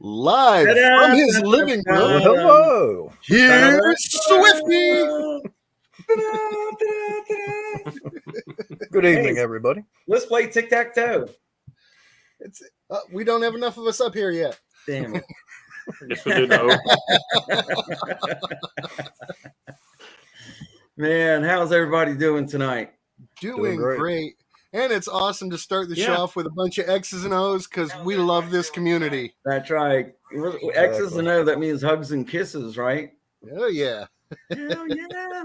Live from his living room. Well, hello. Here's Swifty. Good evening, everybody. Let's play tic-tac-toe. We don't have enough of us up here yet. Damn it. I guess we do know. Man, how's everybody doing tonight? Doing great. And it's awesome to start the show off with a bunch of X's and O's because we love this community. That's right. X's and O, that means hugs and kisses, right? Oh, yeah. Hell yeah.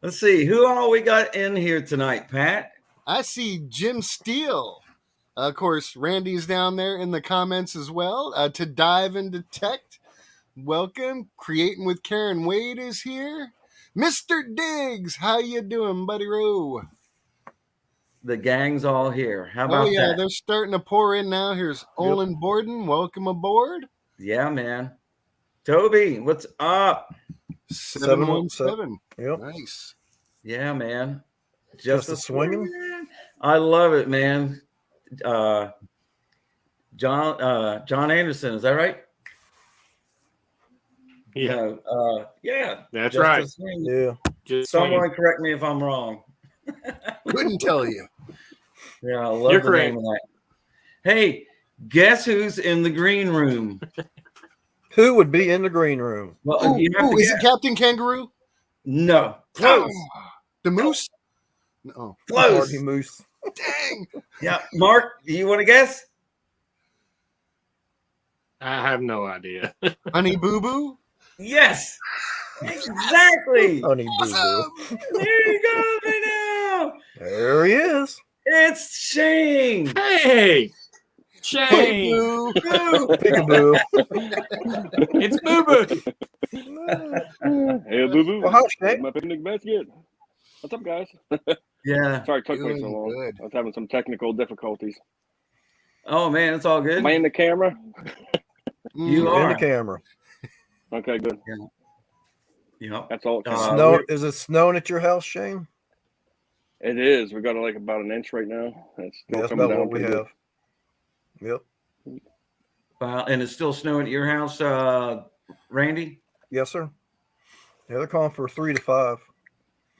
Let's see. Who all we got in here tonight, Pat? I see Jim Steele. Of course, Randy's down there in the comments as well. To dive and detect. Welcome. Creating with Karen Wade is here. Mr. Diggs, how you doing, buddy Rowe? The gang's all here. How about that? Oh, yeah, they're starting to pour in now. Here's Olin Borden. Welcome aboard. Yeah, man. Toby, what's up? 717. Yep. Nice. Yeah, man. Just a swinging. I love it, man. John Anderson, is that right? Yeah. Yeah. That's Just right. a swing. Yeah. Just Someone correct me if I'm wrong. Couldn't tell you. Yeah, I love You're the correct. name of that. Hey, guess who's in the green room? Who would be in the green room? Well, you have to Is guess. it Captain Kangaroo? No. Close. The Moose? No. Close. Marty Moose. Dang. Yeah. Mark, do you want to guess? I have no idea. Honey Boo Boo? Yes. Exactly. Honey Boo Boo. Awesome. There you go right now. There he is. It's Shane. Hey, Shane, Hey, Boo. Peekaboo. it's Boo Boo. Hey, Boo Boo. Well, how's Shane? My picnic basket. What's up, guys? Yeah. Sorry it took me so Doing long. good. I was having some technical difficulties. Oh man, it's all good. Am I in the camera? You In are. the camera. Okay, good. Yep. That's all. Is it snowing at your house, Shane? It is. We got like about an inch right now. It's still That's coming about down what we pretty have. Yep. And it's still snowing at your house, Randy? Yes, sir. Yeah, they're calling for 3 to 5.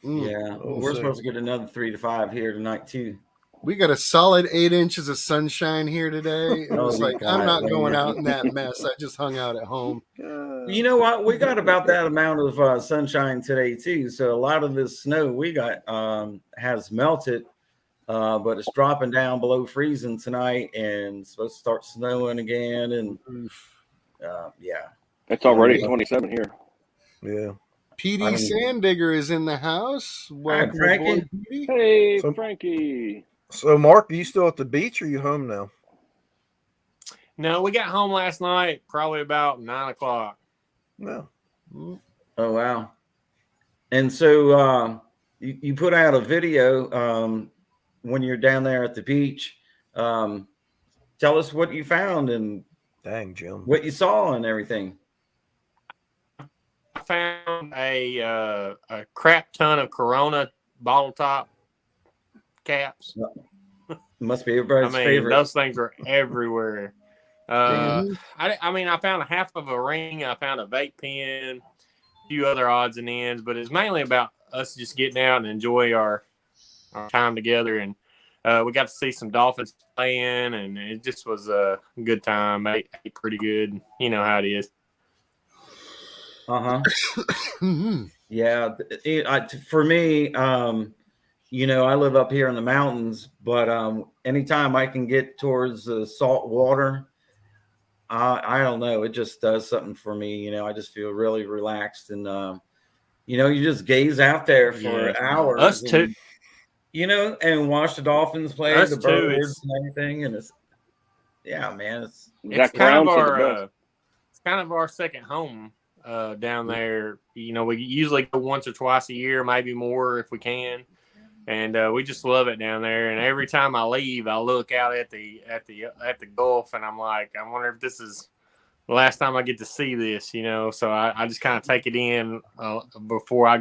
Yeah. We'll We're see. supposed to get another 3 to 5 here tonight too. We got a solid 8 inches of sunshine here today. It was Oh, like, God, I'm not man. going out in that mess. I just hung out at home. You know what? We got about that amount of sunshine today too. So a lot of this snow we got has melted, but it's dropping down below freezing tonight, and it's supposed to start snowing again. And yeah, It's already 27 here. Yeah. PD I mean- Sandigger is in the house. Welcome Frankie. aboard, PD. Hey, So- Frankie. So, Mark, are you still at the beach or are you home now? No, we got home last night, probably about 9 o'clock. No. oh wow. And so you put out a video when you're down there at the beach. Tell us what you found and Dang, Jim. what you saw and everything. I found a crap ton of Corona bottle top caps. Must be everybody's favorite. Those things are everywhere. Mhm. I found half of a ring. I found a vape pen, a few other odds and ends, but it's mainly about us just getting out and enjoy our time together. And we got to see some dolphins playing, and it just was a good time. Ate pretty good. You know how it is. Mhm. Yeah, for me, I live up here in the mountains, but anytime I can get towards the salt water, I don't know, it just does something for me. I just feel really relaxed, and you just gaze out there for hours. Us too. And watch the dolphins play, Us the too, birds and everything, and it's man, It's Zach kind Brown of said the our best. it's kind of our second home down there. We usually go once or twice a year, maybe more if we can, and we just love it down there. And every time I leave, I look out at the Gulf, and I'm like, I wonder if this is the last time I get to see this. So I just kind of take it in before I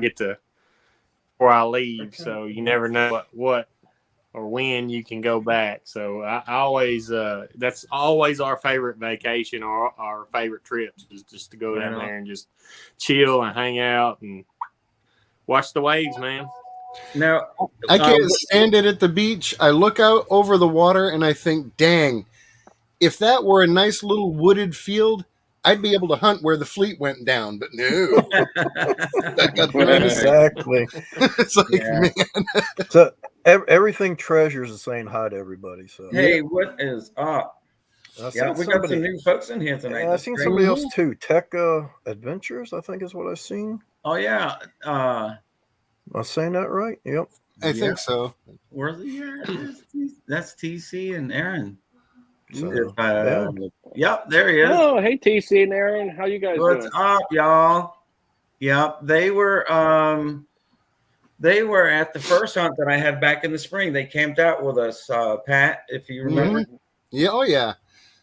leave. So you never know what or when you can go back. So I always that's always our favorite vacation or our favorite trips is just to go down there and just chill and hang out and watch the waves, man. Now, I can't stand it at the beach. I look out over the water and I think, dang, if that were a nice little wooded field, I'd be able to hunt where the fleet went down. But no, I got Exactly. it's like, Yeah. man. So everything Treasures is saying hi to everybody. So Hey, what is up? I Yeah, seen we got some new folks in here tonight. Yeah, I've That's seen great. somebody else too. Tech Adventures, I think is what I've seen. Oh yeah. Am I saying that right? Yep. I think so. Where's he at? That's TC and Aaron. So, Yep, there he is. Oh, hey TC and Aaron, how you guys What's doing? up, y'all? Yep, they were at the first hunt that I had back in the spring. They camped out with us, Pat, if you remember. Mhm. Yeah, oh yeah.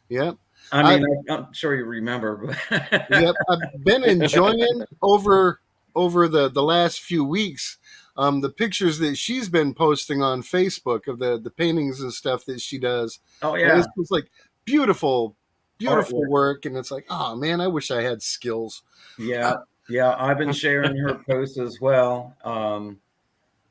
Yep. I mean, I'm sure you remember. But Yep. I've been enjoying over the last few weeks the pictures that she's been posting on Facebook of the paintings and stuff that she does. Oh And yeah, it's just like beautiful Artwork. work, and it's like, oh man, I wish I had skills. yeah. I've been sharing her posts as well.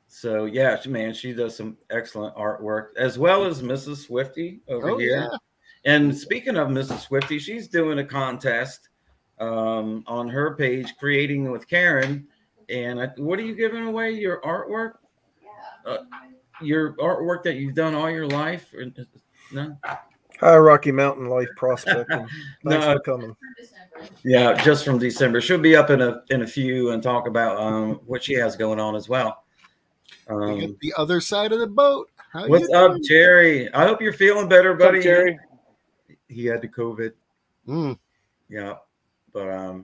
So yeah, man, she does some excellent artwork as well as Mrs. Swifty over here. Yeah. And speaking of Mrs. Swifty, she's doing a contest on her page, Creating with Karen. And what are you giving away? Your artwork? Your artwork that you've done all your life? No. Hi, Rocky Mountain Life Prospecting. Thanks No. for coming. Yeah, just from December. She'll be up in a few and talk about what she has going on as well. You get the other side of the boat. How What's you up, doing? Jerry? I hope you're feeling better, buddy. What's up, Jerry? He had the COVID. Mm. Yeah, but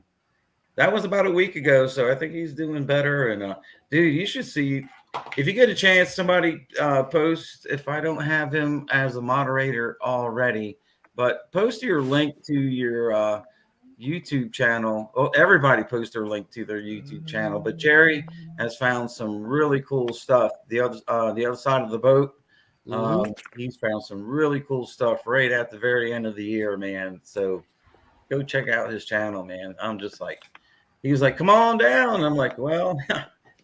that was about a week ago, so I think he's doing better. And dude, you should see if you get a chance. Somebody post if I don't have him as a moderator already, but post your link to your YouTube channel. Oh, everybody post their link to their YouTube channel. But Jerry has found some really cool stuff. The other side of the boat. He's found some really cool stuff right at the very end of the year, man. So go check out his channel, man. I'm just like, he was like, come on down. I'm like, well,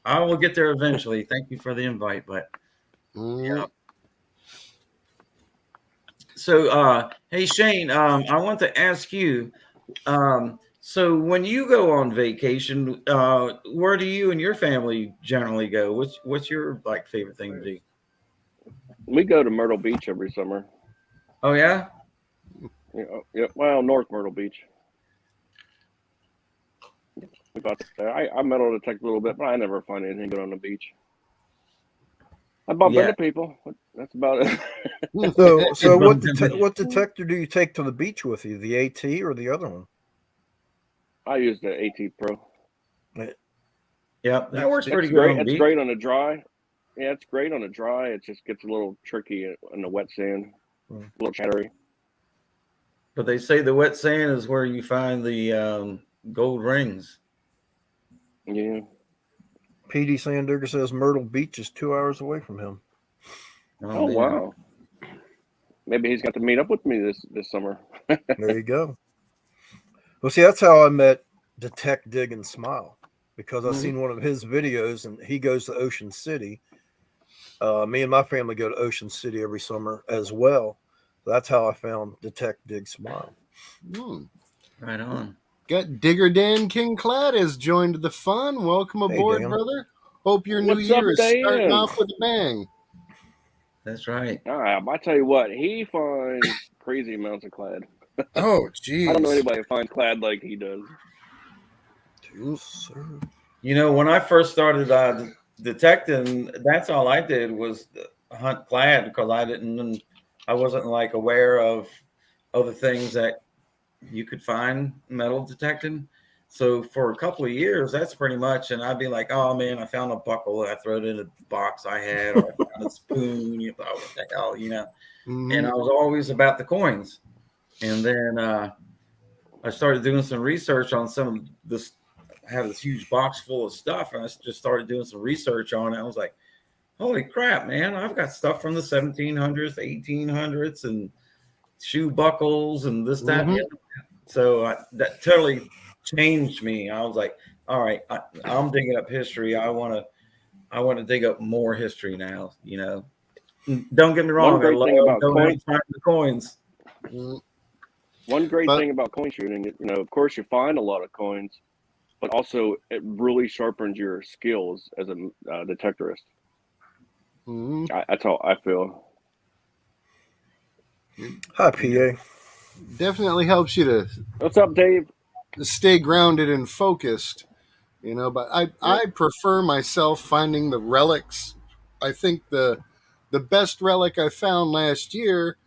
I will get there eventually. Thank you for the invite, but yeah. So, hey Shane, I want to ask you. So when you go on vacation, where do you and your family generally go? What's your like favorite thing to do? We go to Myrtle Beach every summer. Oh yeah. Yeah, well, North Myrtle Beach. I metal detect a little bit, but I never find anything good on the beach. I bump into people. That's about it. So what detector do you take to the beach with you? The AT or the other one? I use the AT Pro. Yeah, that works pretty great. good. It's great on the dry. Yeah, it's great on the dry. It just gets a little tricky in the wet sand, a little chattery. But they say the wet sand is where you find the gold rings. Yeah. PD Sandigger says Myrtle Beach is 2 hours away from him. Oh wow. Maybe he's got to meet up with me this summer. There you go. Well, see, that's how I met Detect, Dig, and Smile, because I've seen one of his videos, and he goes to Ocean City. Me and my family go to Ocean City every summer as well. That's how I found Detect, Dig, Smile. Right on. Got Digger Dan King Clad has joined the fun. Welcome aboard, Dan. brother. Hope your new What's year up, is Dan? starting off with a bang. That's right. I tell you what, he finds crazy amounts of clad. Oh, geez. I don't know anybody who finds clad like he does. You know, when I first started detecting, that's all I did was hunt clad because I wasn't like aware of other things that you could find metal detecting. So for a couple of years, that's pretty much, and I'd be like, oh man, I found a buckle, I throw it in a box I had, or I found a spoon, what the hell, and I was always about the coins. And then I started doing some research on some of this. I have this huge box full of stuff, and I just started doing some research on it. I was like, holy crap, man! I've got stuff from the 1700s, 1800s, and shoe buckles and this, that, and the other. So that totally changed me. I was like, all right, I'm digging up history. I want to dig up more history now. You know, don't get me wrong. One great thing about going out and finding the coins. One great thing about coin shooting, of course, you find a lot of coins, but also it really sharpens your skills as a detectorist. That's how I feel. Hi, PA. Definitely helps you to What's up, Dave? stay grounded and focused, but I prefer myself finding the relics. I think the best relic I found last year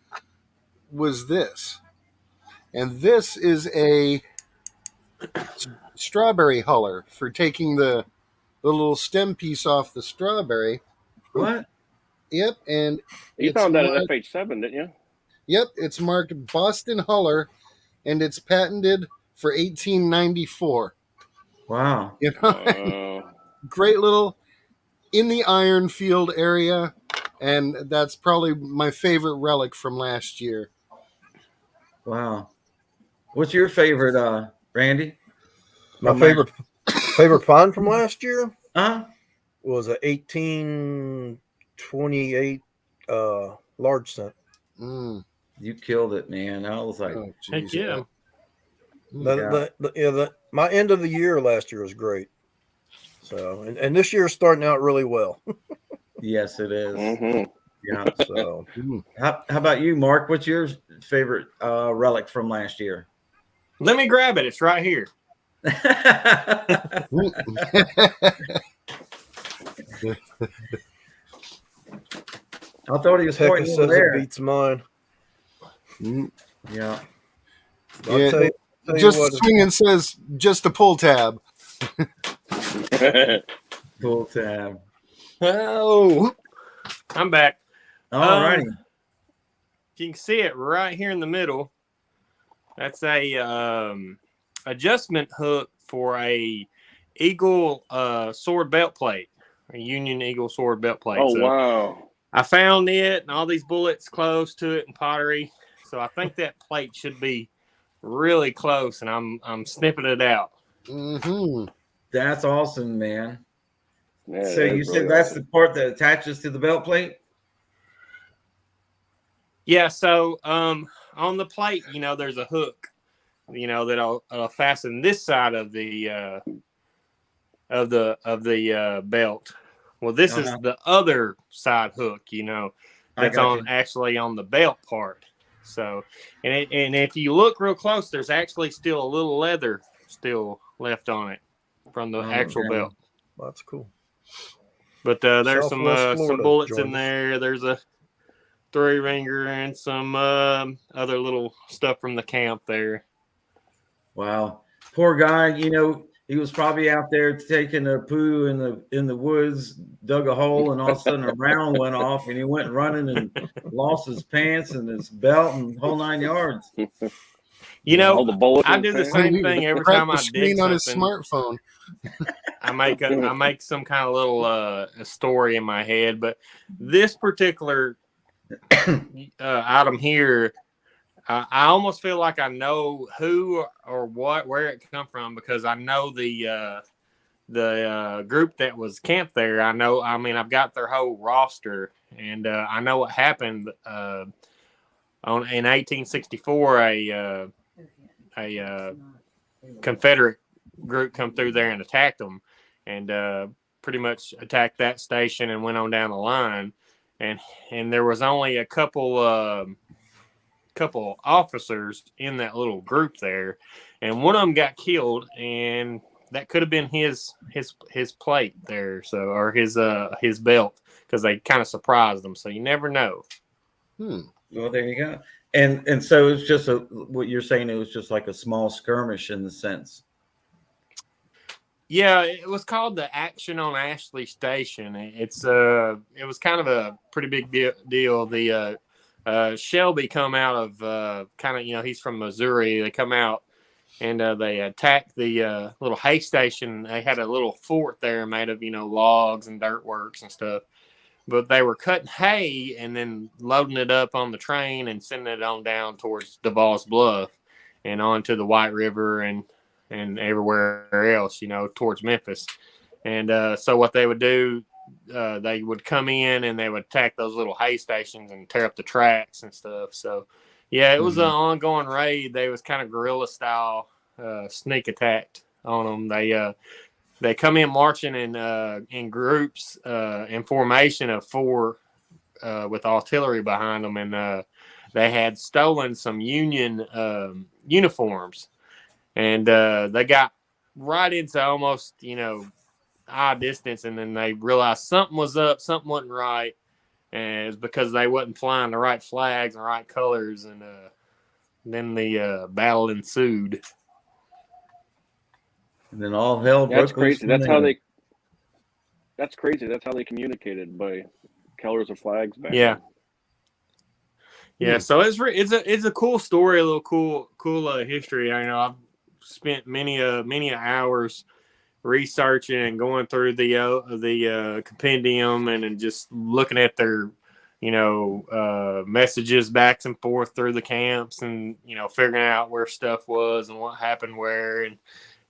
was this. And this is a strawberry huller for taking the little stem piece off the strawberry. What? Yep, and you found that at FH7, didn't you? Yep, it's marked Boston Huller, and it's patented for 1894. Wow. Great little in the iron field area, and that's probably my favorite relic from last year. Wow. What's your favorite, Randy? My favorite find from last year was a 1828 large cent. You killed it, man. I was like, heck yeah. My end of the year last year was great. So, and this year's starting out really well. Yes, it is. Yeah. So, how about you, Mark? What's your favorite relic from last year? Let me grab it. It's right here. I thought he was pointing says there. It beats mine. Yeah. I'll tell you just what, swinging says just a pull tab. Pull tab. Oh, I'm back. All righty. You can see it right here in the middle. That's a adjustment hook for a Eagle sword belt plate, a Union Eagle sword belt plate. Oh, wow. I found it and all these bullets close to it and pottery. So I think that plate should be really close, and I'm snipping it out. That's awesome, man. Yeah, so you said that's the part that attaches to the belt plate? Yeah, so on the plate, there's a hook, that'll fasten this side of the belt. Well, this is the other side hook, that's actually on the belt part. So, and if you look real close, there's actually still a little leather still left on it from the actual belt. That's cool. But there's some bullets in there. There's a 3-ringer and some other little stuff from the camp there. Wow, poor guy. He was probably out there taking a poo in the woods, dug a hole, and all of a sudden a round went off, and he went running and lost his pants and his belt and whole 9 yards. All the bullets. I do the same thing every time I dig on something. his smartphone. I make some kind of little a story in my head, but this particular item here, I almost feel like I know who or where it come from, because I know the group that was camped there. I've got their whole roster, and I know what happened in 1864. A Confederate group come through there and attacked them, and pretty much attacked that station and went on down the line. And there was only a couple officers in that little group there, and one of them got killed, and that could have been his plate there, or his belt, because they kind of surprised them. So you never know. Well, there you go. And so it's just what you're saying. It was just like a small skirmish in the sense. Yeah, it was called the Action on Ashley Station. It was kind of a pretty big deal. The Shelby come out of he's from Missouri. They come out and they attacked the little hay station. They had a little fort there made of logs and dirt works and stuff. but they were cutting hay and then loading it up on the train and sending it on down towards DeVos Bluff and on to the White River and everywhere else, towards Memphis. And so what they would do, they would come in and they would attack those little hay stations and tear up the tracks and stuff. So, yeah, it was an ongoing raid. They was kind of guerrilla style sneak attacked on them. They come in marching in groups in formation of 4 with artillery behind them, and they had stolen some Union uniforms, and they got right into almost eye distance, and then they realized something was up, something wasn't right, and it was because they wasn't flying the right flags and the right colors, and then the battle ensued. And then all hell broke That's crazy. loose. That's crazy. That's how they communicated, by colors of flags back Yeah. then. Yeah, so it's a cool story, a little cool history. I've spent many hours researching and going through the compendium and just looking at their messages back and forth through the camps and figuring out where stuff was and what happened where, and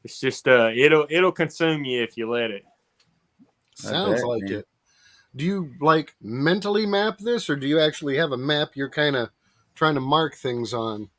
it's just it'll consume you if you let it. Sounds like it. Do you mentally map this, or do you actually have a map you're kind of trying to mark things on?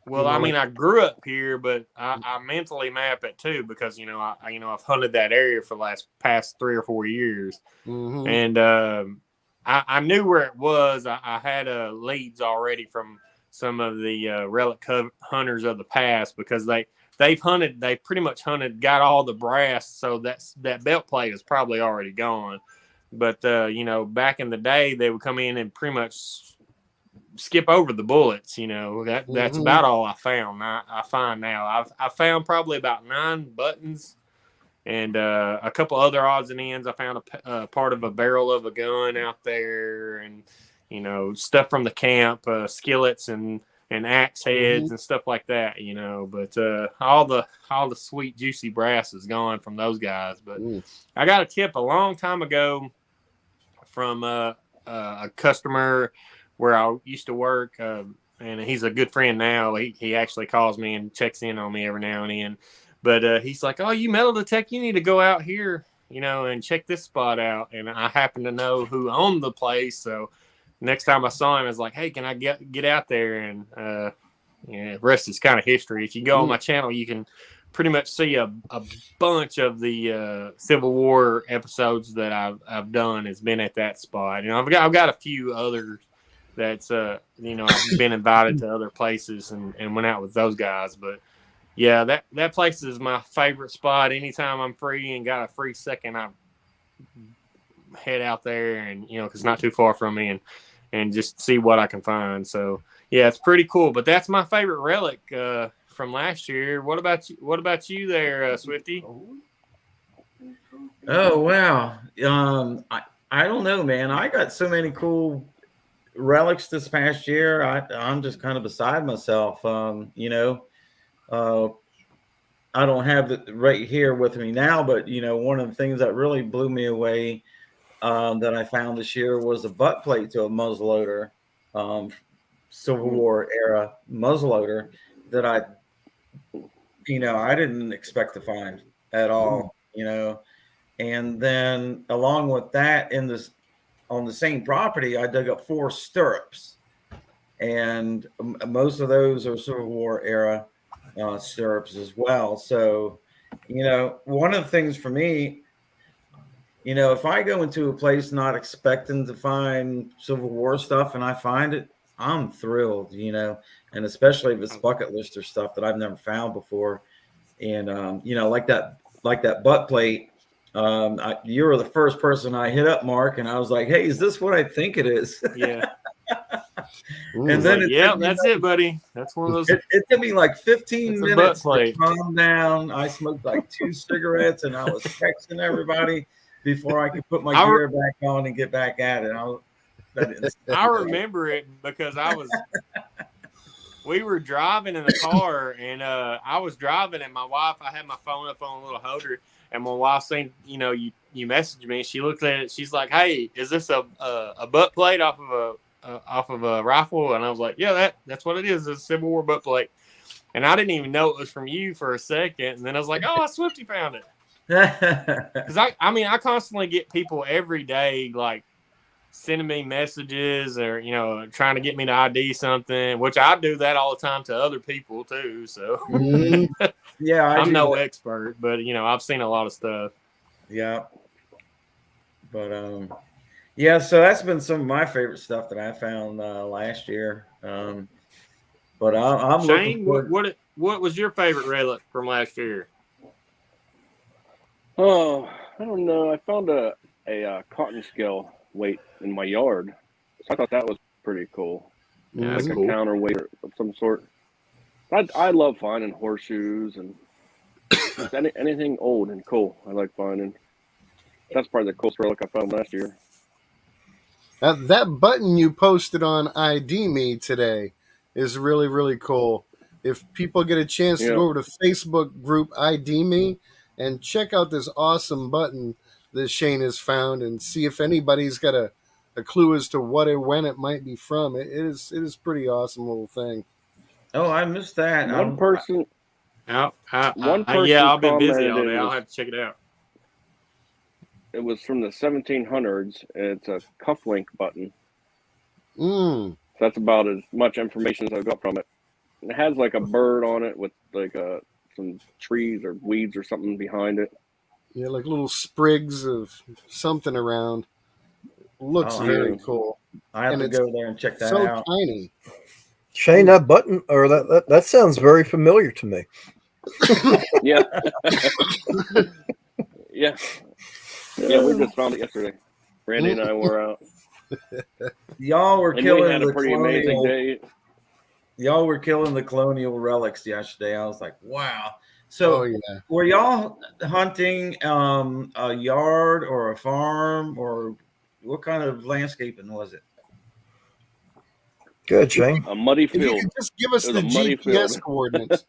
Well, I grew up here, but I mentally map it too because I've hunted that area for the past 3 or 4 years, and I knew where it was. I had leads already from some of the relic hunters of the past because they pretty much hunted, got all the brass, so that belt plate is probably already gone. But back in the day, they would come in and pretty much skip over the bullets. That's about all I found. I find now I found probably about 9 buttons and a couple other odds and ends. I found a part of a barrel of a gun out there, and stuff from the camp, skillets and axe heads and stuff like that. But all the sweet juicy brass is gone from those guys. But I got a tip a long time ago from a customer where I used to work, and he's a good friend now. He actually calls me and checks in on me every now and then. But he's like, "Oh, you metal detect? You need to go out here, and check this spot out." And I happen to know who owned the place, so next time I saw him, I was like, "Hey, can I get out there?" And the rest is kind of history. If you go on my channel, you can pretty much see a bunch of the Civil War episodes that I've done has been at that spot. I've got a few others that's I've been invited to other places and went out with those guys. But yeah, that place is my favorite spot. Anytime I'm free and got a free second, I head out there and because it's not too far from me and just see what I can find. So yeah, it's pretty cool. But that's my favorite relic from last year. What about you there, Swifty? Oh wow. I don't know, man. I got so many cool relics this past year. I'm just kind of beside myself. I don't have it right here with me now, but one of the things that really blew me away that I found this year was a butt plate to a muzzleloader, Civil War era muzzleloader that I didn't expect to find at all, and then along with that, on the same property, I dug up 4 stirrups, and most of those are Civil War era stirrups as well. So, one of the things for me, if I go into a place not expecting to find Civil War stuff and I find it, I'm thrilled, and especially if it's bucket lister stuff that I've never found before. And, like that butt plate, you were the first person I hit up, Mark, and I was like, "Hey, is this what I think it is?" Yeah. And then that's it, buddy. That's one of those. It took me like 15 minutes to calm down. I smoked like 2 cigarettes, and I was texting everybody before I could put my gear back on and get back at it. I remember it because we were driving in the car, and I was driving, and my wife, I had my phone up on a little holder, And my wife seen, you know, you messaged me. She looked at it. She's like, "Hey, is this a butt plate off of a rifle?" And I was like, "Yeah, that's what it is. It's a Civil War butt plate." And I didn't even know it was from you for a second. And then I was like, "Oh, Swifty found it." Because I constantly get people every day like sending me messages or, you know, trying to get me to ID something, which I do that all the time to other people too. So yeah, I'm no expert, but you know, I've seen a lot of stuff. Yeah. But yeah, so that's been some of my favorite stuff that I found last year. But I'm Shane, looking what was your favorite relic from last year? Oh, I don't know. I found a cotton scale weight in my yard, so I thought that was pretty cool. Yeah, Like that's a cool. counterweight of some sort. I love finding horseshoes and just anything old and cool. I like finding. That's probably the coolest relic I found last year. That button you posted on ID Me today is really, really cool. If people get a chance to Yeah. go over to Facebook group ID Me and check out this awesome button that Shane has found and see if anybody's got a clue as to what or when it might be from. It is pretty awesome little thing. Oh, I missed that. One person Yeah, I've been busy commented all day. I'll have to check it out. it was from the 1700s. It's a cufflink button. That's about as much information as I got from it. It has like a bird on it with like some trees or weeds or something behind it. Yeah, like little sprigs of something around. Looks very cool. I have And to it's go there and check that so out. tiny. Shane, that button or that sounds very familiar to me. Yeah. Yeah. Yeah, we just found it yesterday. Randy and I were out. Y'all were And we killing had a the pretty amazing colonial. day. Y'all were killing the colonial relics yesterday. I was like, wow. So Oh yeah. were y'all hunting a yard or a farm, or what kind of landscaping was it? Good, Shane. A muddy If you field. could just give us It the was a muddy GPS field. coordinates.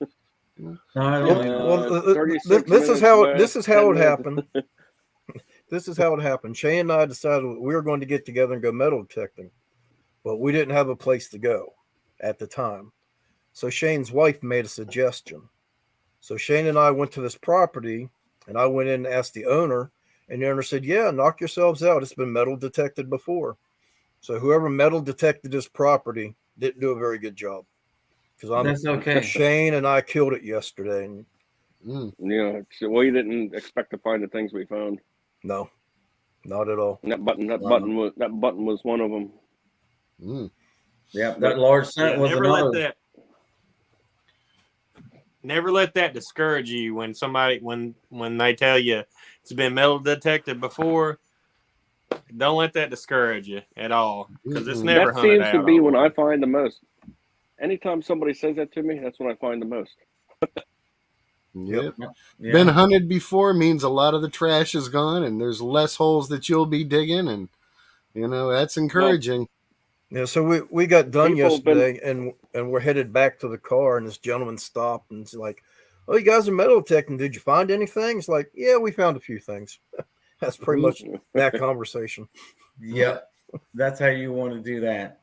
No, I don't know. Well, 36 this is how minutes this is how it west, 10 happened. This is how it happened. Shane and I decided we were going to get together and go metal detecting, but we didn't have a place to go at the time. So Shane's wife made a suggestion. So Shane and I went to this property, and I went in and asked the owner, and the owner said, "Yeah, knock yourselves out. It's been metal detected before." So whoever metal detected this property didn't do a very good job. Because That's okay. Shane and I killed it yesterday. And Yeah, so we didn't expect to find the things we found. no, not at all. And that button was one of them. Yeah, that large scent was another. Never let that discourage you when somebody when they tell you it's been metal detected before. Don't let that discourage you at all, because it's never That hunted seems out. to be when I find the most. Anytime somebody says that to me, that's when I find the most. Yep. Yeah. Been hunted before means a lot of the trash is gone and there's less holes that you'll be digging, and you know that's encouraging. Yeah, so we got done People have been- yesterday and we're headed back to the car, and this gentleman stopped and he's like, "Oh, you guys are metal detecting. Did you find anything?" It's like, "Yeah, we found a few things." That's pretty much that conversation. Yep. That's how you want to do that.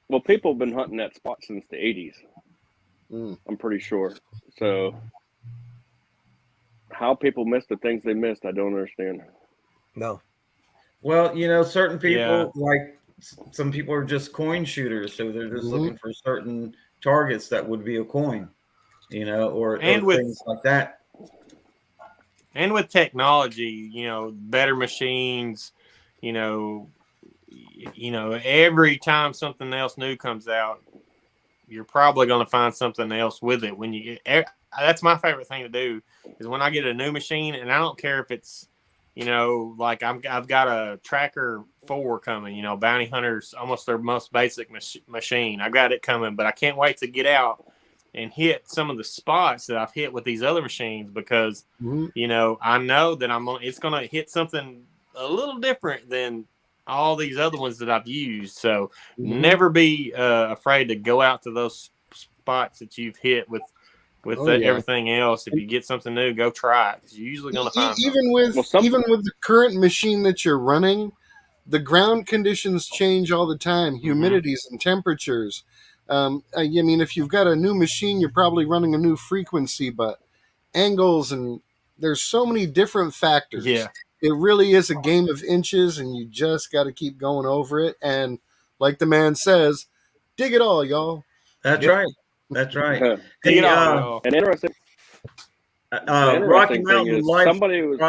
Well, people have been hunting that spot since the 80s. I'm pretty sure. So how people missed the things they missed, I don't understand. No. Well, you know, certain people, like some people are just coin shooters, so they're just looking for certain targets that would be a coin, you know, or things like that. And with technology, you know, better machines, you know, every time something else new comes out, you're probably going to find something else with it. When you get, that's my favorite thing to do is when I get a new machine, and I don't care if it's, you know, like I've got a Tracker 4 coming, you know, Bounty Hunter's almost their most basic machine. I've got it coming, but I can't wait to get out and hit some of the spots that I've hit with these other machines, because, you know, I know that it's going to hit something a little different than all these other ones that I've used. So never be afraid to go out to those spots that you've hit with with Oh, yeah. everything else. If you get something new, go try it because you're usually going to find something. Even with the current machine that you're running, the ground conditions change all the time, humidities and temperatures. I mean, if you've got a new machine, you're probably running a new frequency, but angles and there's so many different factors. Yeah. It really is a game of inches, and you just got to keep going over it. And like the man says, dig it all, y'all. That's right. That's right. Dig it all, y'all. An interesting Rocky thing Mountain is Life. somebody was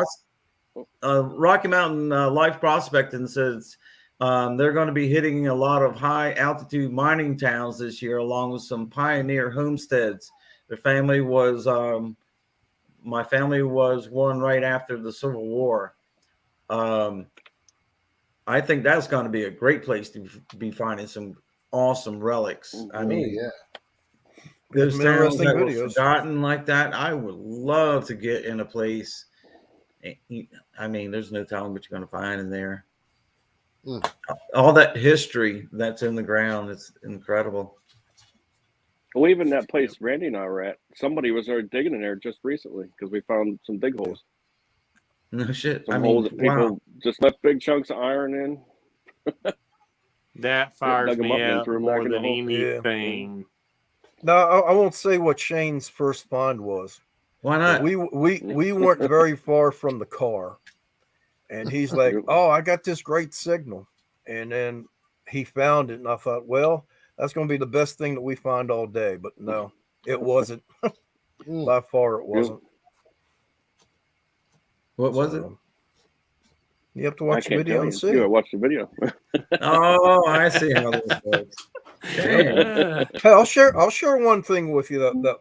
Rocky Mountain Life Prospecting says they're going to be hitting a lot of high altitude mining towns this year, along with some pioneer homesteads. My family was one right after the Civil War. I think that's going to be a great place to be finding some awesome relics. I mean, yeah. those towns that were videos. forgotten like that, I would love to get in a place. I mean, there's no telling what you're going to find in there. All that history that's in the ground, it's incredible. Well, even that place Randy and I were at, somebody was there digging in there just recently because we found some dig holes. No shit. Some holes that people just left big chunks of iron in. That fires Dug 'em up me and up threw 'em more back in the than hole. anything. No, I won't say what Shane's first find was. Why not? We weren't very far from the car, and he's like, "Oh, I got this great signal," and then he found it, and I thought, "Well, that's going to be the best thing that we find all day." But no, it wasn't. By far, it wasn't. What was it? You have to watch the video and see. You gotta watch the video. Oh, I see how this works. Hey, I'll share one thing with you that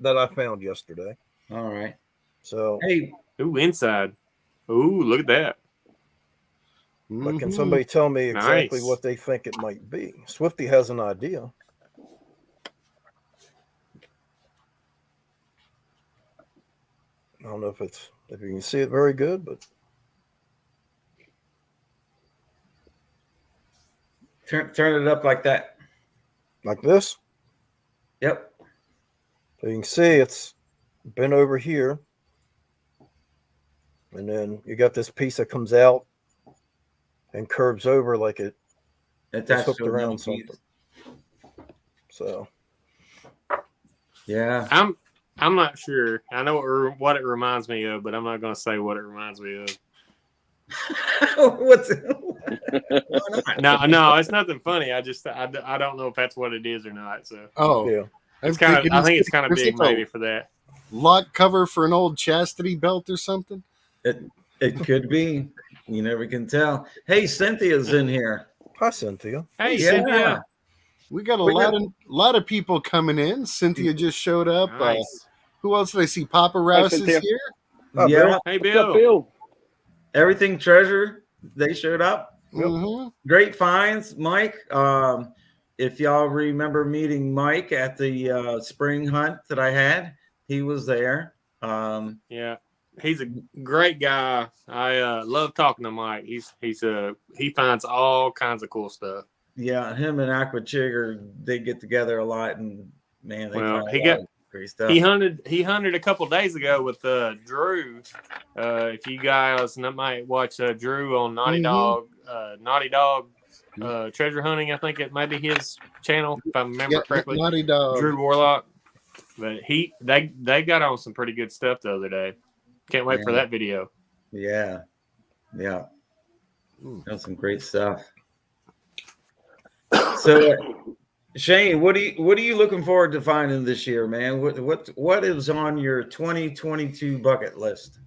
I found yesterday. All right. So hey, ooh, inside. Ooh, look at that. But can somebody tell me exactly Nice. what they think it might be? Swifty has an idea. I don't know if you can see it very good, but turn it up like that. like this. Yep. So you can see it's been over here. And then you got this piece that comes out and curves over like it's hooked around something. So yeah. I'm not sure. I know what it reminds me of, but I'm not going to say what it reminds me of. What's it? No, it's nothing funny. I don't know if that's what it is or not. So yeah, I think it's kind of big maybe for that. Lock cover for an old chastity belt or something. It could be. You never can tell. Hey, Cynthia's in here. Hi, Cynthia. Hey, Yeah. Cynthia. We got a lot of people coming in. Cynthia just showed up. Nice. Who else did I see? Papa Rouse is Cynthia. here. Hi, Yeah. Bill. Hey, What's up, Bill. Bill? Everything Treasure, they showed up. Mm-hmm. Great finds, Mike. If y'all remember meeting Mike at the spring hunt that I had, he was there. Yeah, he's a great guy. I love talking to Mike. He finds all kinds of cool stuff. Yeah, him and Aqua Chigger, they get together a lot, and man, they find a lot of great stuff. He hunted a couple days ago with Drew. If you guys might watch Drew on Naughty Dog treasure hunting, I think it might be his channel if I remember correctly. Naughty Dog. Drew Warlock. But they got on some pretty good stuff the other day. Can't wait for that video. Yeah. That's some great stuff. So, Shane, what are you looking forward to finding this year, man? What is on your 2022 bucket list?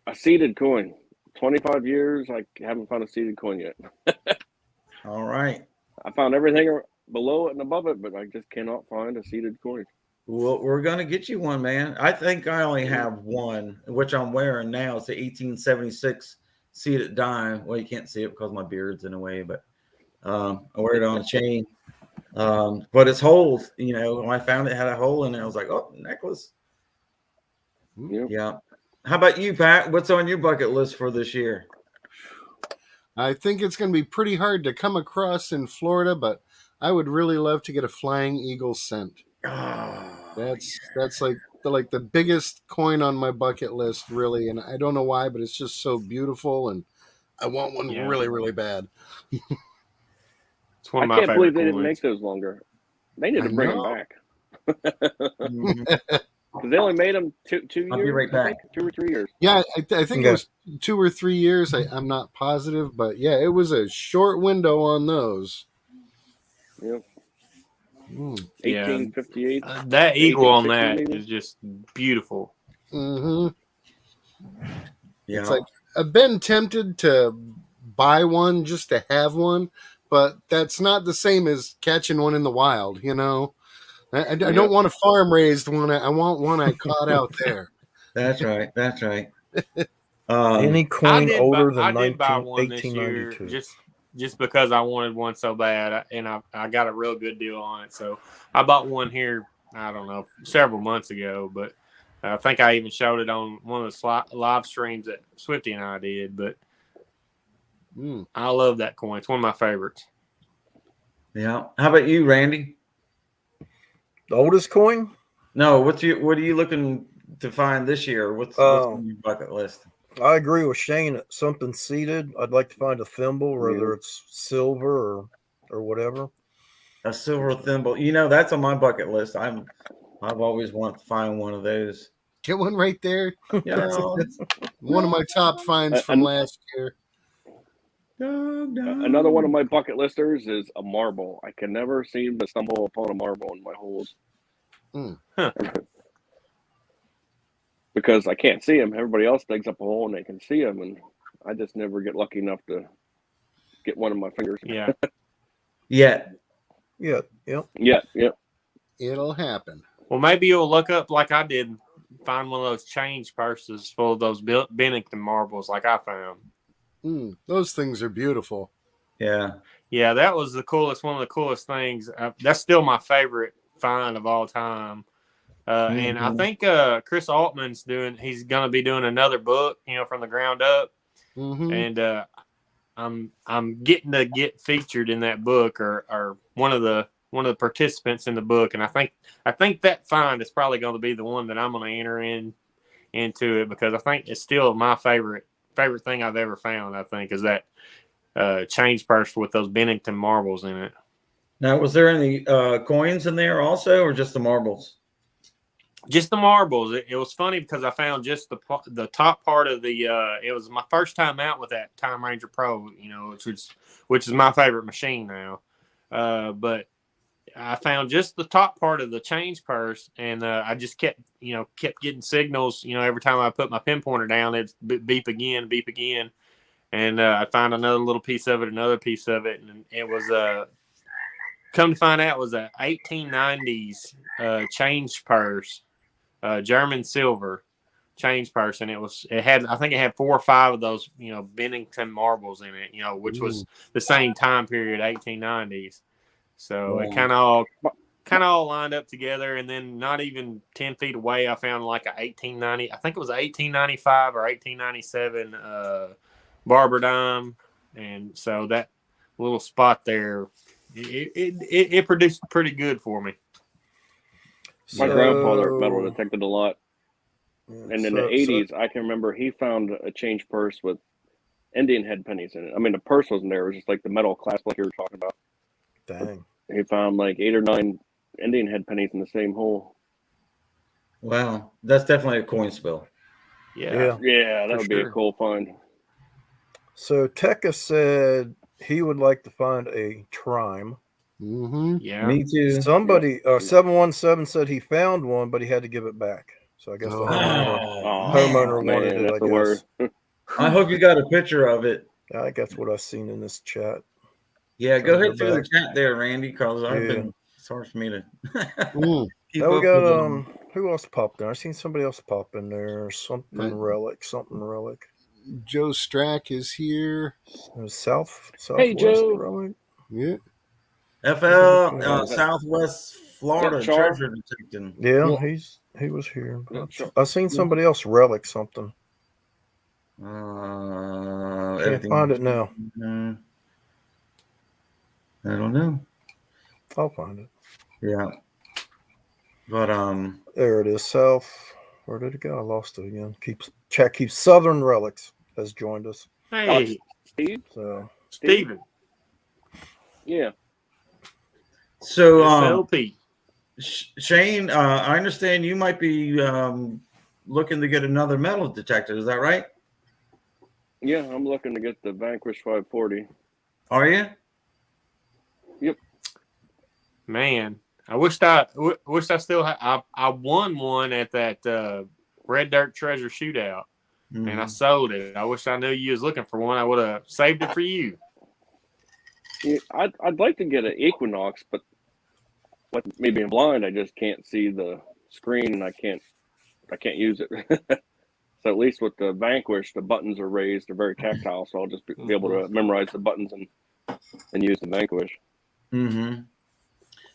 A seeded coin. 25 years, I haven't found a seeded coin yet. All right. I found everything below it and above it, but I just cannot find a seeded coin. Well, we're gonna get you one, man. I think I only have one, which I'm wearing now. It's the 1876 seeded dime. Well, you can't see it because my beard's in a way, but I wear it on a chain. But it's holes. You know, when I found it had a hole in it, I was like, oh, necklace. Yep. Yeah. How about you, Pat? What's on your bucket list for this year? I think it's going to be pretty hard to come across in Florida, but I would really love to get a flying eagle scent. Oh, That's like the biggest coin on my bucket list, really, and I don't know why, but it's just so beautiful, and I want one Yeah. really, really bad. It's one I of my can't favorite believe they didn't coins. make those longer. They need I to bring them know. back. Mhm. Because they only made them two I'll be years, right I back. think, 2 or 3 years. Yeah, I think it Okay. was 2 or 3 years. I'm not positive, but yeah, it was a short window on those. Yep. Mm. Yeah. 1858. That eagle on 1860 that maybe. is just beautiful. Hmm. Yeah. It's like I've been tempted to buy one just to have one, but that's not the same as catching one in the wild. I Yep. don't want a farm raised one. I want one I caught out there. That's right. That's right. Any coin older than I did buy one this year 1892. just because I wanted one so bad, and I got a real good deal on it. So I bought one here. I don't know, several months ago, but I think I even showed it on one of the live streams that Swifty and I did. But I love that coin. It's one of my favorites. Yeah. How about you, Randy? The oldest coin? No. What are you looking to find this year? What's on your bucket list? I agree with Shane. Something seated. I'd like to find a thimble, whether it's silver or whatever. A silver thimble. That's on my bucket list. I've always wanted to find one of those. Get one right there. Yeah. One of my top finds from last year. Another one of my bucket listers is a marble. I can never seem to stumble upon a marble in my holes. Huh. Because I can't see them. Everybody else digs up a hole and they can see them, and I just never get lucky enough to get one in my fingers. Yeah. Yep. Yeah. It'll happen. Well, maybe you'll look up like I did, and find one of those change purses full of those Bennington marbles, like I found. Those things are beautiful. Yeah. Yeah, that was the coolest. One of the coolest things. That's still my favorite find of all time. And I think Chris Altman's he's going to be doing another book, from the ground up. And I'm getting to get featured in that book, or one of the participants in the book. And I think that find is probably going to be the one that I'm going to enter into it, because I think it's still my favorite thing I've ever found. I think is that change purse with those Bennington marbles in it. Now, was there any coins in there also, or just the marbles? Just the marbles. It was funny because I found just the top part of the. It was my first time out with that Time Ranger Pro, which is my favorite machine now. But I found just the top part of the change purse, and I just kept getting signals. Every time I put my pinpointer down, it's beep again, and I found another little piece of it, and it was come to find out it was a 1890s change purse. German silver change purse, and I think it had 4 or 5 of those Bennington marbles in it, which was the same time period, 1890s. So it kind of all lined up together, and then not even 10 feet away, I found like a 1890. I think it was 1895 or 1897 Barber dime, and so that little spot there, it produced pretty good for me. My grandfather metal detected a lot. And in the 80s, I can remember he found a change purse with Indian head pennies in it. I mean, the purse wasn't there. It was just like the metal clasp like you were talking about. Dang. He found like 8 or 9 Indian head pennies in the same hole. Wow. That's definitely a coin spill. Yeah, that would be a cool find. So Tekka said he would like to find a Trime. Yeah, me too. Somebody 717 said he found one, but he had to give it back. So I guess the homeowner wanted it. I guess. I hope you got a picture of it. I guess what I've seen in this chat. Yeah, go ahead through the chat there, Randy, because it's hard for me to keep now we up got with them. who else popped in? I seen somebody else pop in there. Something relic. Joe Strack is here. Southwest relic. Yeah. FL Southwest Florida Char? treasure detecting. Yeah, he was here. I seen somebody else relic something. Can't find it now. I don't know. I'll find it. Yeah. But There it is. South. Where did it go? I lost it again. Keeps Southern Relics has joined us. Hey, Steve? So Steven. Yeah. so SLP. Shane, I understand you might be looking to get another metal detector. Is that right? Yeah, I'm looking to get the Vanquish 540. Are you? Yep. Man, I wished I still had. I won one at that Red Dirt Treasure Shootout, and I sold it. I wish I knew you was looking for one. I would have saved it for you. Yeah, I'd like to get an Equinox, but with me being blind, I just can't see the screen, and I can't use it. So at least with the Vanquish, the buttons are raised; they're very tactile. So I'll just be able to memorize the buttons and use the Vanquish. Mm-hmm.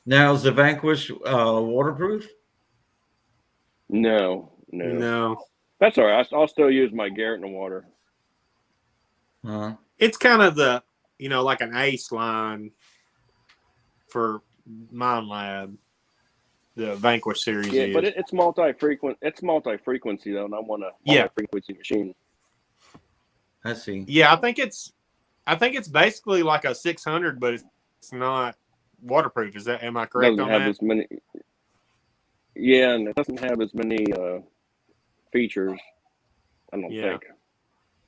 Now, is the Vanquish waterproof? No. That's all right. I'll still use my Garrett in the water. It's kind of the like an ace line for Mind Lab, the Vanquish series. Yeah, but it's multi-frequent. It's multi-frequency though, and I want a multi-frequency machine. I see. Yeah, I think it's basically like a 600, but it's not waterproof. Am I correct on that? As many. Yeah, and it doesn't have as many features. I don't think.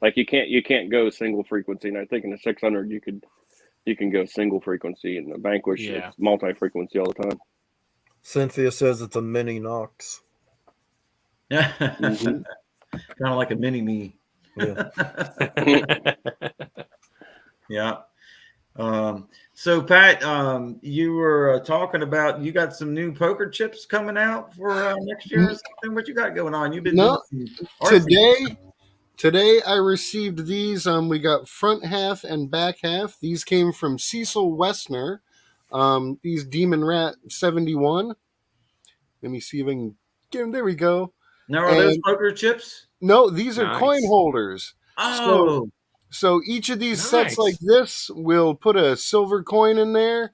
Like you can't go single frequency, and I think in the 600 you can go single frequency, and the Vanquish it's multi-frequency all the time. Cynthia says it's a mini Knox. Yeah, kind of like a mini me. Yeah. Yeah. So Pat, you were talking about you got some new poker chips coming out for next year or something. What you got going on? You've been Today I received these. We got front half and back half. These came from Cecil Westner. These Demon Rat 71. Let me see if I can get them. There we go. Now, are those poker chips? No, these are coin holders. Oh. So each of these sets like this will put a silver coin in there,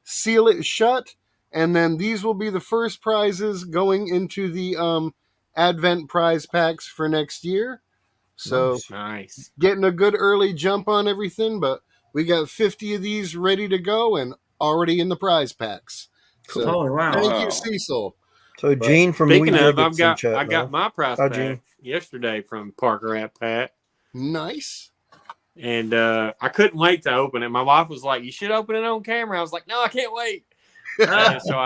seal it shut, and then these will be the first prizes going into the Advent prize packs for next year. So nice. Getting a good early jump on everything, but we got 50 of these ready to go and already in the prize packs. So thank you, Cecil. So Gene from Speaking of, I got my prize pack Gene. yesterday from Parker Rat Pat. Nice. And I couldn't wait to open it. My wife was like, "You should open it on camera." I was like, "No, I can't wait." So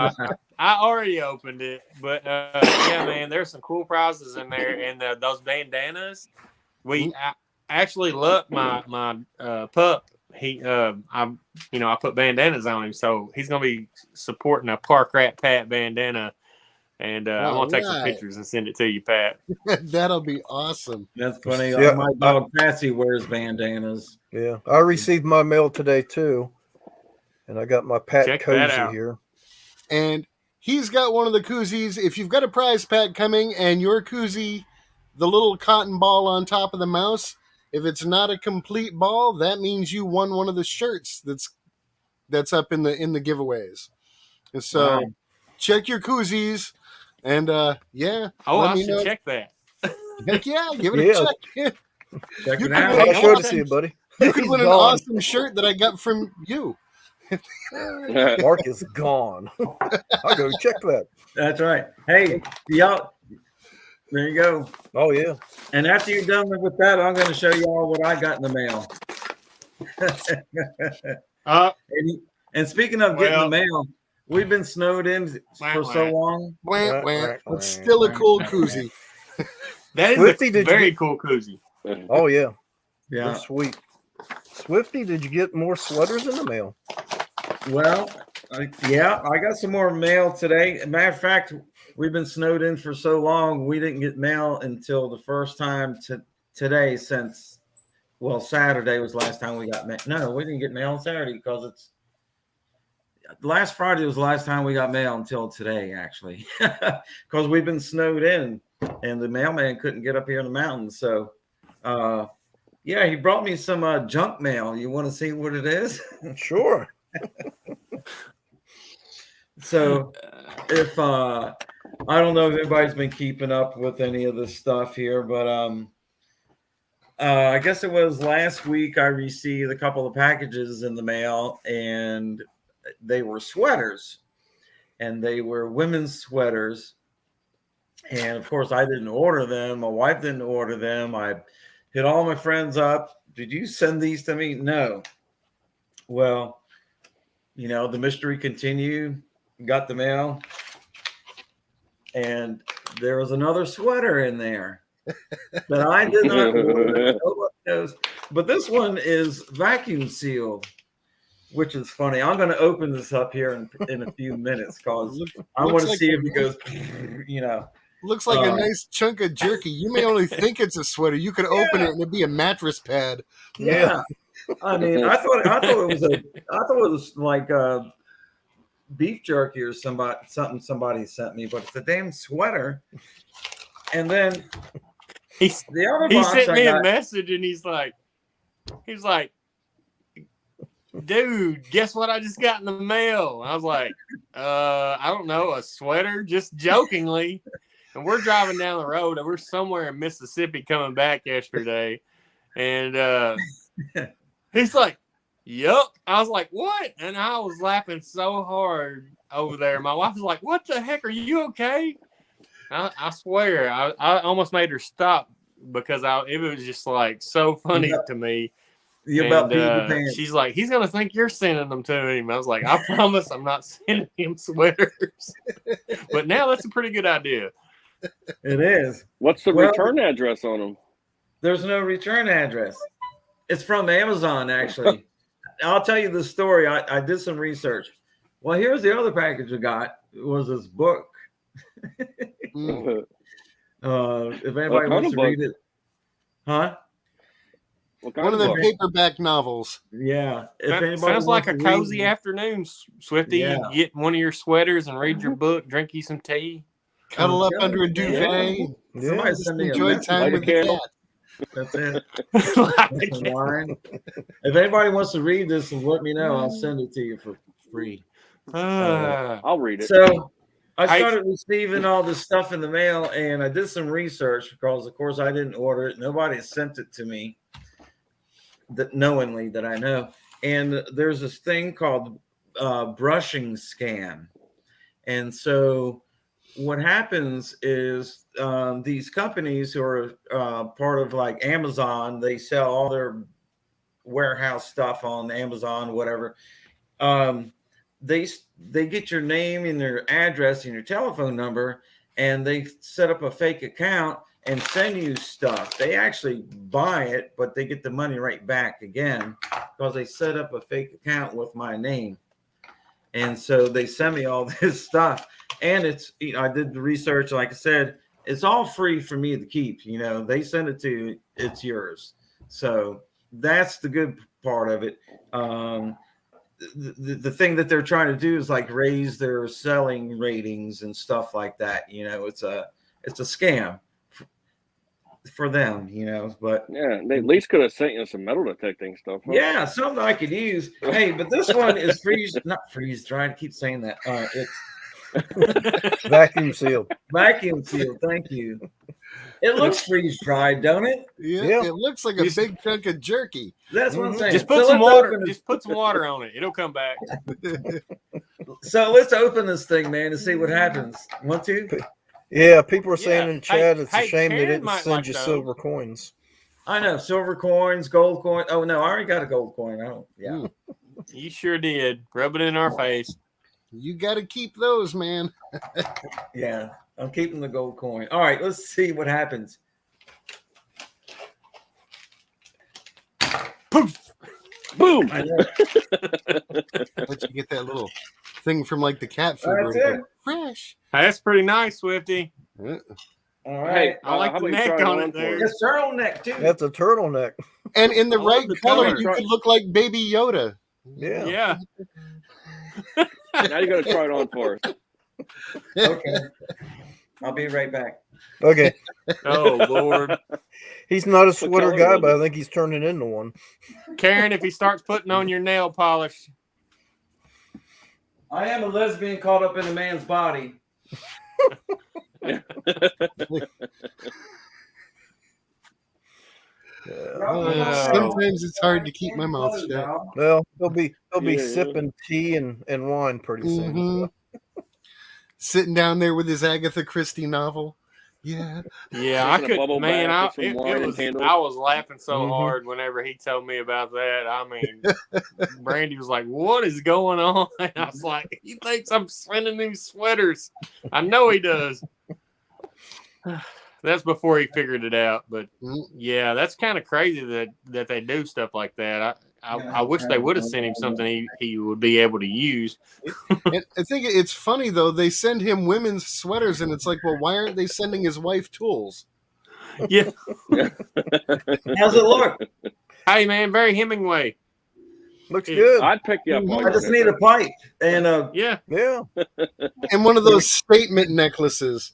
I already opened it, but yeah, man, there's some cool prizes in there, and those bandanas. I actually loved my pup. I put bandanas on him, so he's gonna be supporting a Park Rat Pat bandana. And I'm going to take some pictures and send it to you, Pat. That'll be awesome. That's funny. Yeah, my dog Patsy wears bandanas. Yeah. I received my mail today, too. And I got my Pat Cozy here. And he's got one of the koozies. If you've got a prize pack coming and your koozie, the little cotton ball on top of the mouse, if it's not a complete ball, that means you won one of the shirts that's up in the giveaways. And so check your koozies. And I should check that. Heck yeah, give it a check. Check it out. I'll show it to you, buddy. You could win an awesome shirt that I got from you. Mark is gone. I'll go check that. That's right. Hey, y'all. There you go. Oh yeah. And after you're done with that, I'm going to show you all what I got in the mail. And speaking of getting the mail. We've been snowed in for so long. It's still a cool koozie. That is a very cool koozie. Oh, yeah. Yeah. They're sweet. Swifty, did you get more sweaters in the mail? Well, I got some more mail today. Matter of fact, we've been snowed in for so long, we didn't get mail until the first time today since, Saturday was the last time we got mail. No, we didn't get mail on Saturday because last Friday was the last time we got mail until today, actually, because we've been snowed in and the mailman couldn't get up here in the mountains. So, he brought me some junk mail. You want to see what it is? Sure. So if I don't know if anybody's been keeping up with any of this stuff here, but I guess it was last week I received a couple of packages in the mail, and they were sweaters, and they were women's sweaters. And of course, I didn't order them. My wife didn't order them. I hit all my friends up. Did you send these to me? No. Well, the mystery continued. Got the mail, and there was another sweater in there that I did not order. Nobody knows. But this one is vacuum sealed, which is funny. I'm going to open this up here in a few minutes because I want to see if it goes, Looks like a nice chunk of jerky. You may only think it's a sweater. You could open it and it'd be a mattress pad. Yeah. I mean, I thought it was like beef jerky or something somebody sent me, but it's a damn sweater. And then he box sent me a message, and he's like, dude, guess what I just got in the mail? I was like, I don't know, a sweater, just jokingly. And we're driving down the road, and we're somewhere in Mississippi coming back yesterday, and he's like, yup. I was like, what? And I was laughing so hard over there. My wife was like, what the heck? Are you okay? I swear, I almost made her stop because it was just like so funny to me. She's like, he's going to think you're sending them to him. I was like, I promise I'm not sending him sweaters. But now that's a pretty good idea. It is. What's the return address on them? There's no return address. It's from Amazon, actually. I'll tell you the story. I did some research. Well, here's the other package I got. It was this book. If anybody wants to read it. Huh? One of the paperback novels. Yeah. Sounds like a cozy afternoon, Swifty. Yeah. You get one of your sweaters and read your book, drink you some tea. Cuddle up under a duvet. Yeah. Somebody send me enjoy time with the cat. That's it. If anybody wants to read this, let me know. I'll send it to you for free. I'll read it. So I started receiving all this stuff in the mail, and I did some research because, of course, I didn't order it. Nobody sent it to me knowingly that I know. And there's this thing called brushing scan. And so what happens is these companies who are part of like Amazon, they sell all their warehouse stuff on Amazon, whatever. They get your name and their address and your telephone number, and they set up a fake account and send you stuff. They actually buy it, but they get the money right back again because they set up a fake account with my name. And so they send me all this stuff. And it's, I did the research, like I said, it's all free for me to keep. They send it to you, it's yours. So that's the good part of it. The thing that they're trying to do is like raise their selling ratings and stuff like that. It's a scam for them, but yeah, they at least could have sent you some metal detecting stuff. Huh? Yeah, something I could use. Hey, but this one is not freeze dried. I keep saying that. It's vacuum sealed. Vacuum sealed. Thank you. It looks freeze dried, don't it? Yeah, it looks like a big chunk of jerky. That's what I'm saying. Just put some water. Just put some water on it. It'll come back. So let's open this thing, man, and see what happens. Want to? Yeah, people are saying in the chat it's a shame they didn't send like you silver coins. I know, silver coins, gold coin. Oh no, I already got a gold coin. Yeah. You sure did. Rub it in our face. You got to keep those, man. Yeah, I'm keeping the gold coin. All right, let's see what happens. Poof! Boom! Let you get that little thing from like the cat food. That's it. Fresh. That's pretty nice, Swifty. All right. Hey, I like the neck on it there. It's turtleneck too. That's a turtleneck. And in the right the color, color. you could look like Baby Yoda. Yeah. Now you got to try it on for us. Okay. I'll be right back. Okay. Oh, Lord. He's not a sweater color guy, was but it? I think he's turning into one. Karen, if he starts putting on your nail polish. I am a lesbian caught up in a man's body. Sometimes it's hard to keep my mouth shut. Well, he'll be Yeah. sipping tea and wine pretty soon. Mhm. Sitting down there with his Agatha Christie novel. Yeah. Yeah, I Taking a could, bubble man. bath with some wine and candles. I was laughing so Mhm. hard whenever he told me about that. I mean, Brandy was like, "What is going on?" And I was like, "He thinks I'm sending these sweaters. I know he does." That's before he figured it out, but yeah, that's kind of crazy that they do stuff like that. I wish they would have sent him something he would be able to use. And I think it's funny though. They send him women's sweaters, and it's like, well, why aren't they sending his wife tools? Yeah. How's it look? Hey, man, very Hemingway. Looks good. I'd pick you up. while I you're just there. need a pipe and Yeah, Yeah. And one of those statement necklaces.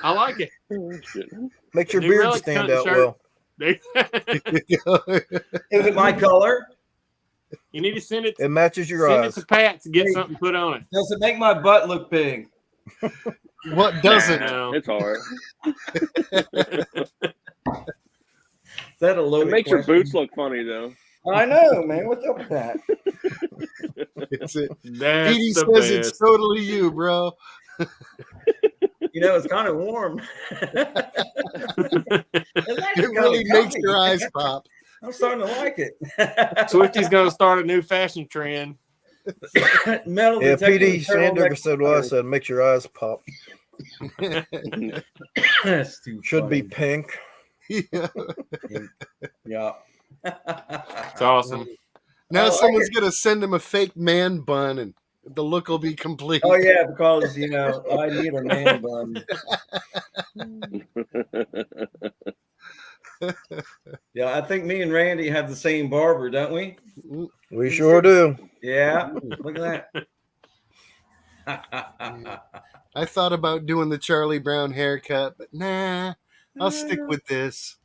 I like it. Makes your New beard relic stand cunt out shirt. well. is it my color? You need to send it. It matches your Send it eyes. to Pat to get something put on it. Does it make my butt look big? What doesn't? No. It's all right. Is that a It loaded makes your question? boots look funny though. I know, man. What's up with that? It's it. That's Petey the says it's best. totally you, bro. You know, it's kind of warm. It really makes your eyes pop. I'm starting to like it. Swifty's going to start a new fashion trend. Metal Yeah, detector PD with turtleneck Sandigger said what I said. Makes your eyes pop. That's too Should be funny. pink. Yeah. Yeah. It's awesome. Now like someone's gonna send him a fake man bun, and the look will be complete. Oh yeah, because you know I need a man bun. Yeah, I think me and Randy have the same barber, don't we? We sure do. Yeah. Look at that. I thought about doing the Charlie Brown haircut, but nah, I'll stick with this.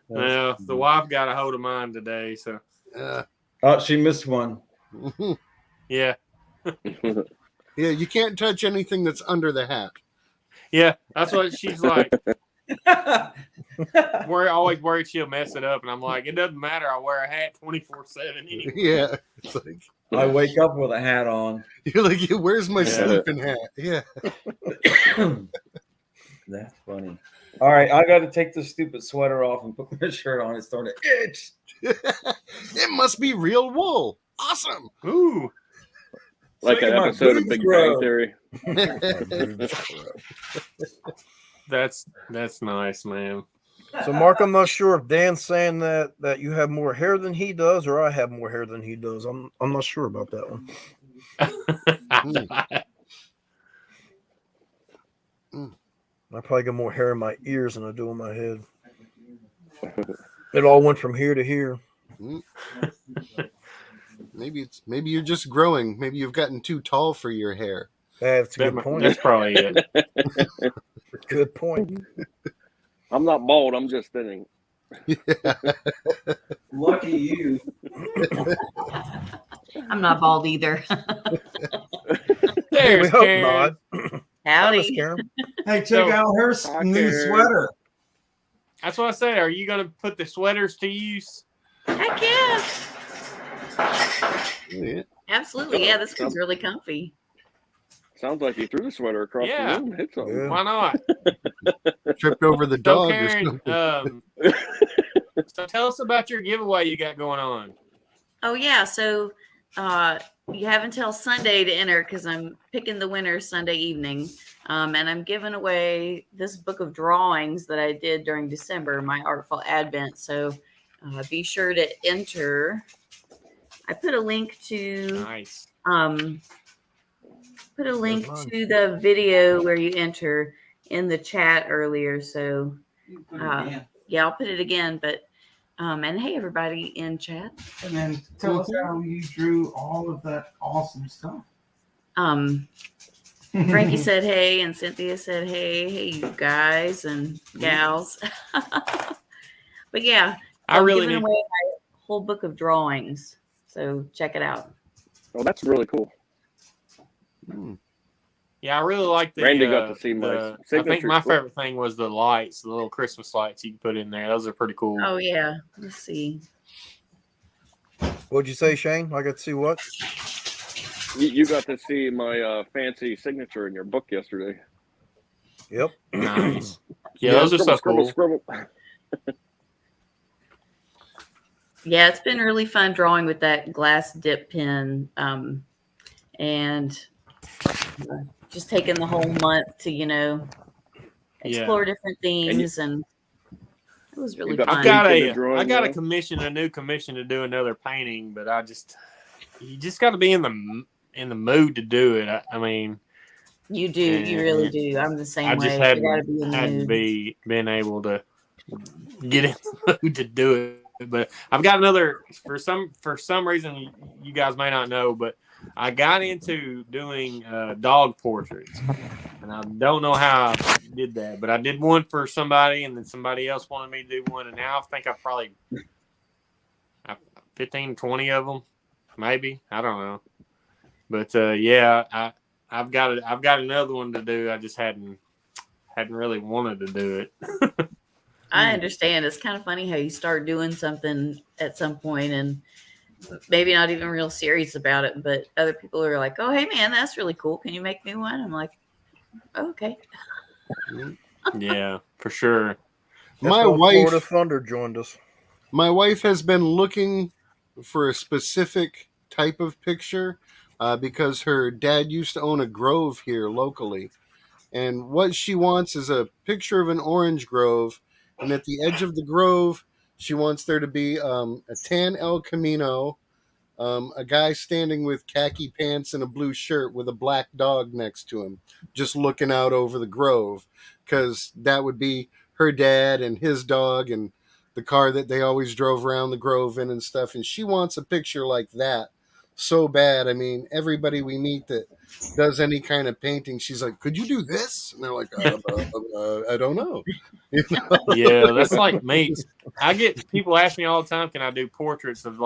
Well, the wife got a hold of mine today, so Oh, she missed one. yeah. Yeah, you can't touch anything that's under the hat. Yeah, that's what she's like. Always worried she'll mess it up, and I'm like, it doesn't matter. I wear a hat 24/7 anyway. Yeah, it's like I wake up with a hat on. you're like, where's my Yeah. sleeping hat? Yeah, That's funny. All right, I got to take this stupid sweater off and put my shirt on. It's starting to itch. it must be real wool. Awesome. Ooh, Like Look an at my episode of boobs Big grow. Bang Theory. that's nice, man. So, Mark, I'm not sure if Dan's saying that you have more hair than he does, or I have more hair than he does. I'm not sure about that one. I probably got more hair in my ears than I do in my head. It all went from here to here. Maybe you're just growing. Maybe you've gotten too tall for your hair. That's a good point. That's probably it. Good point. I'm not bald. I'm just thinning. Lucky you. I'm not bald either. Hey, we There's hope Karen. not. Hi, Miss Howdy. Karen. Hey, check So- out her Hi, new Karen. sweater. That's what I said. Are you going to put the sweaters to use? Heck yeah. Yeah. Absolutely. Yeah, this one's really comfy. Sounds like you threw the sweater across Yeah. the room. Hit something. Yeah. Why not? Tripped over the So, dog or Karen, something. so tell us about your giveaway you got going on. Oh, yeah. So you have until Sunday to enter because I'm picking the winner Sunday evening. And I'm giving away this book of drawings that I did during December, my Artful Advent. So be sure to enter. I put a link to Nice. put a link mine. to the video where you enter in the chat earlier. So yeah, I'll put it again. But and hey, everybody in chat. And then tell us how you drew all of that awesome stuff. Frankie said hey, and Cynthia said hey you guys and gals. But yeah, I I'm really giving need. away my whole book of drawings. So check it out. Oh, that's really cool. Yeah, I really like the. Randy got to see my I think signature. my favorite thing was the lights, the little Christmas lights you can put in there. Those are pretty cool. Oh yeah. Let's see. What'd you say, Shane? I got to see what? You got to see my fancy signature in your book yesterday. Yep. Nice. Yeah, those are so cool. Scribble. Yeah, it's been really fun drawing with that glass dip pen, and just taking the whole month to explore different themes, and it was really fun. I got a new commission to do another painting, but you just got to be in the mood to do it. I mean, you do, you really do. I'm the same way. I just hadn't been able to get in the mood to do it. But I've got another for some reason you guys may not know, but I got into doing dog portraits, and I don't know how I did that, but I did one for somebody, and then somebody else wanted me to do one, and now I think I've probably 15, 20 of them, maybe. I don't know, but yeah, I've got another one to do. I just hadn't really wanted to do it. I understand. It's kind of funny how you start doing something at some point and maybe not even real serious about it, but other people are like, "Oh, hey man, that's really cool. Can you make me one?" I'm like, oh, "Okay." Yeah, for sure. My wife, Florida Thunder joined us. My wife has been looking for a specific type of picture because her dad used to own a grove here locally. And what she wants is a picture of an orange grove. And at the edge of the grove, she wants there to be a tan El Camino, a guy standing with khaki pants and a blue shirt with a black dog next to him, just looking out over the grove. Because that would be her dad and his dog and the car that they always drove around the grove in and stuff. And she wants a picture like that so bad. I mean, everybody we meet that does any kind of painting, she's like, "Could you do this?" And they're like, I don't know. Yeah, that's like me. I get people ask me all the time, "Can I do portraits of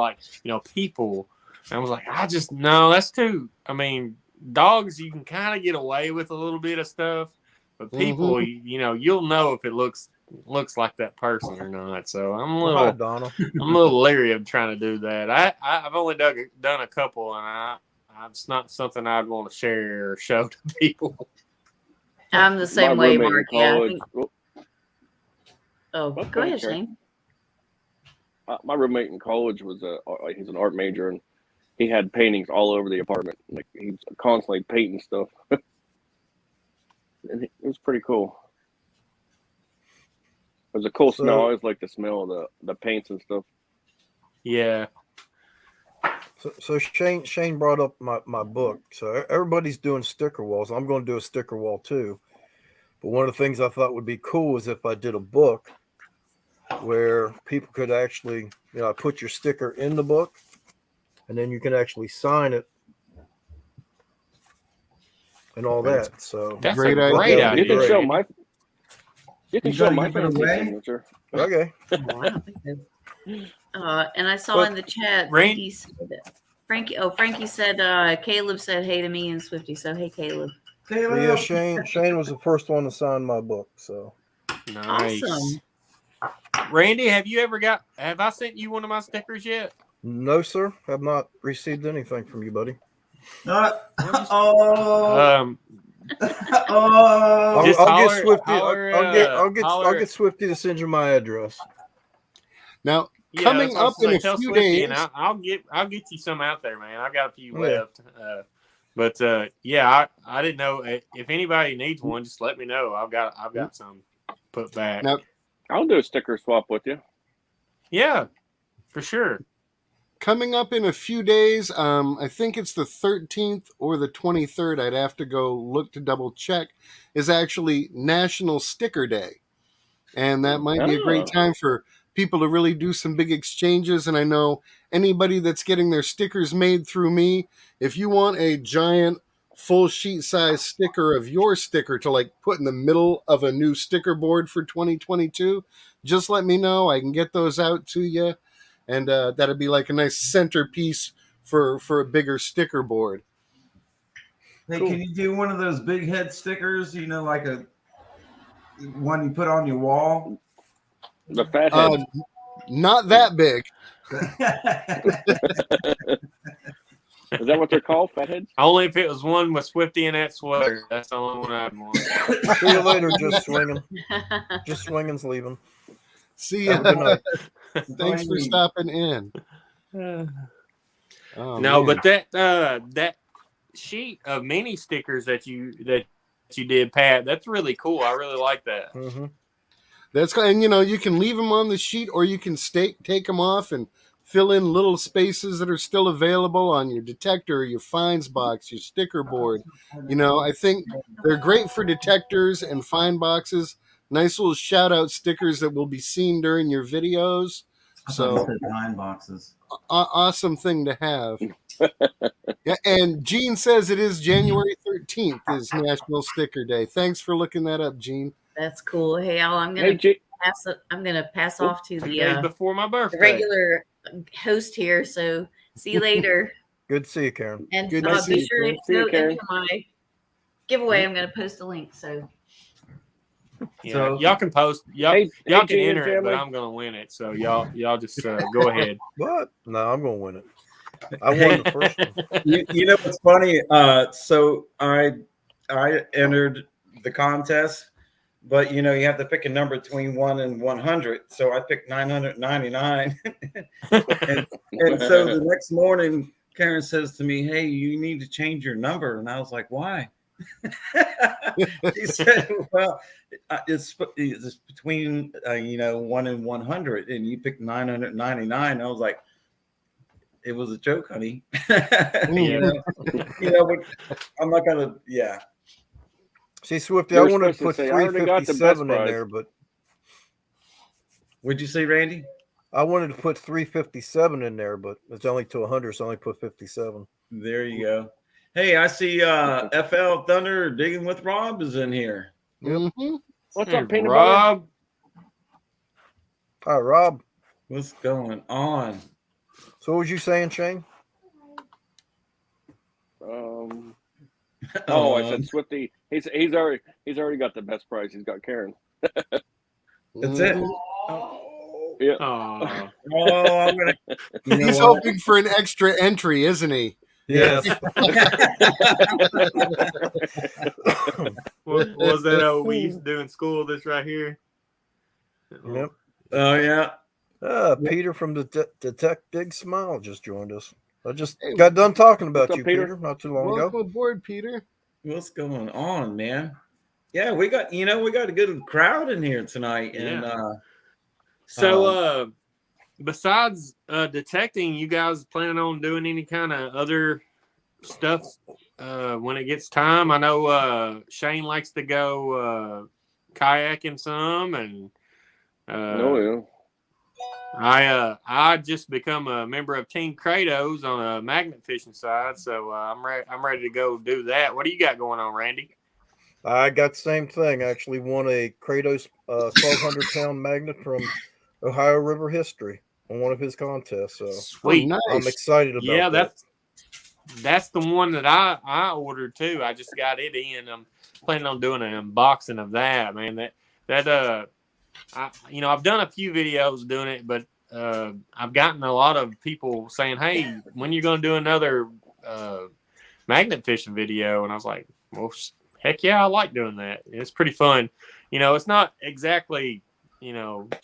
people?" And I was like, no, that's too. I mean, dogs you can kind of get away with a little bit of stuff, but people, you'll know if it looks like that person or not. So I'm a little leery of trying to do that. I've only done a couple, and it's not something I'd want to share or show to people. I'm the same way, Mark. Yeah. Go ahead, Shane. My roommate in college was he's an art major, and he had paintings all over the apartment. Like he was constantly painting stuff, and it was pretty cool. It was a cool smell. I always like the smell of the paints and stuff. Yeah. So Shane brought up my book. So everybody's doing sticker walls. I'm going to do a sticker wall too. But one of the things I thought would be cool is if I did a book where people could actually, put your sticker in the book, and then you can actually sign it and all that. So that's a great idea. You can show my. You can show my signature. Okay. Wow. And I saw in the chat, Frankie said, Caleb said hey to me and Swifty. So hey, Caleb. Yeah, Shane was the first one to sign my book. So nice. Awesome. Randy, have I sent you one of my stickers yet? No, sir. Have not received anything from you, buddy. Oh. I'll get Swifty to send you my address. Now, coming up in a few days, I'll get you some out there, man. I've got a few left. But I didn't know if anybody needs one. Just let me know. I've got some put back. Now, I'll do a sticker swap with you. Yeah, for sure. Coming up in a few days, I think it's the 13th or the 23rd. I'd have to go look to double check. Is actually National Sticker Day, and that might be a great time for people to really do some big exchanges. And I know anybody that's getting their stickers made through me, if you want a giant full sheet size sticker of your sticker to put in the middle of a new sticker board for 2022, just let me know. I can get those out to you. And that'd be a nice centerpiece for a bigger sticker board. Hey, Cool. can you do one of those big head stickers? You know, like a one you put on your wall. The fat heads. Not that big. Is that what they're called? Fat heads? Only if it was one with Swifty in that sweater. That's the only one I'd want. See you later. Just swinging. Just swinging's leaving. See Have ya. a good night. Thanks for stopping in. Oh, No, man. but that sheet of mini stickers that you did, Pat, that's really cool. I really like that. Mm-hmm. That's, and you can leave them on the sheet, or you can take them off and fill in little spaces that are still available on your detector, your finds box, your sticker board. I think they're great for detectors and find boxes. Nice little shout out stickers that will be seen during your videos. So nine boxes. Awesome thing to have. Yeah, and Gene says it is January 13th is National Sticker Day. Thanks for looking that up, Gene. That's cool. Hey, Al, I'm gonna pass off to 2 days before my birthday. the regular host here. So see you later. Good to see you, Karen. And Good to see be you. sure to See you, go Karen. into my giveaway. I'm gonna post a link. So Yeah, So- y'all can post. Y'all Hey, can Gene and enter it, but family. I'm gonna win it. So y'all just go ahead. What? No, I'm gonna win it. I won the first one. You know what's funny? So I entered the contest, but you have to pick a number between 1 and 100. So I picked 999, and so the next morning, Karen says to me, "Hey, you need to change your number," and I was like, "Why?" She said, "Well, it's between 1 and 100, and you picked 999." I was like, "It was a joke, honey." Yeah. But I'm not gonna. Yeah. See, Swifty, You I were wanted to supposed put to say, I already got the best 357 in prize. there, but What'd you say, Randy? I wanted to put 357 in there, but it's only to 100, so I only put 57. There you go. Hey, I see FL Thunder Digging with Rob is in here. Mhm. What's Hey, up, peanut Rob? Hi, Rob. What's going on? So what was you saying, Shane? butter? Oh, I said Swifty. He's already got the best prize. He's got Karen. That's it. Mhm. Oh, Yeah. Aw. I'm gonna. You know He's what? hoping for an extra entry, isn't he? Yes. What was that? We used to do in school. This right here. Yep. Oh yeah. Peter from the Detect Dig Smile just joined us. I just Hey, got done talking about what's up, you, Peter? Peter, not too long Welcome ago. aboard, Peter. What's going on, man? Yeah, we got a good crowd in here tonight, and So, besides detecting, you guys planning on doing any kind of other stuff when it gets time? I know Shane likes to go kayaking some, and Oh yeah. I just become a member of Team Kratos on a magnet fishing side, so I'm ready to go do that. What do you got going on, Randy? I got the same thing. I actually won a Kratos 1,200-pound magnet from Ohio River History on one of his contests. So Sweet. Oh, I'm nice. excited about Yeah, that. that's the one that I ordered too. I just got it in. I'm planning on doing an unboxing of that, man. I've done a few videos doing it, but I've gotten a lot of people saying, "Hey, when you going to do another magnet fishing video?" And I was like, "Well, heck yeah, I like doing that. It's pretty fun." It's not exactly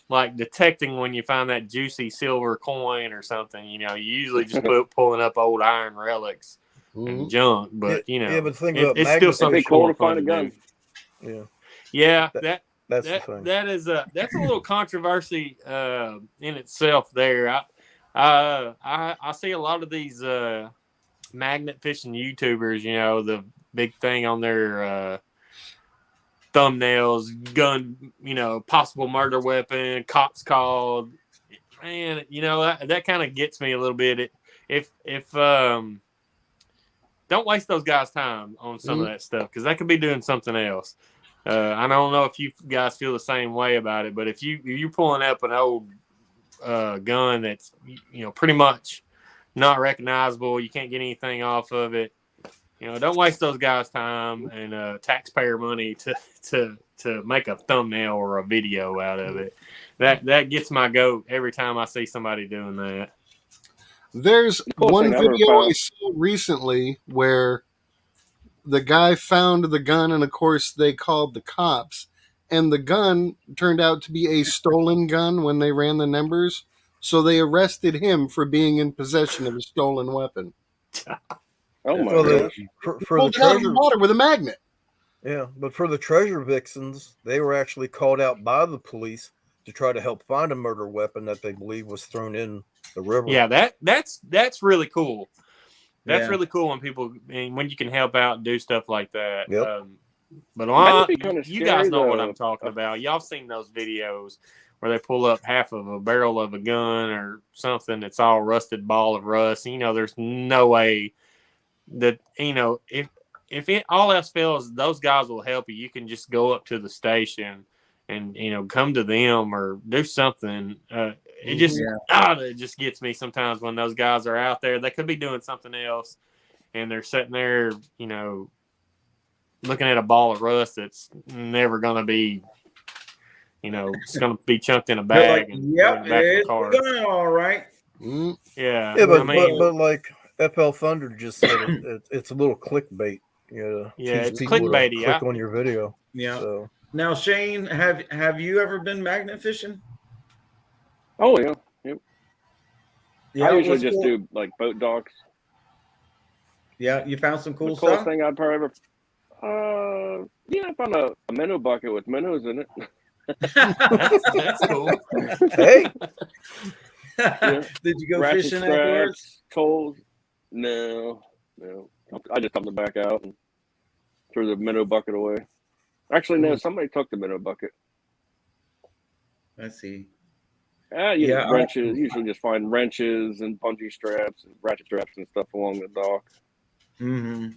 like detecting when you find that juicy silver coin or something. You usually just pulling up old iron relics and junk, but Yeah, but the thing about it's still magnet something It'd be cool more to find fun a gun. Yeah, Yeah, that's the thing. that's a little controversy in itself. There, I see a lot of these magnet fishing YouTubers. The big thing on their thumbnails, gun, possible murder weapon, cops called. Man, that kind of gets me a little bit. If don't waste those guys' time on some of that stuff, because they could be doing something else. I don't know if you guys feel the same way about it, but if you're pulling up an old gun that's pretty much not recognizable, you can't get anything off of it. don't waste those guys' time and taxpayer money to make a thumbnail or a video out of it. That gets my goat every time I see somebody doing that. There's coolest one thing I ever video found- I saw recently where the guy found the gun, and of course they called the cops, and the gun turned out to be a stolen gun when they ran the numbers, so they arrested him for being in possession of a stolen weapon. Oh my Well, gosh! for the Pulled it out of the treasure, water with a magnet. yeah, but for the treasure vixens, they were actually called out by the police to try to help find a murder weapon that they believe was thrown in the river. Yeah, that's really cool. That's Yeah. really cool when you can help out and do stuff like that. Yep. But That'd be kinda you guys scary, know what though. I'm talking about. Y'all seen those videos where they pull up half of a barrel of a gun or something that's all rusted ball of rust. There's no way that if it all else fails, those guys will help you. You can just go up to the station and come to them or do something. It just gets me sometimes when those guys are out there. They could be doing something else, and they're sitting there, looking at a ball of rust that's never going to be, it's going to be chunked in a They're bag like, and yep, put in the back of the it's car. going all right. Mm. Yeah, Yeah, but, I mean, but like FL Thunder just said, it's a little clickbait. Yeah, teach it's people to clickbaity, click yeah. on your video. Yeah. So Now, Shane, have you ever been magnet fishing? Oh yeah. Yep. Yeah, I usually what's just cool? do like boat docks. Yeah, you found some cool The coolest stuff. thing I'd probably ever. Yeah, I found a minnow bucket with minnows in it. that's cool. hey, Did you go Ratchet fishing afterwards? straps, tolls. No. I just dumped it back out and threw the minnow bucket away. Actually, no. Somebody took the minnow bucket. I see. Yeah, wrenches. Usually just find wrenches and bungee straps and ratchet straps and stuff along the dock. Mm-hmm.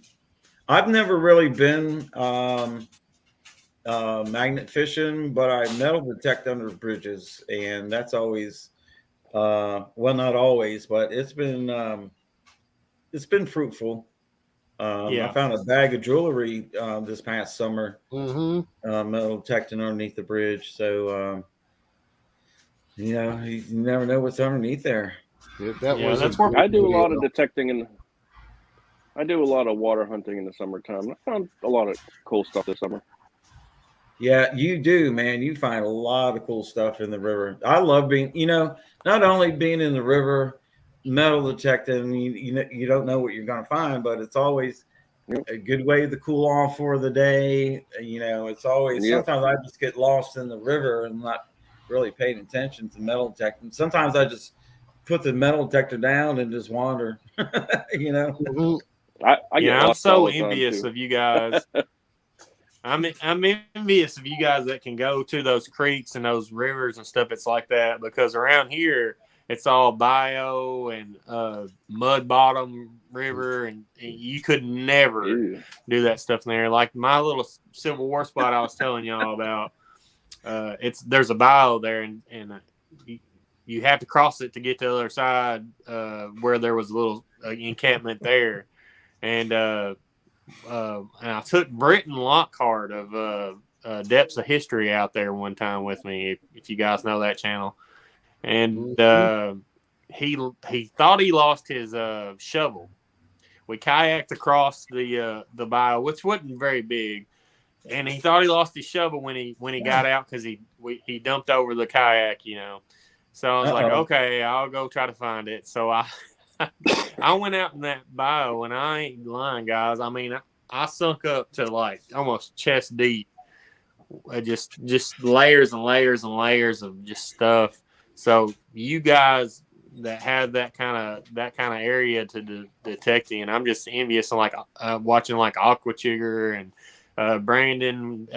I've never really been magnet fishing, but I metal detect under bridges, and that's always well, not always, but it's been fruitful. I found a bag of jewelry this past summer, metal detecting underneath the bridge. So you never know what's underneath there. That's where I do a lot of detecting and I do a lot of water hunting in the summertime. I found a lot of cool stuff this summer. Yeah, you do, man. You find a lot of cool stuff in the river. I love being, not only being in the river, metal detecting. You don't know what you're going to find, but it's always a good way to cool off for the day. It's always sometimes I just get lost in the river and not really paying attention to metal detecting. Sometimes I just put the metal detector down and just wander. I get I'm lost so all the time, envious too. of you guys. I'm envious of you guys that can go to those creeks and those rivers and stuff. It's like that because around here it's all bio and mud bottom river, and you could never do that stuff in there. Like my little Civil War spot I was telling y'all about. There's a bio there, and you have to cross it to get to the other side where there was a little encampment there, and I took Britton Lockhart of Depths of History out there one time with me, if you guys know that channel, and he thought he lost his shovel. We kayaked across the bayou, which wasn't very big. And he thought he lost his shovel when he got out because he dumped over the kayak, So I was like, okay, I'll go try to find it. So I went out in that bayou, and I ain't lying, guys. I mean, I sunk up to like almost chest deep, just layers and layers and layers of just stuff. So you guys that have that kind of area to detect in, I'm just envious of like watching like Aqua Chigger and Brandon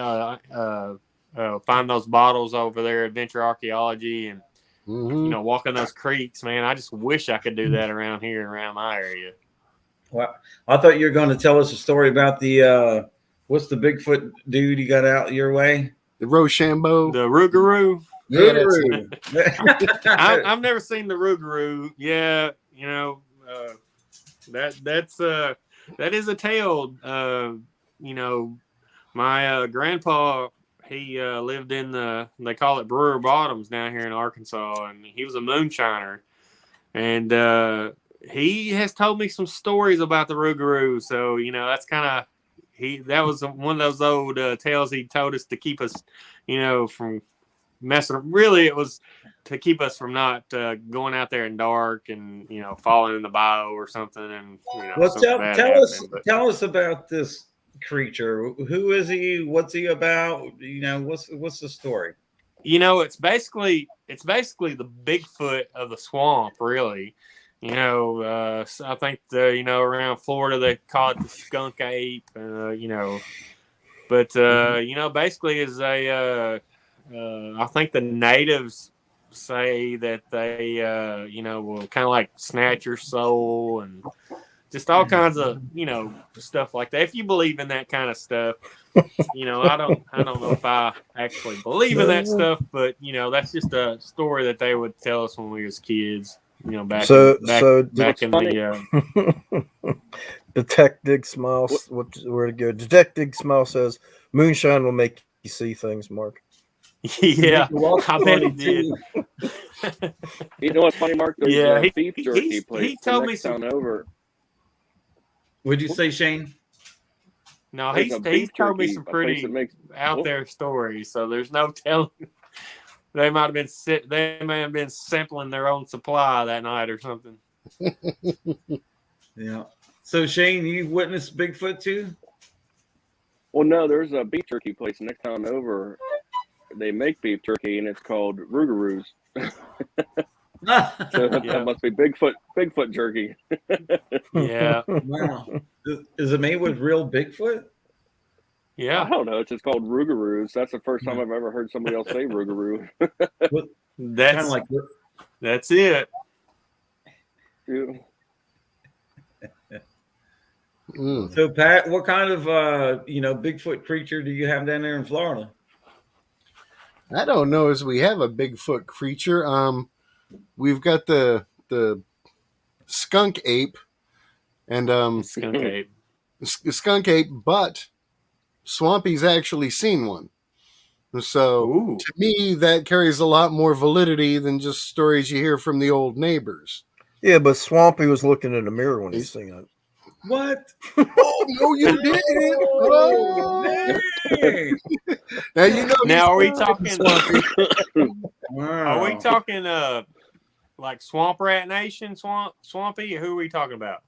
find those bottles over there, Adventure Archaeology, and walking those creeks, man. I just wish I could do that around here, around my area. Well, I thought you were going to tell us a story about the what's the Bigfoot dude you got out your way? The Rochambeau. The Rougarou. Rougarou. I've never seen the Rougarou. Yeah, that's that is a tale. You know, my grandpa, he lived in they call it Brewer Bottoms down here in Arkansas, and he was a moonshiner. And he has told me some stories about the Rougarou. So, you know, that's kind of, that was one of those old tales he told us to keep us, you know, from messing. Really, it was to keep us from not going out there in dark and, you know, falling in the bayou or something. And, you know, Well, something bad happening. tell us about this creature. Who is he? What's he about? You know, what's the story? You know, it's basically the Bigfoot of the swamp, really. You know, I think you know, around Florida they call it the skunk ape. You know, but you know, basically is I think the natives say that they you know, will kind of like snatch your soul and just all kinds of, you know, stuff like that. If you believe in that kind of stuff, you know, I don't know if I actually believe in that stuff, but you know, that's just a story that they would tell us when we was kids. You know, back in the Detective Smile. Where to go? Detective Smile says moonshine will make you see things, Mark. Yeah, I bet he did. You know what's funny, Mark? There's a beef jerky place he told me town over. Would you say, Shane? No, he's told me some pretty out there stories. So there's no telling. They might have been sampling their own supply that night or something. Yeah. So Shane, you witnessed Bigfoot too? Well, no, there's a beef jerky place next town over. They make beef jerky, and it's called Rougarous. So that must be Bigfoot jerky. Yeah. Wow. Is it made with real Bigfoot? Yeah. I don't know. It's just called Rougarous. That's the first time I've ever heard somebody else say Rougarou. That's kind of like that's it. Yeah. So Pat, what kind of you know, Bigfoot creature do you have down there in Florida? I don't know as we have a Bigfoot creature. We've got the skunk ape and skunk ape, but Swampy's actually seen one. So to me, that carries a lot more validity than just stories you hear from the old neighbors. Yeah, but Swampy was looking in the mirror when he's seen it. What? Oh no, you didn't! Oh. Now you know. Now are we talking? Wow. Are we talking like Swamp Rat Nation, Swampy? Who are we talking about?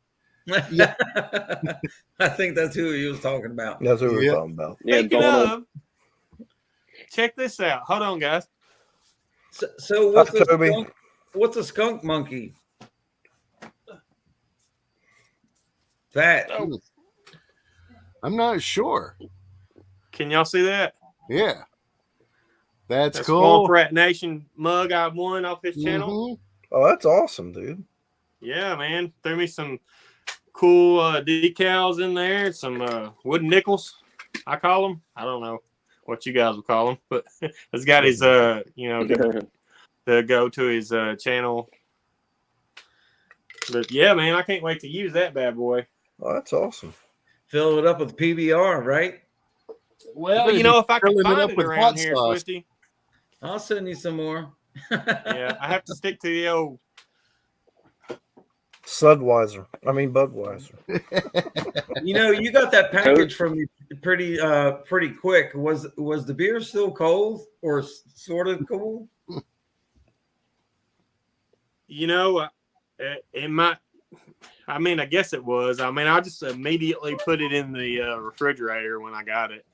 Yeah. I think that's who he was talking about. That's who we're talking about. Speaking of, check this out. Hold on, guys. So what's a skunk monkey? That I'm not sure. Can y'all see that? Yeah. That's cool. Swamp Rat Nation mug I won off his channel. Oh, that's awesome, dude. Yeah, man. Threw me some cool decals in there, some wooden nickels, I call them. I don't know what you guys will call them, but it's got his you know, to go to his channel. But yeah, man, I can't wait to use that bad boy. Oh, that's awesome. Fill it up with PBR, right? Well, you know, if I can find it around here, Swifty, I'll send you some more. Yeah, I have to stick to the old Budweiser. You know, you got that package from me pretty quick. Was the beer still cold or sort of cold? You know, it might. I mean, I guess it was. I mean, I just immediately put it in the refrigerator when I got it.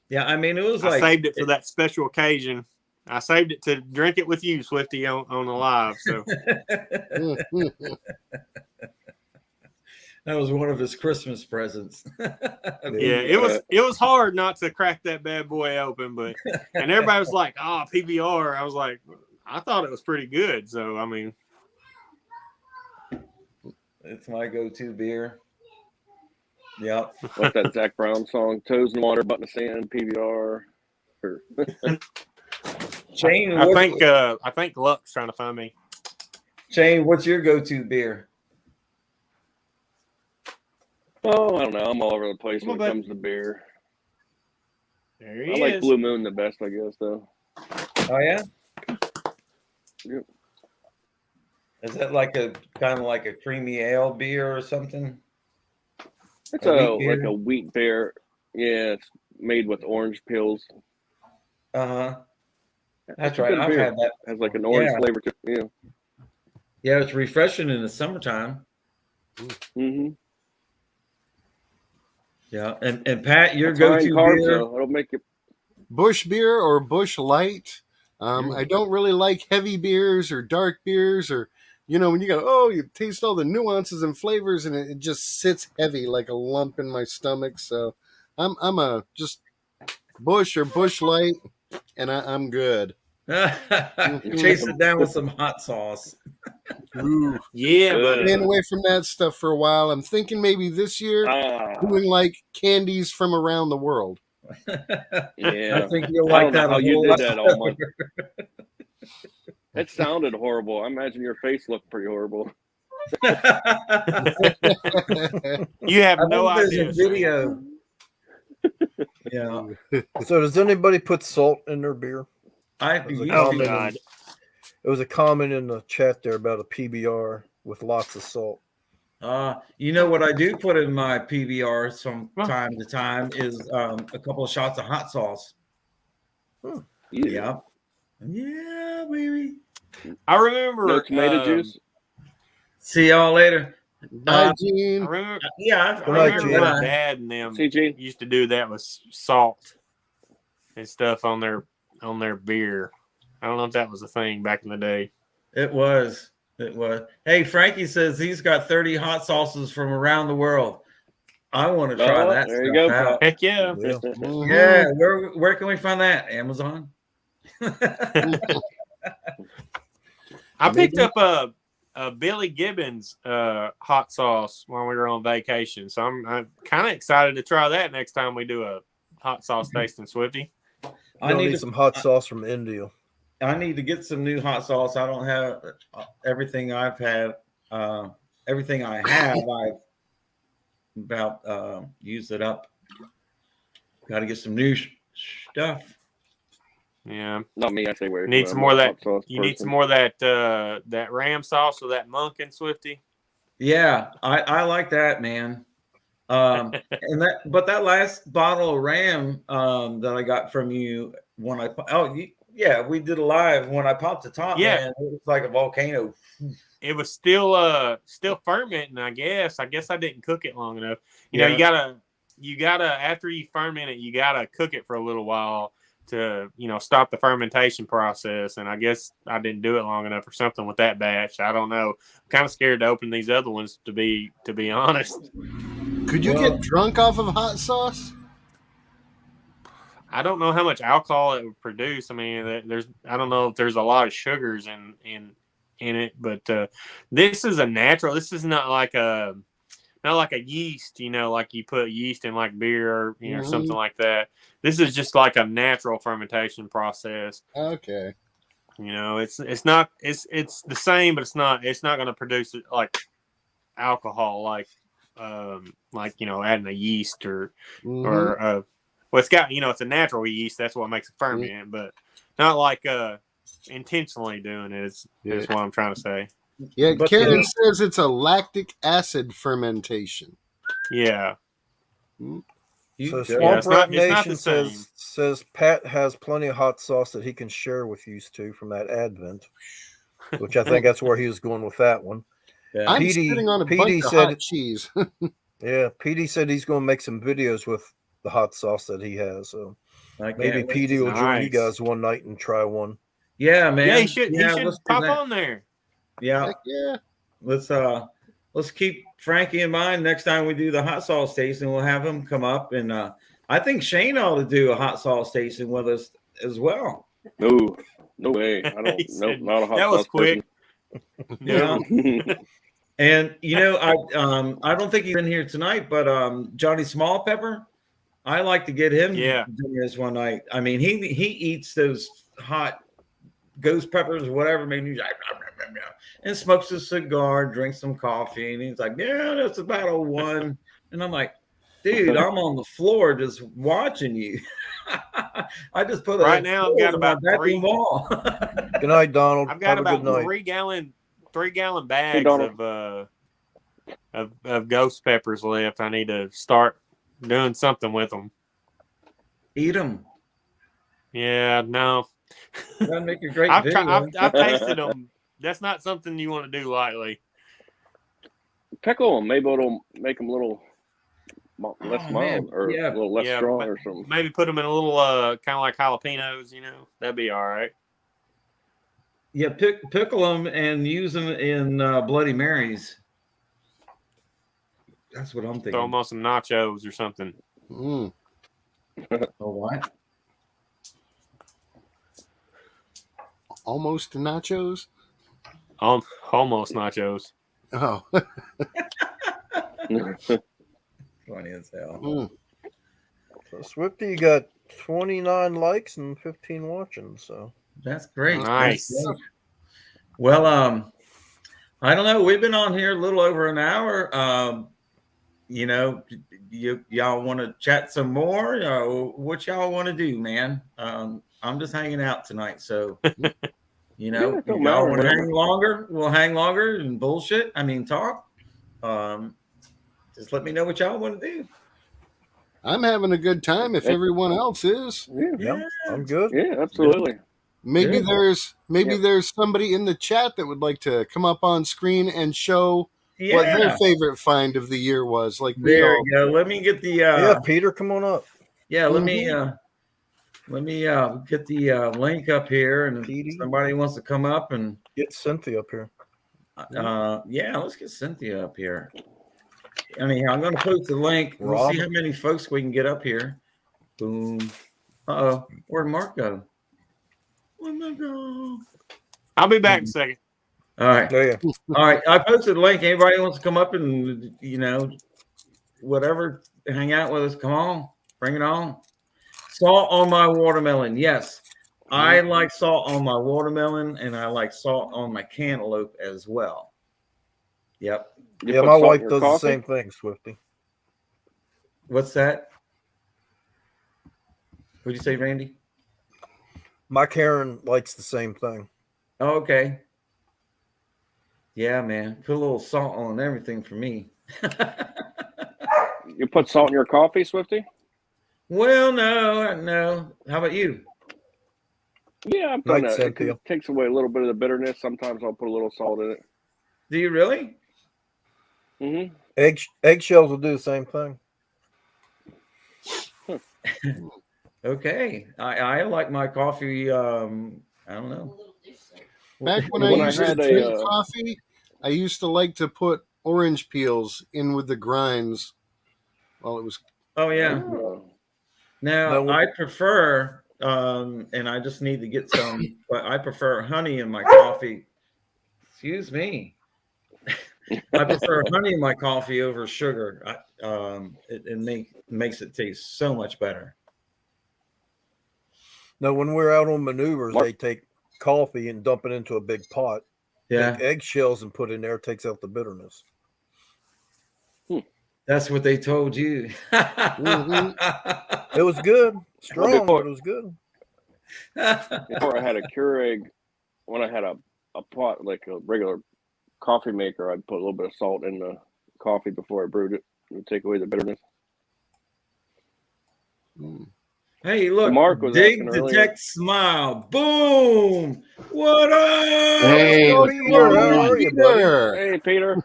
Yeah, I mean, it was I saved it for that special occasion. I saved it to drink it with you, Swifty, on the live. So that was one of his Christmas presents. Yeah, it was hard not to crack that bad boy open, and everybody was like, "Oh, PBR." I was like, I thought it was pretty good. So I mean, it's my go-to beer. Yep. What's that Zach Brown song? Toes in water, butt in the sand, PBR. Shane, I think Luck's trying to find me. Shane, what's your go-to beer? Oh, I don't know. I'm all over the place Come on, when it bud. comes to beer. There he I like is. Blue Moon the best, I guess, though. Oh yeah. Yep. Is that like a kind of like a creamy ale beer or something? It's A wheat like beer? a wheat beer. Yeah, it's made with orange peels. Uh-huh. That's It's a right. good I've beer. had that. Has like an orange Yeah. flavor to it. Yeah. Yeah, it's refreshing in the summertime. Mm-hmm. Yeah. And Pat, your It's high in go-to carbs, beer. though. It'll make you. Bush beer or Bush Light. Mm. I don't really like heavy beers or dark beers, or when you go, oh, you taste all the nuances and flavors, and it just sits heavy like a lump in my stomach. So I'm a just Bush or Bush Light, and I'm good. Chase it down with some hot sauce. Ooh, Yeah, Ugh. staying but away from that stuff for a while. I'm thinking maybe this year doing like candies from around the world. Yeah. I think you'll I like don't know that how a you whole did lot. that all month. It sounded horrible. I imagine your face looked pretty horrible. you have I no think there's idea. a Shane. video. Yeah, So does anybody put salt in their beer? I There's a used Oh to. comment God. It was a comment in the chat there about a PBR with lots of salt. You know what I do put in my PBR from time to time is a couple of shots of hot sauce. Yeah. Yeah, baby. I remember. No tomato juice. See y'all later. Bye, I Gene. remember. Yeah, Good I night, remember Gene. when my dad and them CG. used to do that with salt and stuff on their beer. I don't know if that was a thing back in the day. It was. Hey, Frankie says he's got 30 hot sauces from around the world. I want to try that There you stuff go, out. Pat. Heck yeah. Yeah. Mhm. Yeah, where can we find that? Amazon. I picked Maybe. up a Billy Gibbons hot sauce when we were on vacation, so I'm kind of excited to try that next time we do a hot sauce tasting, Swifty. I Need need some hot sauce from India. I need to get some new hot sauce. I don't have everything I've had. Everything I have, I've about used it up. Got to get some new stuff. Yeah, Not me. I say where. need some more of that. You need some more of that ram sauce or that Munkin, Swifty. Yeah, I like that, man. And that last bottle of ram that I got from you when we did a live when I popped the top, Yeah. man, it was like a volcano. It was still fermenting, I guess. I didn't cook it long enough. You know, you gotta after you ferment it, you gotta cook it for a little while to, stop the fermentation process. And I guess I didn't do it long enough or something with that batch. I don't know. I'm kind of scared to open these other ones to be honest. Could you get drunk off of hot sauce? I don't know how much alcohol it would produce. I mean, I don't know if there's a lot of sugars in it, but this is a natural. This is not like a yeast, like you put yeast in like beer or or something like that. This is just like a natural fermentation process. Okay. It's not it's the same, but it's not going to produce like alcohol like adding a yeast or it's got it's a natural yeast. That's what makes it ferment, but not like intentionally doing it. Is what I'm trying to say. Yeah, But Karen says it's a lactic acid fermentation. Yeah. So it's not Nation the same. says Pat has plenty of hot sauce that he can share with you two from that Advent, which I think that's where he was going with that one. Yeah. I'm PD sitting on a PD bunch of said- hot cheese. Yeah, PD said he's going to make some videos with the hot sauce that he has. So I maybe can't wait PD to will see. join you Nice. guys one night and try one. Yeah, man. Yeah, he should let's do pop that. on there. Yeah, Heck yeah. let's keep Frankie in mind next time we do the hot sauce tasting. We'll have him come up, and I think Shane ought to do a hot sauce tasting with us as well. No way. I don't. He said, Not a hot that was sauce quick. Yeah. person. And I don't think he's in here tonight, but Johnny Small Pepper, I like to get him Yeah. doing this one night. I mean, he eats those hot ghost peppers or whatever, maybe and smokes a cigar, drinks some coffee, and he's like, yeah, that's about a one. And I'm like, dude, I'm on the floor just watching you. I just put Right now I've got on my about bedroom 3. wall. Good night, Donald. I've got Have a good about night. 3-gallon bags Donald. of ghost peppers left. I need to start doing something with them. Eat them. Yeah, no. That'd make a great I've video. I've tasted them. That's not something you want to do lightly. Pickle them. Maybe it'll make them a little less Oh, man. mild or Yeah. a little less Yeah, strong or something. Maybe put them in a little kind of like jalapenos. That'd be all right. Yeah, pickle them and use them in Bloody Marys. That's what I'm thinking. Throw them on some nachos or something. Mm. Oh, what? Almost nachos. Almost nachos. Oh. Funny as hell. Mm. So Swifty, you got 29 likes and 15 watching. So That's great. Nice. That's great. Well, I don't know. We've been on here a little over an hour. Y'all want to chat some more? What y'all want to do, man? I'm just hanging out tonight, so Yeah, if don't y'all matter, want to whatever. hang longer, we'll hang longer and bullshit. I mean, talk. Just let me know what y'all want to do. I'm having a good time if everyone else is. Yeah, I'm good. yeah, absolutely. Maybe Yeah. there's somebody in the chat that would like to come up on screen and show what their Yeah. favorite find of the year was. Like we There all. you go. Let me get the Yeah, Peter, come on up. let me get the link up here, and PD. if somebody wants to come up and Get Cynthia up here. let's get Cynthia up here. Anyhow, I'm going to post the link. We'll see how many folks we can get up here. Boom. Uh-oh. Where'd Mark go? Where'd Mark go? I'll be back in a second. All right. Yeah. All right. I posted the link. Anybody wants to come up and, whatever, hang out with us, come on. Bring it on. Salt on my watermelon. Yes. I like salt on my watermelon, and I like salt on my cantaloupe as well. Yep. You Yeah, put my salt in wife your does coffee? the same thing, Swifty. What's that? What'd you say, Randy? My Karen likes the same thing. Oh, okay. Yeah, man. Put a little salt on everything for me. You put salt in your coffee, Swifty? Well, no. How about you? Yeah, I've Night, done that. Cynthia. It takes away a little bit of the bitterness. Sometimes I'll put a little salt in it. Do you really? Mm-hmm. Eggshells will do the same thing. Okay. I like my coffee. I don't know. Back when When I I used to had drink a, coffee, I used to like to put orange peels in with the grinds while it was. Oh yeah. Now No. I prefer, and I just need to get some, but I prefer honey in my coffee. Excuse me. I prefer honey in my coffee over sugar. It makes it taste so much better. No, when we're out on maneuvers, Mark- they take coffee and dump it into a big pot. Yeah, Take eggshells and put in there, takes out the bitterness. that's what they told you. It was good. Strong, before- but it was good. before I had a Keurig, when I had a pot, like a regular coffee maker, I'd put a little bit of salt in the coffee before I brewed it. It would take away the bitterness. Hey, look, Mark was dig, asking earlier. detect, smile. Boom. What up? Hey, Scotty, how are you, buddy? Peter. Hey, Peter.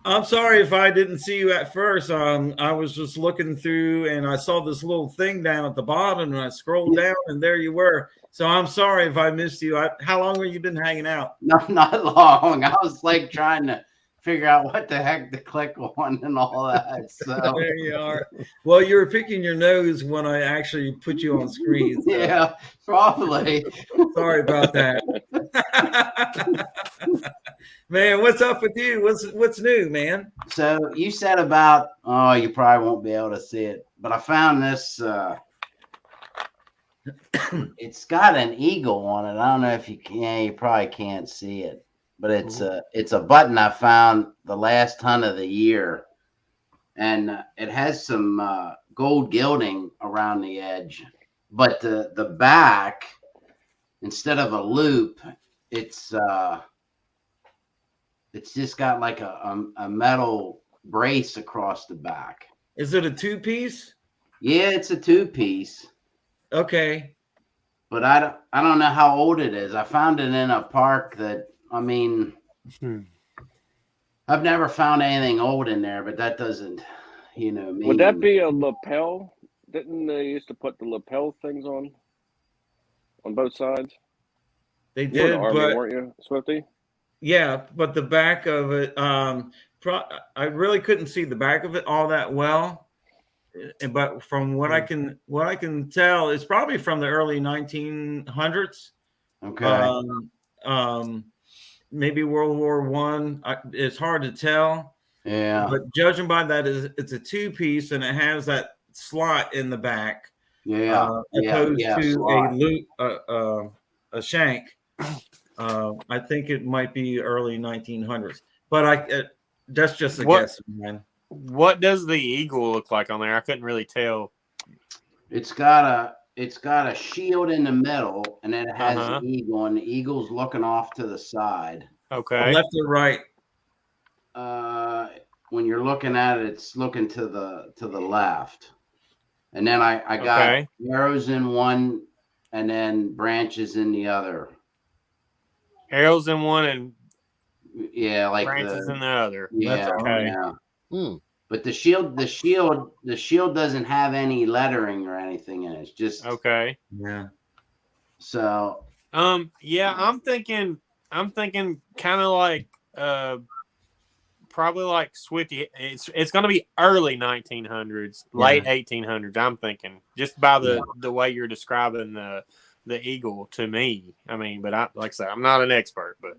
I'm sorry if I didn't see you at first. I was just looking through and I saw this little thing down at the bottom and I scrolled down and there you were. So I'm sorry if I missed you. How long have you been hanging out? No, not long. I was like trying to figure out what the heck to click on and all that. So There you are. Well, you were picking your nose when I actually put you on screen. So yeah, probably. sorry about that. Man, what's up with you? What's new, man? So you said about, oh, you probably won't be able to see it, but I found this. It's got an eagle on it. I don't know if you can. You probably can't see it, but it's a button I found the last hunt of the year, and it has some gold gilding around the edge, but the back, instead of a loop, it's just got like a metal brace across the back. Is it a 2-piece? Yeah, it's a 2-piece. Okay. But I don't know how old it is. I found it in a park that, I mean, I've never found anything old in there, but that doesn't, mean. Would that be a lapel? Didn't they used to put the lapel things on both sides? They You were in did, the Army, but weren't you, Swifty? yeah, but the back of it, I really couldn't see the back of it all that well. But from what I can tell, it's probably from the early 1900s. Okay. Maybe World War One. It's hard to tell. Yeah. But judging by that, it's a 2-piece and it has that slot in the back. Yeah. Opposed to slot. a loop, a shank. I think it might be early 1900s. But that's just a guess, man. What does the eagle look like on there? I couldn't really tell. It's got a shield in the middle, and then it has an eagle, and the eagle's looking off to the side. Okay. Left or right? When you're looking at it, it's looking to the left. And then I got arrows in one, and then branches in the other. Arrows in one and like branches in the other. Yeah. That's okay. Yeah. But the shield doesn't have any lettering or anything in it. It's just okay. Yeah. So yeah, I'm thinking kind of like probably like Swifty. It's going to be early 1900s, late 1800s. I'm thinking just by the way you're describing the eagle to me. I mean, but like I said, I'm not an expert, but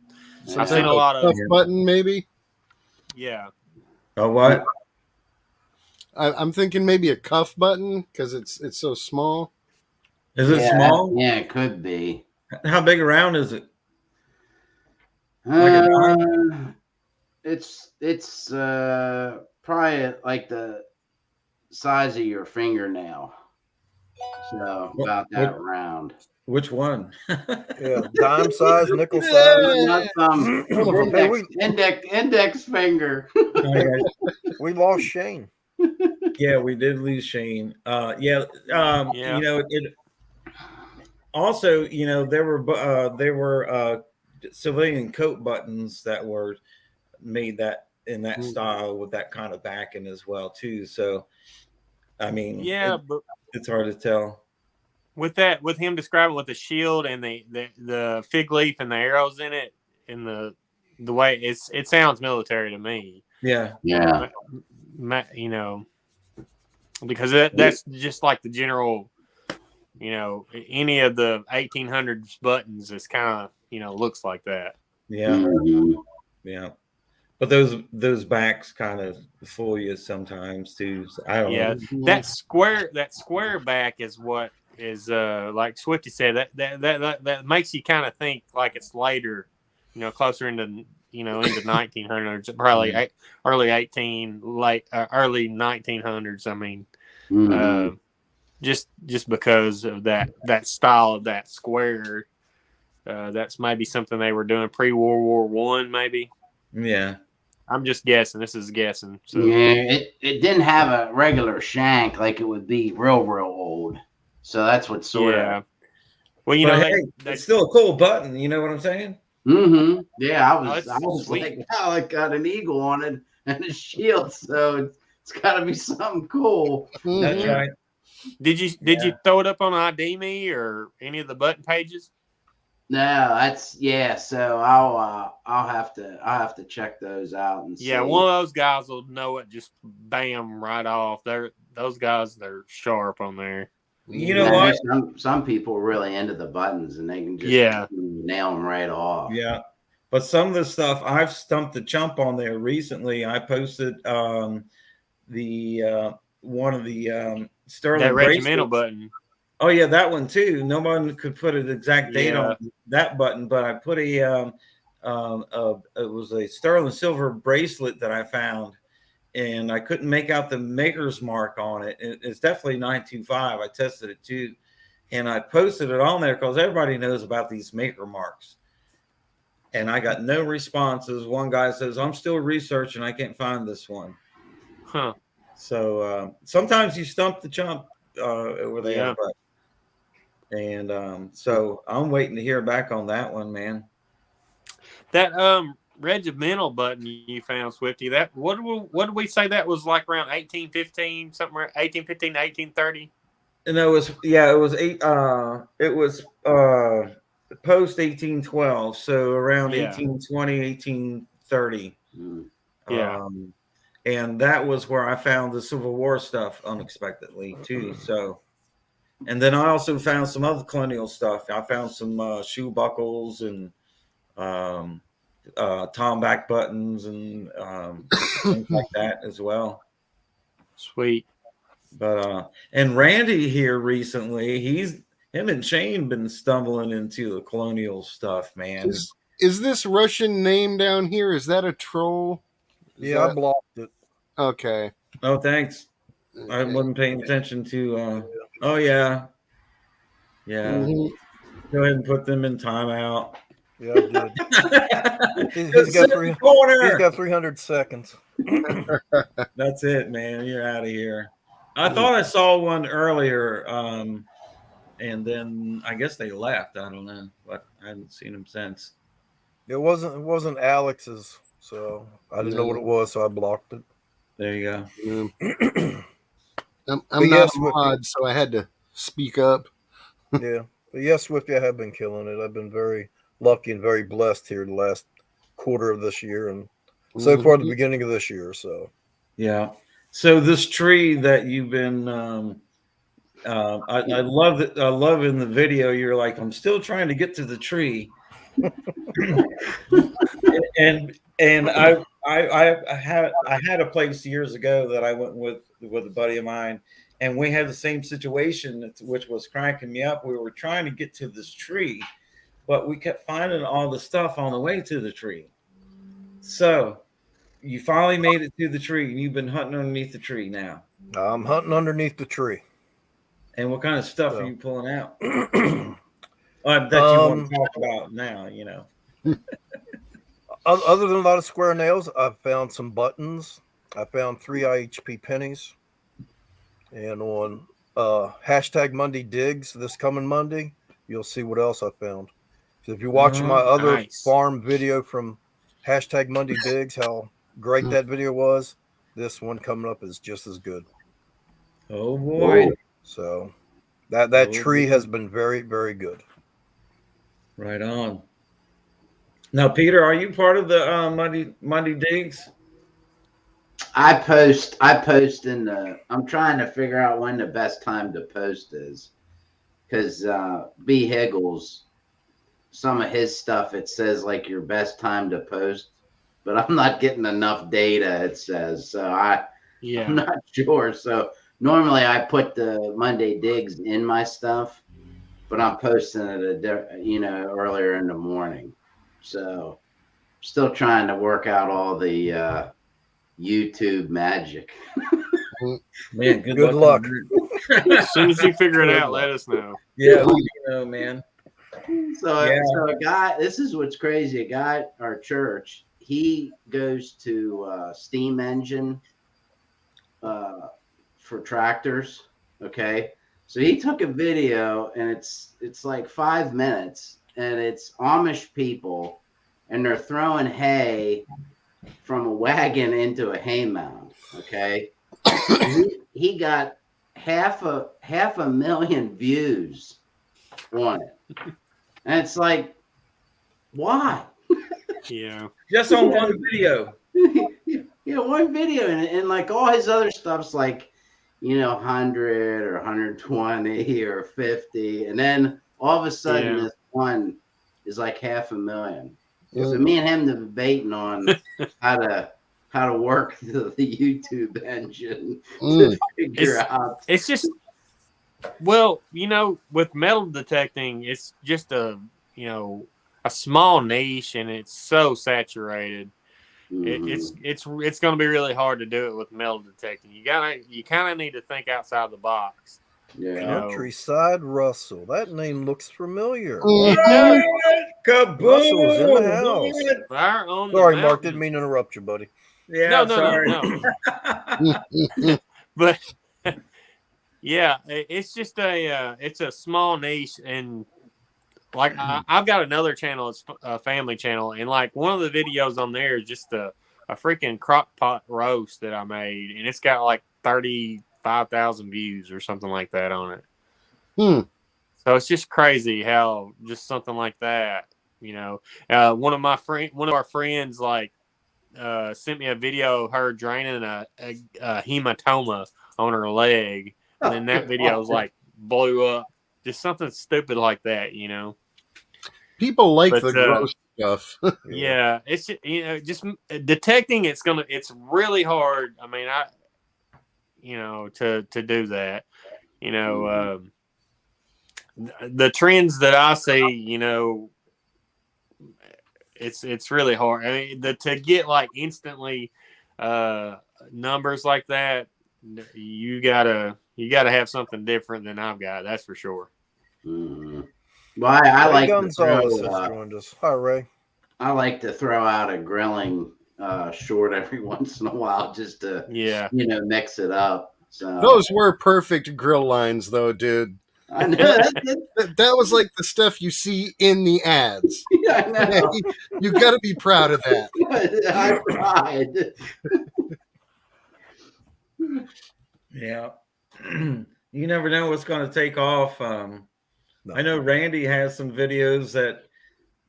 I've seen a lot of button maybe. Yeah. Oh, what? I'm thinking maybe a cuff button because it's so small. Is it small? Yeah, it could be. How big around is it? It's probably like the size of your fingernail. So about that round. Which one? Yeah, dime size, nickel size. Not some index finger. We lost Shane. Yeah, we did lose Shane. You know, it also, you know, there were civilian coat buttons that were made that in that style with that kind of backing as well too. So, I mean, but it's hard to tell. With him describing with the shield and the fig leaf and the arrows in it, and the way it sounds military to me. Yeah. You know, because that's just like the general, you know, any of the 1800s buttons is kind of, you know, looks like that. Yeah. Yeah. But those backs kind of fool you sometimes too. So I don't know. That square back is what is like Swifty said, that makes you kind of think like it's later, you know, closer into, you know, into 1900s, probably early early 1900s. I mean, just because of that style of that square, that's maybe something they were doing pre-World War I, maybe. Yeah. I'm just guessing. This is guessing. So. Yeah, it didn't have a regular shank like it would be real old. So that's what sort of. Well, you know, it's still a cool button. You know what I'm saying? Mm-hmm. Yeah, I was like, wow, it got an eagle on it and a shield, so it's got to be something cool. That's right. Did you throw it up on ID Me or any of the button pages? No, that's so I'll have to check those out and see. Yeah, one of those guys will know it just bam right off. Those guys, they're sharp on there. You know what? Some people are really into the buttons and they can just nail them right off. Yeah. But some of the stuff I've stumped the chump on there recently. I posted the one of the Sterling that regimental bracelets. button. Oh yeah, that one too. No one could put an exact date on that button, but I put it was a sterling silver bracelet that I found, and I couldn't make out the maker's mark on it. It's definitely 925. I tested it too, and I posted it on there because everybody knows about these maker marks. And I got no responses. One guy says, "I'm still researching. I can't find this one." Huh. So sometimes you stump the chump over there. Yeah. And so I'm waiting to hear back on that one, man. That regimental button you found, Swifty, that what did we say that was like around 1815, something around 1815 to 1830? And it was post 1812, so around Yeah. 1820, 1830. Yeah. And that was where I found the Civil War stuff unexpectedly too. So, and then I also found some other colonial stuff. I found some shoe buckles and tomback buttons and things like that as well. Sweet. But and Randy here recently, him and Shane been stumbling into the colonial stuff, man. Is this Russian name down here? Is that a troll? Yeah, I blocked it. Okay. Oh, thanks. I wasn't paying attention to. Oh yeah. Mhm. Go ahead and put them in timeout. Yeah, I did. He's got 300 seconds. That's it, man. You're out of here. I thought I saw one earlier, and then I guess they left. I don't know, but I haven't seen them since. It wasn't Alex's, so I didn't know what it was, so I blocked it. There you go. I'm not a mod, so I had to speak up. Yeah, but yes, Swifty, I have been killing it. I've been very lucky and very blessed here the last quarter of this year, and so far the beginning of this year. So yeah. So this tree that you've been, I love it. I love in the video. You're like, I'm still trying to get to the tree, and I had a place years ago that I went with a buddy of mine, and we had the same situation, which was cracking me up. We were trying to get to this tree, but we kept finding all the stuff on the way to the tree. So you finally made it to the tree, and you've been hunting underneath the tree now. I'm hunting underneath the tree. And what kind of stuff are you pulling out? That you want to talk about now, you know. Other than a lot of square nails, I've found some buttons. I found 3 IHP pennies. And on hashtag Monday Digs this coming Monday, you'll see what else I found. So if you're watching my other farm video from hashtag Monday Digs, how great that video was, this one coming up is just as good. Oh boy. So that tree has been very, very good. Right on. Now, Peter, are you part of the Monday Digs? I post in the. I'm trying to figure out when the best time to post is, because B Higgles, some of his stuff, it says like your best time to post, but I'm not getting enough data. It says so. I'm not sure. So normally I put the Monday Digs in my stuff, but I'm posting it earlier in the morning. So still trying to work out all the YouTube magic. Man, good luck. As soon as you figure it out, let us know. Yeah, you know, man. So a guy, this is what's crazy. A guy at our church, he goes to steam engine for tractors. Okay. So he took a video, and it's like 5 minutes, and it's Amish people, and they're throwing hay from a wagon into a hay mound. Okay. He got half a million views on it. And it's like, why? Yeah. Just on one video. One video. And like all his other stuff's like, 100 or 120 or 50. And then all of a sudden this one is like 500,000. So me and him debating on how to work the YouTube engine to figure out. It's just, well, with metal detecting, it's just a small niche, and it's so saturated. It's going to be really hard to do it with metal detecting. You kind of need to think outside the box. Yeah. You know. Countryside Russell. That name looks familiar. Mhm. Kaboom! Russell's in the house. Fire on the Sorry, Mark. mountain. Didn't mean to interrupt you, buddy. Yeah, No. But yeah, it's just it's a small niche, and like I've got another channel, it's a family channel, and like one of the videos on there is just a freaking crock pot roast that I made, and it's got like 35,000 views or something like that on it. So it's just crazy how just something like that, one of our friends like sent me a video of her draining a hematoma on her leg, and then that video was like blew up. Just something stupid like that, People like the gross stuff. Yeah, it's just detecting. It's really hard. I mean, to do that. The trends that I see, it's really hard. I mean, to get like instantly numbers like that, you gotta have something different than I've got. That's for sure. Well, I like Gonzalez has joined us. Hi, Ray. I like to throw out a grilling short every once in a while just to mix it up. So those were perfect grill lines, though, dude. I know that was like the stuff you see in the ads. I know. You got to be proud of that. I tried. Yeah. You never know what's going to take off. I know Randy has some videos that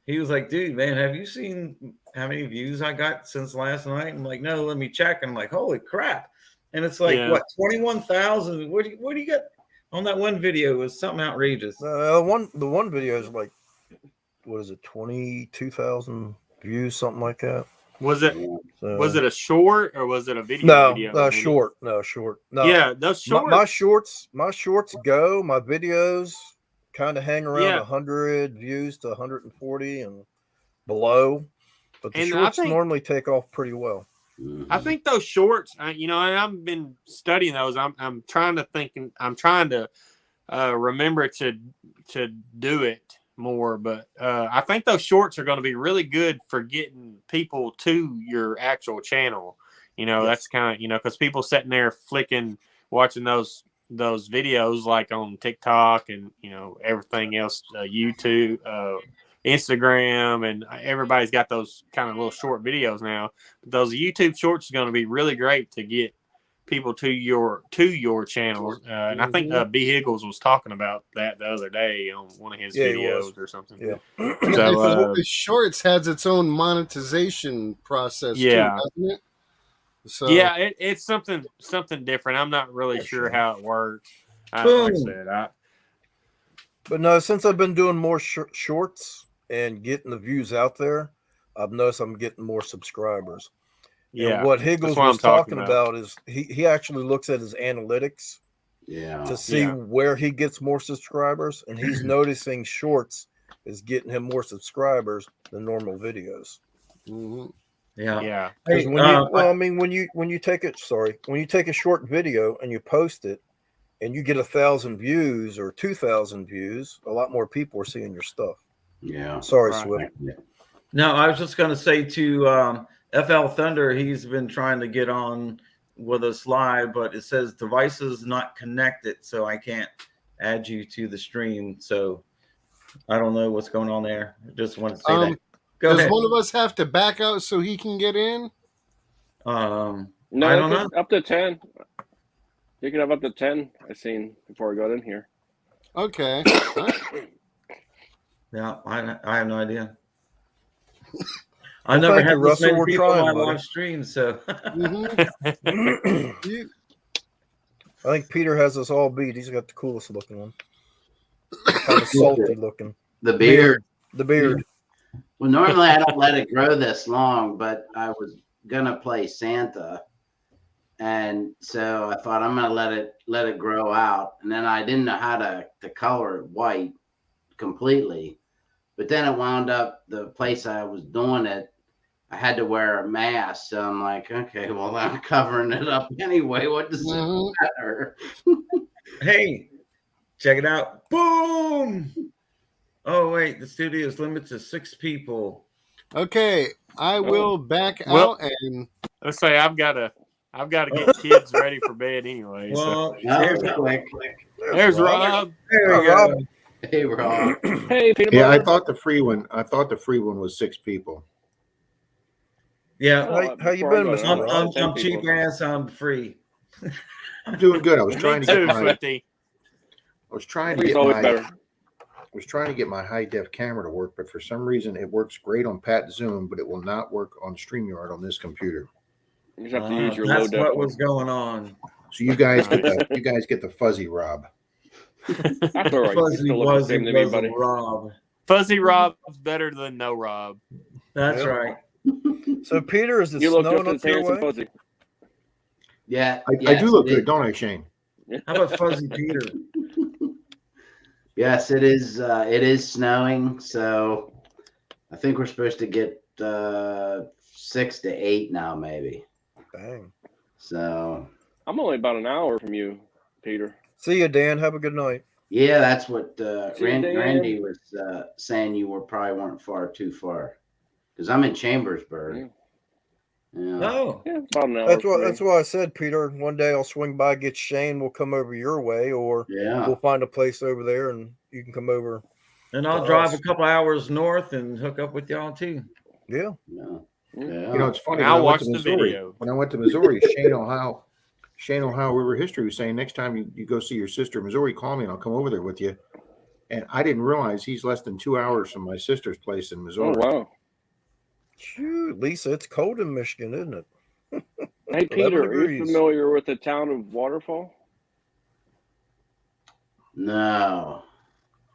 he was like, dude, man, have you seen how many views I got since last night? I'm like, no, let me check. And I'm like, holy crap. And it's like, what, 21,000? What do you get on that one video? It was something outrageous. The one video is like, what is it, 22,000 views, something like that. Was it a short or was it a video? Short. No. Yeah, those shorts. My shorts go. My videos kind of hang around 100 views to 140 and below, but the shorts normally take off pretty well. I think those shorts, and I've been studying those. I'm trying to remember to do it more, but I think those shorts are going to be really good for getting people to your actual channel. That's kind of because people sitting there watching those videos like on TikTok and everything else, YouTube, Instagram, and everybody's got those kind of little short videos now. But those YouTube shorts are going to be really great to get people to your channel. And I think B. Higgles was talking about that the other day on one of his videos or something. Yeah. So the shorts has its own monetization process too, doesn't it? So yeah, it's something different. I'm not really sure how it works. Like I said, but no, since I've been doing more shorts and getting the views out there, I've noticed I'm getting more subscribers. Yeah. And what Higgles was talking about is he actually looks at his analytics to see where he gets more subscribers, and he's noticing shorts is getting him more subscribers than normal videos. Mm-hmm. Yeah. Hey, when you take a short video and you post it and you get 1,000 views or 2,000 views, a lot more people are seeing your stuff. Yeah. Sorry, Swift. No, I was just going to say to FL Thunder, he's been trying to get on with us live, but it says devices not connected, so I can't add you to the stream. So I don't know what's going on there. I just want to say that. Does one of us have to back out so he can get in? No, I don't know. Up to 10. You can have up to 10, I've seen before I got in here. Okay. Yeah, I have no idea. I never had this many people on live stream, so. I think Peter has us all beat. He's got the coolest looking one. Kind of salty looking. The beard. The beard. Well, normally I don't let it grow this long, but I was gonna play Santa, and so I thought I'm gonna let it grow out, and then I didn't know how to color it white completely, but then it wound up the place I was doing it I had to wear a mask. So I'm like, okay, well, I'm covering it up anyway. What does it Mhm. matter? Hey, check it out. Boom. Oh, wait. The studio is limited to 6 people. Okay, I will back Well- out and Let's say I've got to get kids ready for bed anyway. So Well, That was quick. there's Rob. There we Rob. go. Hey, Rob. Hey, peanut Yeah, I butter. thought the free one. I thought the free one was 6 people. Yeah. How you Before I been, go, Mr. I'm, I Rob? said 10 I'm cheap people. ass. I'm free. I'm doing good. I was Me trying to get too, my. Footy. I was trying to Free's get always my. better. I was trying to get my high def camera to work, but for some reason it works great on Pat Zoom, but it will not work on StreamYard on this computer. You just have to use your low That's def what one. was going on. So you guys get the fuzzy Rob. That's all right. You Fuzzy still look the same to me, Wuzzy buddy. Rob. Fuzzy Rob's better than no Rob. That's Yep. right. So, Peter, is it You look snowing just up as your handsome, way? fuzzy. Yeah. I yes, do look it good, is. don't I, Shane? How about Fuzzy Peter? Yes, it is. It is snowing. So I think we're supposed to get 6 to 8 now, maybe. Dang. So I'm only about an hour from you, Peter. See you, Dan. Have a good night. yeah, that's what See you, Dan. Randy was saying. You probably weren't too far, because I'm in Chambersburg. Yeah. Oh, Yeah, it's about an hour. That's why I said, Peter. One day I'll swing by, get Shane. We'll come over your way, or Yeah. we'll find a place over there, and you can come over. and I'll To drive us. a couple hours north and hook up with y'all too. Yeah. Yeah. Mm. Yeah. You know, it's funny. And I'll when I went watch to the Missouri, video. When I went to Missouri, Shane Ohio River History was saying next time you go see your sister in Missouri, call me and I'll come over there with you. And I didn't realize he's less than 2 hours from my sister's place in Missouri. Oh wow. Shoot, Lisa, it's cold in Michigan, isn't it? Hey, Peter, are you degrees. familiar with the town of Waterfall? No.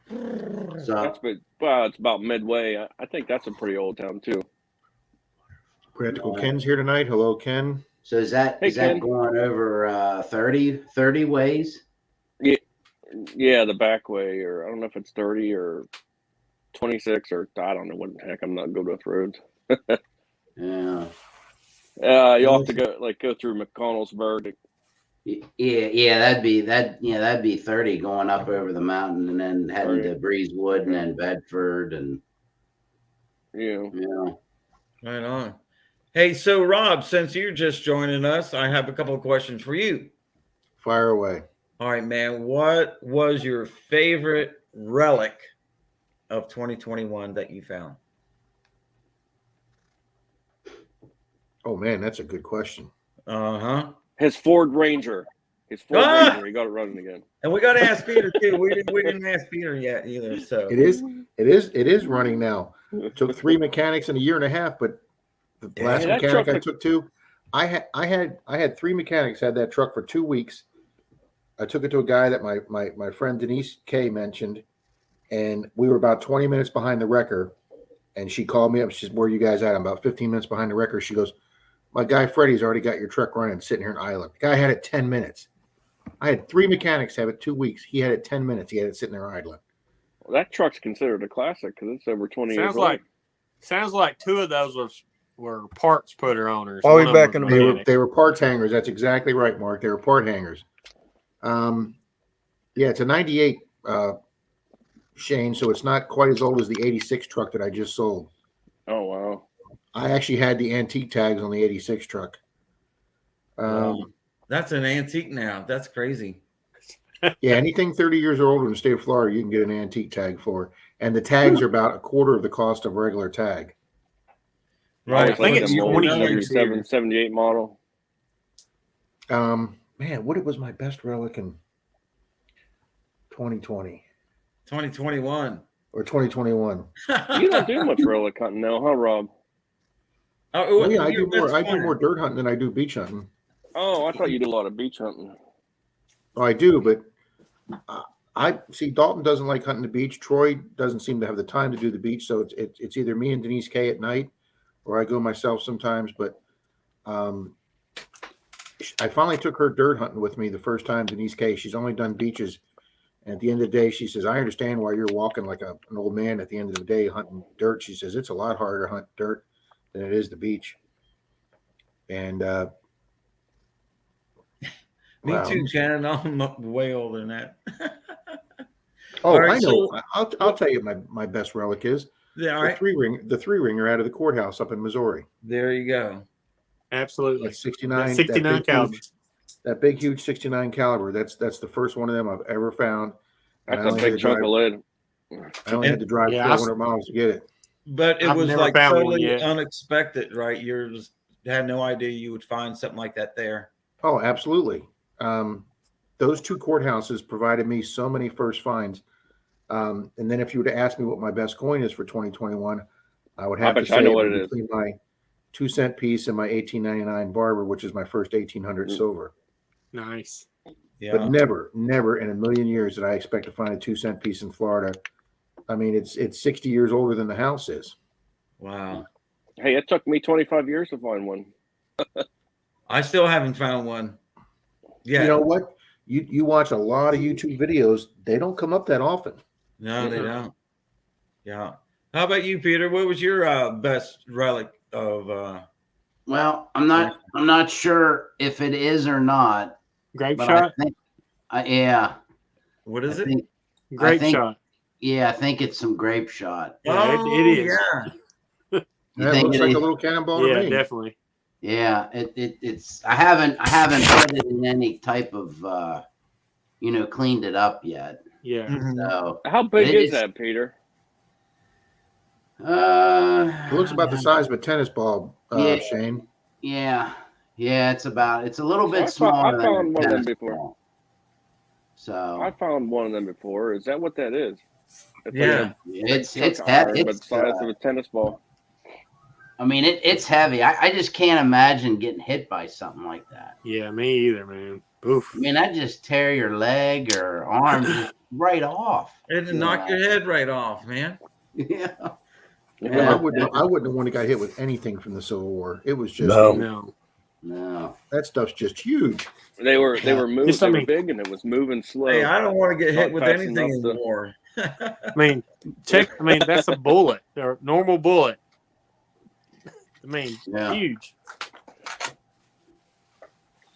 So It's about midway. I think that's a pretty old town too. Practical Ken's here tonight. Hello, Ken. so is that Hey, Ken. going over 30 ways? Yeah, the back way, or I don't know if it's 30 or 26, or I don't know what the heck. I'm not good with roads. Yeah. You'll have to go through McConnellsburg. Yeah, that'd be 30 going up over the mountain and then heading to Breezewood and then Bedford and Yeah. Right on. Hey, so Rob, since you're just joining us, I have a couple of questions for you. Fire away. All right, man. What was your favorite relic of 2021 that you found? Oh man, that's a good question. Uh-huh. His Ford Ranger. He got it running again. And we got to ask Peter too. We didn't ask Peter yet either. So It is running now. It took 3 mechanics in a year and a half, but the last that mechanic truck I took 2. I had 3 mechanics had that truck for 2 weeks. I took it to a guy that my friend Denise K mentioned, and we were about 20 minutes behind the wrecker. And she called me up. She said, "Where are you guys at?" I'm about 15 minutes behind the wrecker. She goes, "My guy Freddie's already got your truck running, sitting here in Island." The guy had it 10 minutes. I had 3 mechanics have it 2 weeks. He had it 10 minutes. He had it sitting there idling. Well, that truck's considered a classic because it's over 20 years old. Sounds like 2 of those were parts putter owners. I'll be One of back them in a was minute. mechanic. They were parts hangers. That's exactly right, Mark. They were part hangers. Yeah, it's a 98 Shane, so it's not quite as old as the 86 truck that I just sold. Oh wow. I actually had the antique tags on the 86 truck. that's an antique now. That's crazy. Yeah, anything 30 years or older in the state of Florida, you can get an antique tag for. And the tags are about a quarter of the cost of a regular tag. Right. I think it's it's 20 years 77, here. 78 model. Man, what was my best relic in 2020 2021. or 2021? You don't do much relic hunting now, huh, Rob? Oh, Yeah, I your do best more. I do hunter. more dirt hunting than I do beach hunting. Oh, I thought you did a lot of beach hunting. Oh, I do, but I see Dalton doesn't like hunting the beach. Troy doesn't seem to have the time to do the beach, so it's either me and Denise K at night, or I go myself sometimes. But I finally took her dirt hunting with me the first time. Denise K. She's only done beaches, and at the end of the day, she says, "I understand why you're walking like an old man at the end of the day hunting dirt." She says it's a lot harder to hunt dirt than it is the beach. And Me wow. too, Shannon. I'm way older than that. Oh, All right, I know. so- I'll tell you my best relic is Yeah, all the right. three ringer out of the courthouse up in Missouri. There you go. Absolutely. That's 69. 69 caliber. That big, huge 69 caliber. That's the first one of them I've ever found. And That's a big chunk of lead. I only had to drive Yeah, 1,200 miles to get it. But it I've was never like found one totally yet. unexpected, right? You just had no idea you would find something like that there. Oh, absolutely. Those two courthouses provided me so many first finds. And then if you were to ask me what my best coin is for 2021, I would have to say know what it is. between my 2-cent piece and my 1899 barber, which is my first 1800 silver. Nice. Yeah. But never in a million years did I expect to find a 2-cent piece in Florida. I mean, it's 60 years older than the house is. Wow. Hey, it took me 25 years to find one. I still haven't found one. Yeah. You know what? You watch a lot of YouTube videos. They don't come up that often. No, they don't. Yeah. How about you, Peter? What was your best relic of Well, I'm not sure if it is or not. Grape But shot? I think, yeah. what is I it? think, Grape think- shot. yeah, I think it's some grape shot. Yeah, it is. Yeah. You That think looks it like is? a little cannonball Yeah, to me. definitely. Yeah, it's. I haven't put it in any type of cleaned it up yet. Yeah. Mhm. So How big It is is- that, Peter? It looks about the size of a tennis ball, Yeah. Shane. Yeah, it's a little So bit I smaller than found a one of them tennis before. ball. So I found one of them before. Is that what that is? It's Yeah. it's chunk it's of heavy. iron, but It's, size of a tennis ball. I mean, it's heavy. I just can't imagine getting hit by something like that. Yeah, me either, man. Oof. I mean, I just tear your leg or arm just right off. It'd knock your head right off, man. Yeah. I Yeah. wouldn't have wanted to got hit with anything from the Civil War. It was just No. No. that stuff's just huge. They were moving. Just, They were big, and it was moving slow. Hey, I don't want to get hit Not with fast anything enough to- anymore. I mean, that's a bullet, or normal bullet. I mean, Yeah. huge.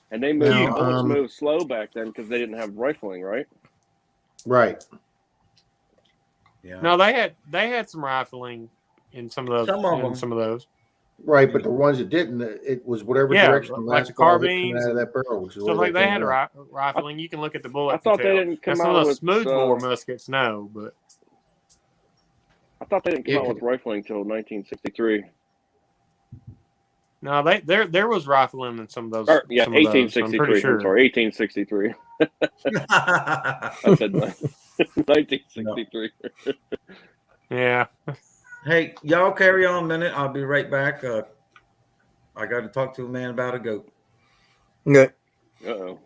And they moved. Now, Bullets moved slow back then because they didn't have rifling, right? Right. Yeah. No, they had some rifling in some of those. Some of them. Some of those. Right, but the ones that didn't, it was whatever Yeah, direction the like last the ball hit carbines coming out of that barrel, which is Stuff where like they came had out. rifling. You can look at the bullet. I thought and they tell. didn't come Now, some out of the with, smoothbore muskets, no, but I thought they didn't come Yeah. out with rifling until 1963. no, there was rifling in some of those. Or, yeah, some of those, 1863. I'm pretty sure. I'm sorry, 1863. I said 1963. Yeah. Hey, y'all carry on a minute. I'll be right back. I got to talk to a man about a goat. Okay. Uh-oh.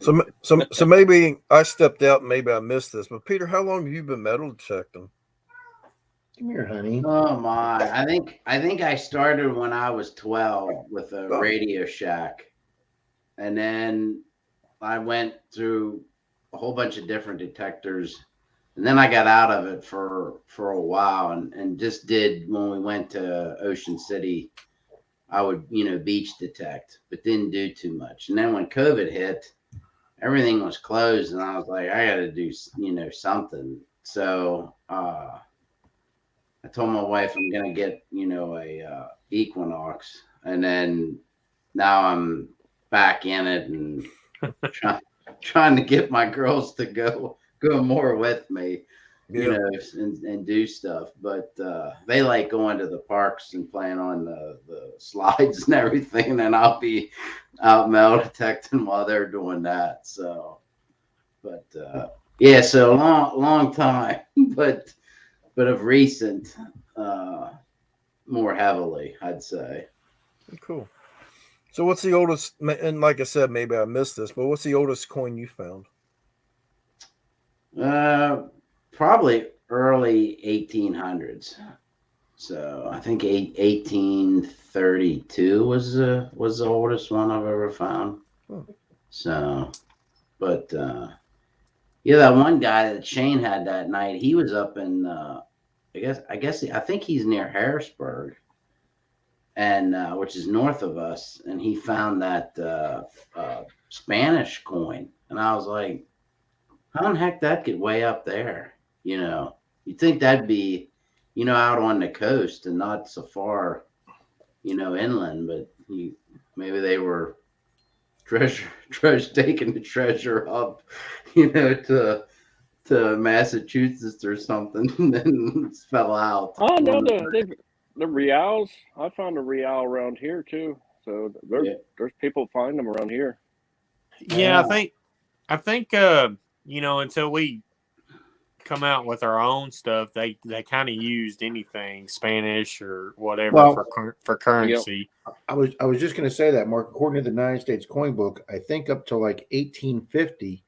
So maybe I stepped out and maybe I missed this, but Peter, how long have you been metal detecting? Come here, honey. Oh my! I think I started when I was 12 with a Radio Shack, and then I went through a whole bunch of different detectors, and then I got out of it for a while, and just did when we went to Ocean City. I would beach detect, but didn't do too much. And then when COVID hit, everything was closed, and I was like, I got to do something. So I told my wife I'm gonna get a Equinox, and then now I'm back in it and trying to get my girls to go more with me, and do stuff. But they like going to the parks and playing on the slides and everything, and I'll be out metal detecting while they're doing that. So, but yeah, so long time, but of recent, more heavily, I'd say. Cool. So what's the oldest, and like I said, maybe I missed this, but what's the oldest coin you found? Probably early 1800s. So I think 1832 was the oldest one I've ever found. So, but yeah, that one guy that Shane had that night, he was up in I think he's near Harrisburg, and which is north of us, and he found that Spanish coin, and I was like, how the heck that get way up there? You'd think that'd be, out on the coast and not so far, inland, but maybe they were taking the treasure up, to Massachusetts or something, and then it fell out. Oh no, the reals. I found a real around here too. So there's people find them around here. Yeah, I think until we come out with our own stuff, they kind of used anything Spanish or whatever for currency. I was just going to say that, Mark. According to the United States coin book, I think up to like 1850,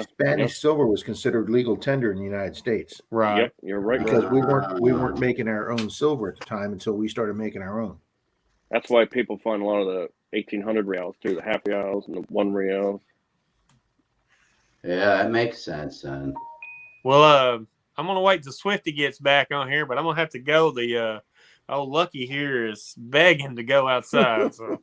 Spanish silver was considered legal tender in the United States. Right. Yep, you're right. Because we weren't making our own silver at the time until we started making our own. That's why people find a lot of the 1800 reals too, the half reals and the 1 real. Yeah, that makes sense, son. Well, I'm gonna wait till Swifty gets back on here, but I'm gonna have to go. The old Lucky here is begging to go outside. So.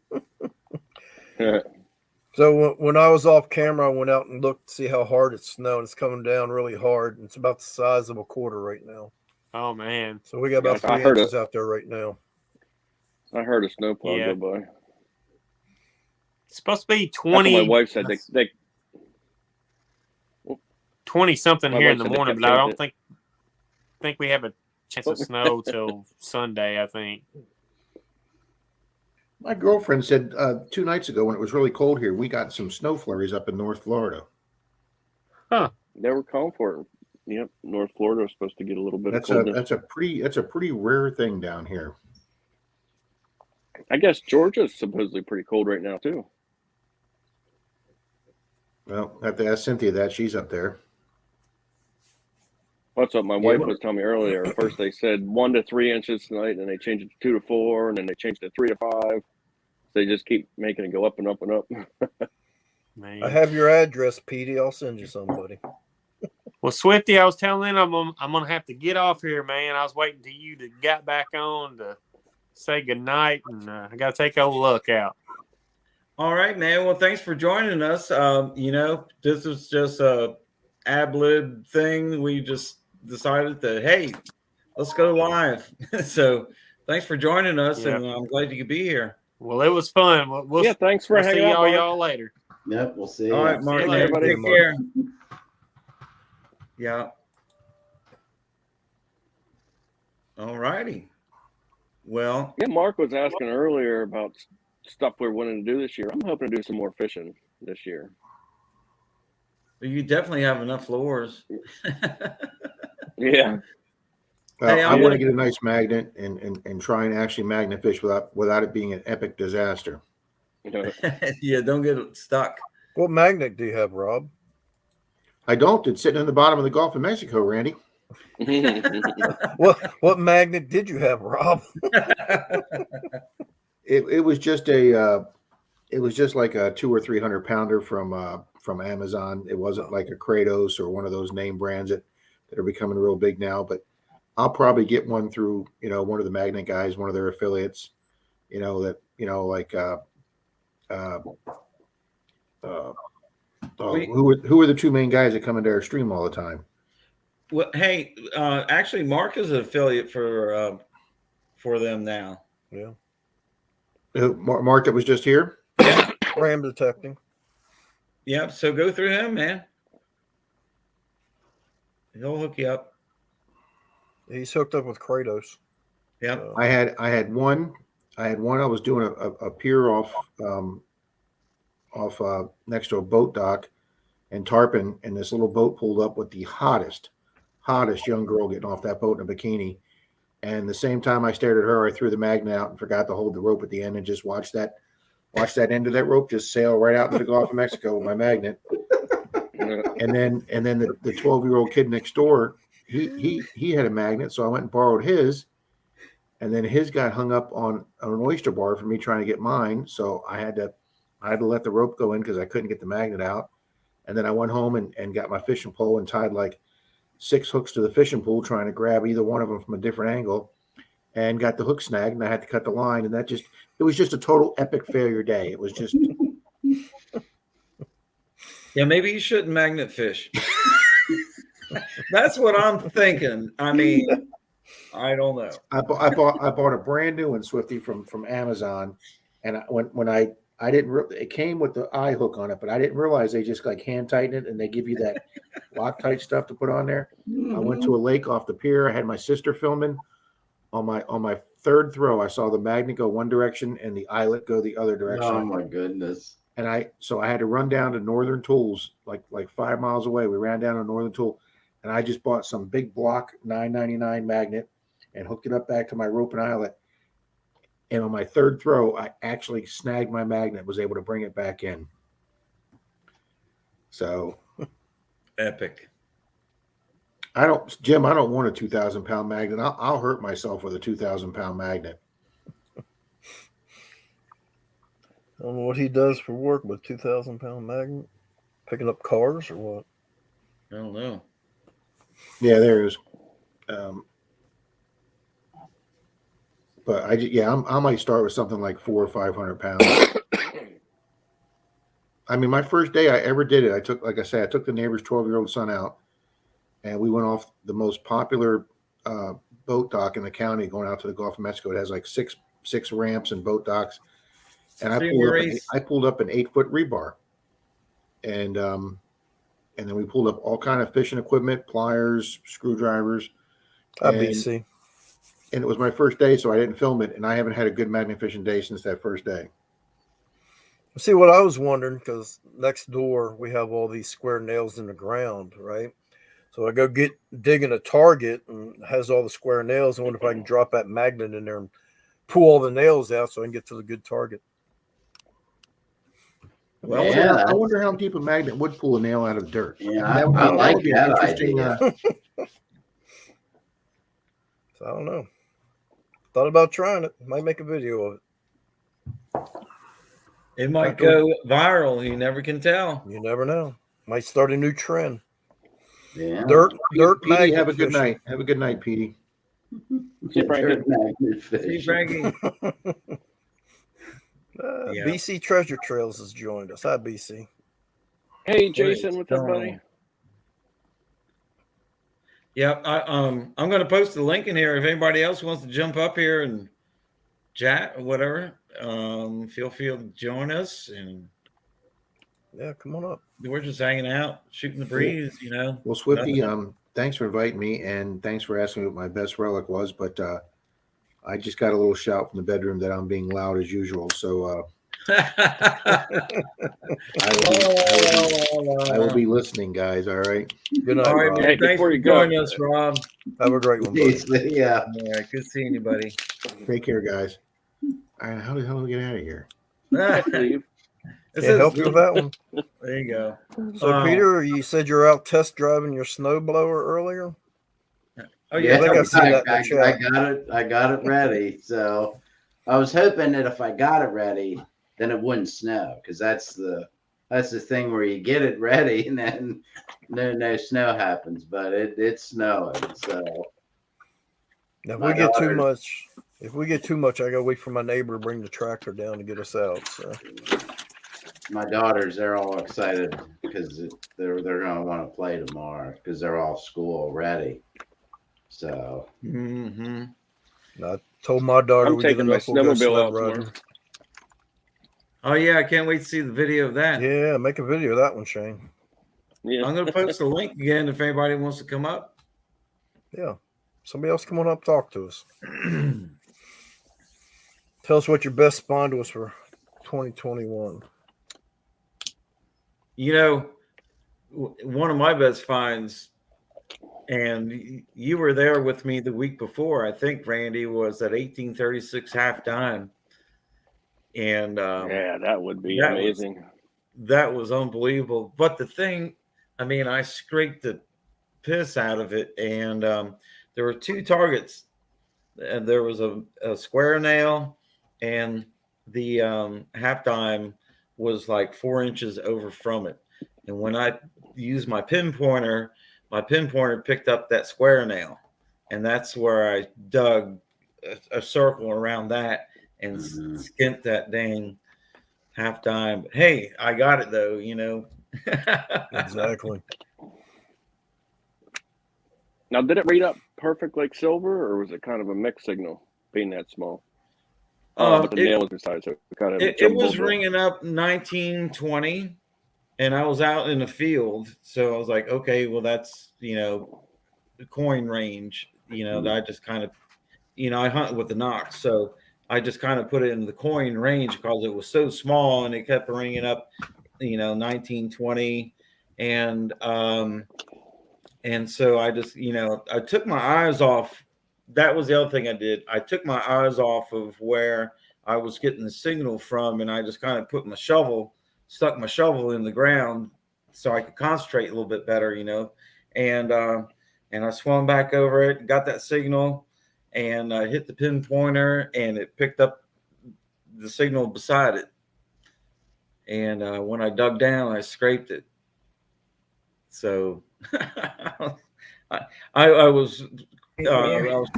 So when I was off camera, I went out and looked to see how hard it's snowing. It's coming down really hard. It's about the size of a quarter right now. Oh man! So we got about 3 inches out there right now. I heard a snowplow go by. It's supposed to be 20. My wife said they 20 something here in the morning, but I don't think we have a chance of snow till Sunday. I think. My girlfriend said 2 nights ago when it was really cold here, we got some snow flurries up in North Florida. Huh? They were calling for it. Yep, North Florida was supposed to get a little bit. That's a pretty rare thing down here. I guess Georgia's supposedly pretty cold right now too. Well, I have to ask Cynthia that. She's up there. That's what my wife was telling me earlier. First they said 1 to 3 inches tonight, and then they changed it to 2 to 4, and then they changed it to 3 to 5. They just keep making it go up and up and up. Man. I have your address, Petey. I'll send you somebody. Well, Swifty, I was telling him I'm gonna have to get off here, man. I was waiting till you to get back on to say goodnight, and I got to take a look out. All right, man. Well, thanks for joining us. This was just a ad-lib thing. We just decided that, hey, let's go live. So thanks for joining us, and I'm glad you could be here. Well, it was fun. Thanks for hanging out. See y'all later. Yep, we'll see you. All right, Mark. Everybody. Take care. Yeah. All righty. Well, Mark was asking earlier about stuff we're wanting to do this year. I'm hoping to do some more fishing this year. You definitely have enough floors. Yeah. Hey, I want to get a nice magnet and try and actually magnet fish without it being an epic disaster. Yeah, don't get stuck. What magnet do you have, Rob? I don't. It's sitting in the bottom of the Gulf of Mexico, Randy. What magnet did you have, Rob? It was just like a 200 or 300 pounder from Amazon. It wasn't like a Kratos or one of those name brands that are becoming real big now. But I'll probably get one through one of the magnet guys, one of their affiliates. Who are the two main guys that come into our stream all the time? Well, hey, actually, Mark is an affiliate for them now. Yeah. Mark that was just here? Yeah. Ram detecting. Yep. So go through him, man. He'll hook you up. He's hooked up with Kratos. Yeah. I had one. I was doing a pier off next to a boat dock in Tarpon, and this little boat pulled up with the hottest young girl getting off that boat in a bikini. And the same time I stared at her, I threw the magnet out and forgot to hold the rope at the end and just watched that end of that rope just sail right out into the Gulf of Mexico with my magnet. And then the 12-year-old kid next door, he had a magnet, so I went and borrowed his. And then his got hung up on an oyster bar for me trying to get mine, so I had to let the rope go in because I couldn't get the magnet out. And then I went home and got my fishing pole and tied like 6 hooks to the fishing pole, trying to grab either one of them from a different angle. and got the hook snagged, and I had to cut the line, and it was just a total epic failure day. It was just. Yeah, maybe you shouldn't magnet fish. That's what I'm thinking. I mean, I don't know. I bought a brand new one, Swifty, from Amazon, and when I didn't it came with the eye hook on it, but I didn't realize they just like hand tighten it and they give you that Loctite stuff to put on there. I went to a lake off the pier. I had my sister filming. On my third throw, I saw the magnet go one direction and the eyelet go the other direction. Oh my goodness! And I had to run down to Northern Tools, like 5 miles away. We ran down to Northern Tool, and I just bought some big block $9.99 magnet and hooked it up back to my rope and eyelet. And on my third throw, I actually snagged my magnet, was able to bring it back in. So epic. Jim, I don't want a 2,000-pound magnet. I'll hurt myself with a 2,000-pound magnet. I don't know what he does for work with 2,000-pound magnet. Picking up cars or what? I don't know. Yeah, there is. But I might start with something like 400 or 500 pounds. I mean, my first day I ever did it, I took the neighbor's 12-year-old son out, and we went off the most popular boat dock in the county going out to the Gulf of Mexico. It has like six ramps and boat docks. And I pulled up an 8-foot rebar. And then we pulled up all kind of fishing equipment, pliers, screwdrivers. BC. And it was my first day, so I didn't film it. And I haven't had a good magnet fishing day since that first day. See, what I was wondering, because next door we have all these square nails in the ground, right? So I go digging a target and it has all the square nails. I wonder if I can drop that magnet in there and pull all the nails out so I can get to the good target. Well, I wonder how deep a magnet would pull a nail out of dirt. Yeah, I like that idea. So I don't know. Thought about trying it. Might make a video of it. It might go viral. You never can tell. You never know. Might start a new trend. Yeah. Dirt Petey, have a good night. Have a good night, Petey. See Frankie. BC Treasure Trails has joined us. Hi, BC. Hey, Jason, what's up, buddy? Yeah, I'm going to post the link in here. If anybody else wants to jump up here and chat or whatever, feel free to join us. And yeah, come on up. We're just hanging out, shooting the breeze, you know. Well, Swifty, thanks for inviting me, and thanks for asking me what my best relic was. But I just got a little shout from the bedroom that I'm being loud as usual. So I will be listening, guys. All right. Good night, all right, Rob. man. Thanks for joining us, Rob. Have a great one, buddy. Yeah. All right, good seeing you, buddy. Take care, guys. All right, how the hell do we get out of here? Can't help you with that one. There you go. So, Peter, you said you're out test driving your snowblower earlier. Oh yeah, I think I see that in the chat. I got it ready. So I was hoping that if I got it ready, then it wouldn't snow, because that's the thing where you get it ready and then no snow happens. But it's snowing. So now, if we get too much, I gotta wait for my neighbor to bring the tractor down to get us out. So my daughters, they're all excited because they're gonna want to play tomorrow because they're off school already. So I told my daughter I'm taking my snowmobile out tomorrow. Oh yeah, I can't wait to see the video of that. Yeah, make a video of that one, Shane. Yeah. I'm gonna post the link again if anybody wants to come up. Yeah. Somebody else come on up, talk to us. Tell us what your best find was for 2021. You know, one of my best finds, and you were there with me the week before, I think, Randy, was at 1836 half dime. And yeah, that would be amazing. That was unbelievable. But the thing, I mean, I scraped the piss out of it, and there were two targets. And there was a square nail, and the half dime was like 4 inches over from it. And when I used my pinpointer picked up that square nail, and that's where I dug a circle around that and skint that dang half dime. But hey, I got it though, you know. Exactly. Now, did it read up perfect like silver, or was it kind of a mixed signal being that small? But the nail was beside, so it was ringing up 1920, and I was out in the field, so I was like, okay, well, that's, you know, the coin range, you know, that I just kind of, you know, I hunt with the Knox, so I just kind of put it in the coin range because it was so small, and it kept ringing up, you know, 1920, and so I just, you know, I took my eyes off. That was the other thing I did. I took my eyes off of where I was getting the signal from, and I just kind of stuck my shovel in the ground so I could concentrate a little bit better, you know. And I swung back over it, got that signal, and I hit the pinpointer, and it picked up the signal beside it. And when I dug down, I scraped it. So I was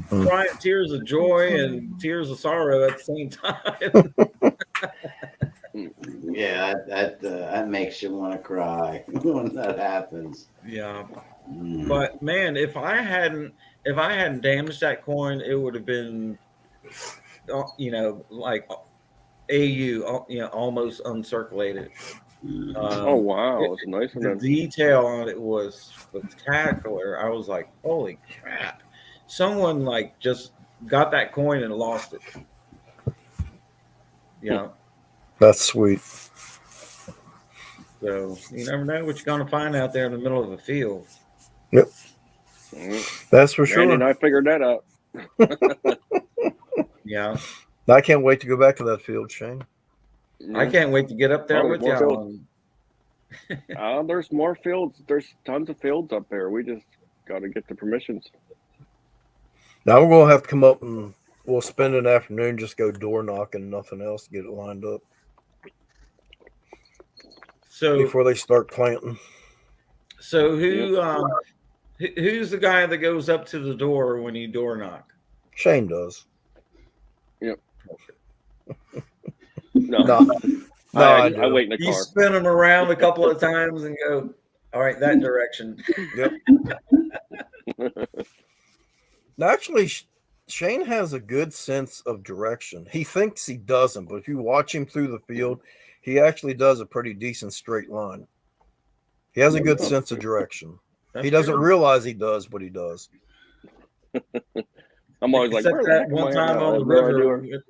crying tears of joy and tears of sorrow at the same time. Yeah, that makes you want to cry when that happens. Yeah, but man, if I hadn't damaged that coin, it would have been, you know, like AU, you know, almost uncirculated. Oh wow, it's nice. The detail on it was spectacular. I was like, holy crap! Someone like just got that coin and lost it. Yeah, that's sweet. So you never know what you're gonna find out there in the middle of a field. Yep, that's for sure. And I figured that out. Yeah, I can't wait to go back to that field, Shane. I can't wait to get up there with you. There's more fields. There's tons of fields up there. We just got to get the permissions. Now we're gonna have to come up and we'll spend an afternoon just go door knocking, nothing else, to get it lined up. So before they start planting. So who's the guy that goes up to the door when you door knock? Shane does. Yep. No, I wait in the car. You spin them around a couple of times and go, all right, that direction. Yep. Actually, Shane has a good sense of direction. He thinks he doesn't, but if you watch him through the field, he actually does a pretty decent straight line. He has a good sense of direction. He doesn't realize he does, but he does. I'm always like, that one time on the river.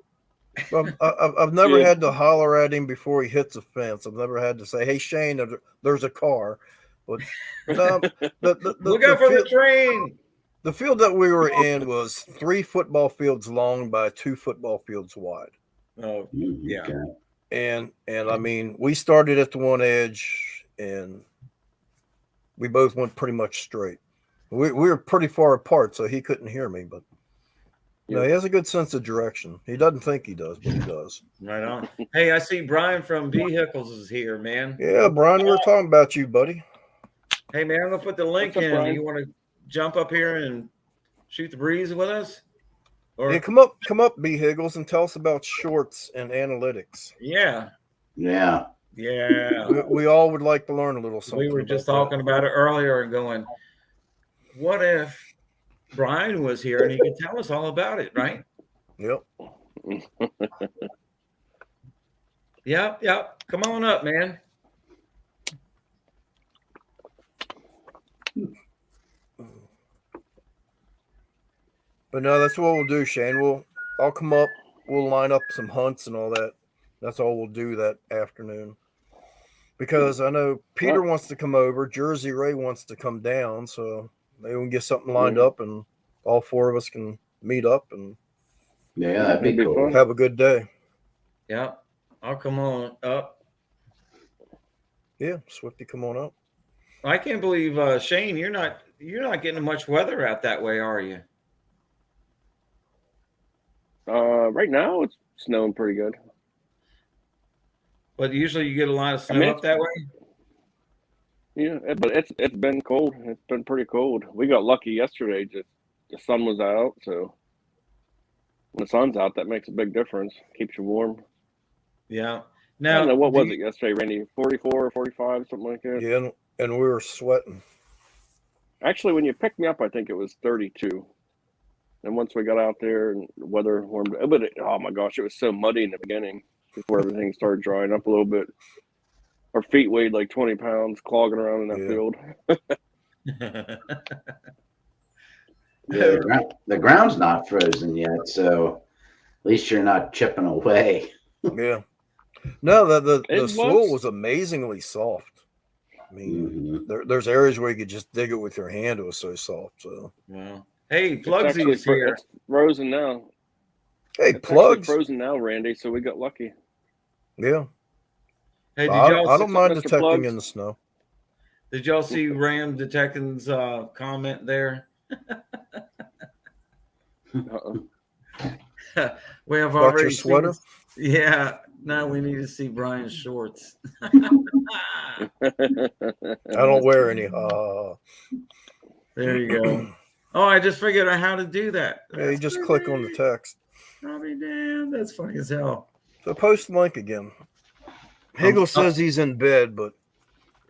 I've never had to holler at him before he hits a fence. I've never had to say, "Hey, Shane, there's a car." But look out for the train. The field that we were in was 3 football fields long by 2 football fields wide. Oh, yeah. And I mean, we started at the one edge, and we both went pretty much straight. We were pretty far apart, so he couldn't hear me, but no, he has a good sense of direction. He doesn't think he does, but he does. Right on. Hey, I see Brian from Vehicles is here, man. Yeah, Brian, we were talking about you, buddy. Hey, man, I'm going to put the link in. Brian? You want to jump up here and shoot the breeze with us? Or... Yeah, come up, B. Higgles, and tell us about shorts and analytics. Yeah. Yeah. Yeah. We all would like to learn a little something. We were just talking about it earlier and going, what if Brian was here and he could tell us all about it, right? Yep. Yep. Come on up, man. But no, that's what we'll do, Shane. I'll come up. We'll line up some hunts and all that. That's all we'll do that afternoon. Because I know Peter wants to come over. Jersey Ray wants to come down. So maybe we can get something lined up and all 4 of us can meet up and that'd be cool. Have a good day. Yeah. I'll come on up. Yeah, Swifty, come on up. I can't believe Shane, you're not getting much weather out that way, are you? Right now it's snowing pretty good. But usually you get a lot of snow up that way? Yeah, but it's been cold. It's been pretty cold. We got lucky yesterday. Just the sun was out, so When the sun's out, that makes a big difference. Keeps you warm. Yeah. I Now, don't know, what was it yesterday, Randy? 44 or 45, something like that? Yeah, and we were sweating. Actually, when you picked me up, I think it was 32. And once we got out there and the weather warmed up, but oh my gosh, it was so muddy in the beginning before everything started drying up a little bit. Our feet weighed like 20 pounds clogging around in that field. Yeah, the ground's not frozen yet, so at least you're not chipping away. Yeah. No, the soil was amazingly soft. I mean, there's areas where you could just dig it with your hand. It was so soft. So, wow. Hey, Plugsy's here. It's frozen now. Hey, it's Plugs. Frozen now, Randy. So we got lucky. Yeah. Hey, I don't mind detecting in the snow. Did y'all see Ram Detecting's comment there? We have already your sweater. Yeah. Now we need to see Brian's shorts. I don't wear any. There you go. Oh, I just figured out how to do that. Yeah, you just click on the text. I'll be damned. That's funny as hell. So post link again. Higgle says he's in bed, but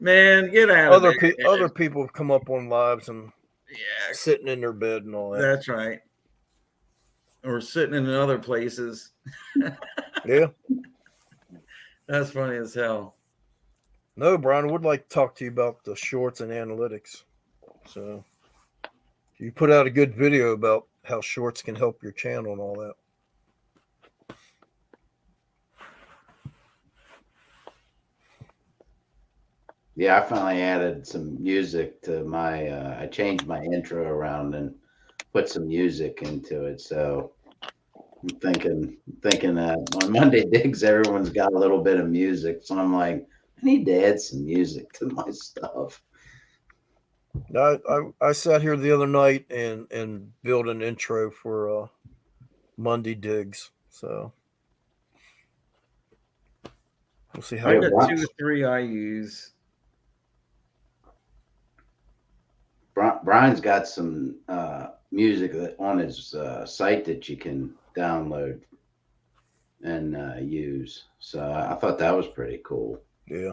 man, get out of there. Other people have come up on lives and sitting in their bed and all that. That's right. Or sitting in other places. Yeah. That's funny as hell. No, Brian, I would like to talk to you about the shorts and analytics. So you put out a good video about how shorts can help your channel and all that. Yeah, I finally added some music to my, I changed my intro around and put some music into it. So I'm thinking that on Monday Digs, everyone's got a little bit of music. So I'm like, I need to add some music to my stuff. I sat here the other night and built an intro for Monday Digs. So we'll see how I it got works. 2 or 3 I use. Brian's got some music on his site that you can download and use. So I thought that was pretty cool. Yeah.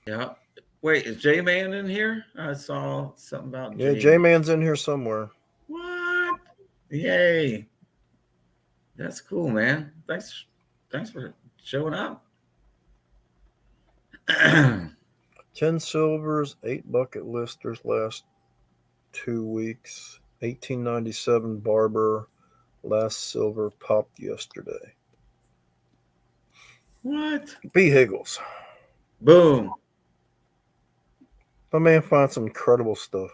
Yeah. Wait, is J-Man in here? I saw something about J-Man's in here somewhere. What? Yay. That's cool, man. Thanks for showing up. 10 silvers, 8 bucket listers last 2 weeks. 1897 Barber, last silver popped yesterday. What? B. Higgles. Boom. My man finds some incredible stuff.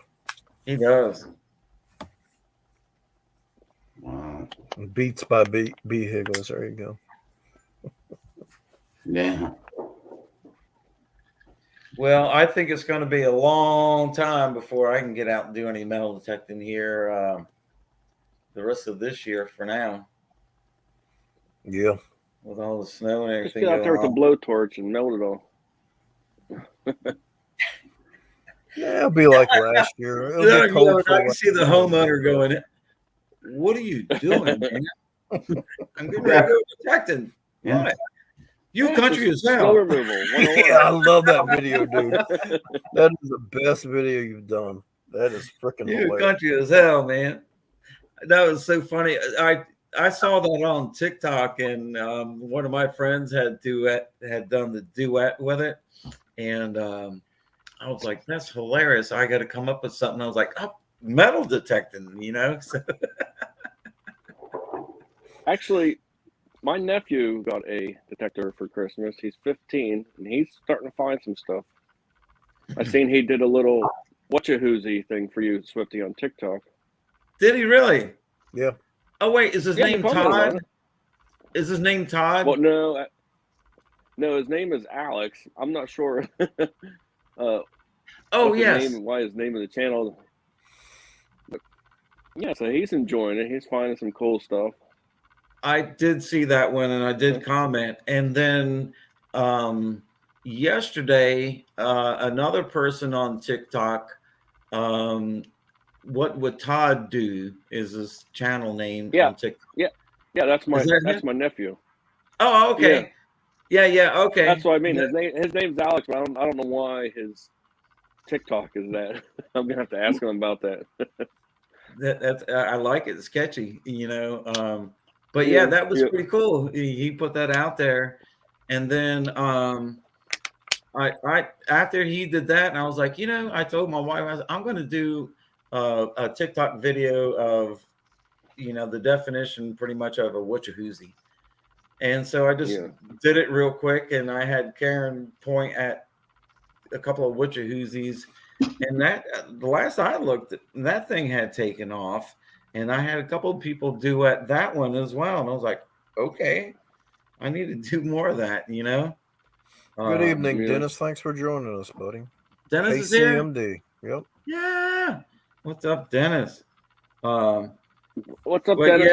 He does. Wow. Beats by B. Higgles. There you go. Yeah. Well, I think it's going to be a long time before I can get out and do any metal detecting here the rest of this year for now. Yeah. With all the snow and everything. Just get out there with a blowtorch and melt it all. Yeah, it'll be like last year. It'll be cold I can see the homeowner going, what are you doing, man? I'm getting ready to go detecting. Yeah. What? You country as hell. Snow removal. Yeah, I love that video, dude. That is the best video you've done. That is freaking You hilarious. country as hell, man. That was so funny. I saw that on TikTok, and one of my friends had done the duet with it, and I was like, "That's hilarious! I got to come up with something." I was like, "Oh, metal detecting," you know. So Actually, my nephew got a detector for Christmas. He's 15, and he's starting to find some stuff. I seen he did a little whatcha-whoozy thing for you, Swifty, on TikTok. Did he really? Yeah. Oh wait, is his Yeah, name he commented on Todd? it. Is his name Todd? Well, no, his name is Alex. I'm not sure. Oh yes. Why his name of the channel? But yeah, so he's enjoying it. He's finding some cool stuff. I did see that one, and I did comment. And then yesterday, another person on TikTok, What Would Todd Do is his channel name on TikTok. Yeah. Yeah, that's Is that that's him? my nephew. Oh, okay. Yeah. Okay. That's what I mean. His name's Alex, but I don't know why his TikTok is that. I'm gonna have to ask him about that. That's I like it. It's catchy, But yeah, that was pretty cool. He put that out there, and then I after he did that, and I was like, I told my wife I'm going to do a TikTok video of the definition pretty much of a Wachahoozie, and so I just did it real quick, and I had Karen point at a couple of Wachahoozies. And that the last I looked, that thing had taken off, and I had a couple of people duet that one as well. And I was like, okay, I need to do more of that, Good evening, Dennis. Thanks for joining us, buddy. Dennis is here. KCMD. Yep. Yeah. What's up, Dennis? What's up, but Dennis?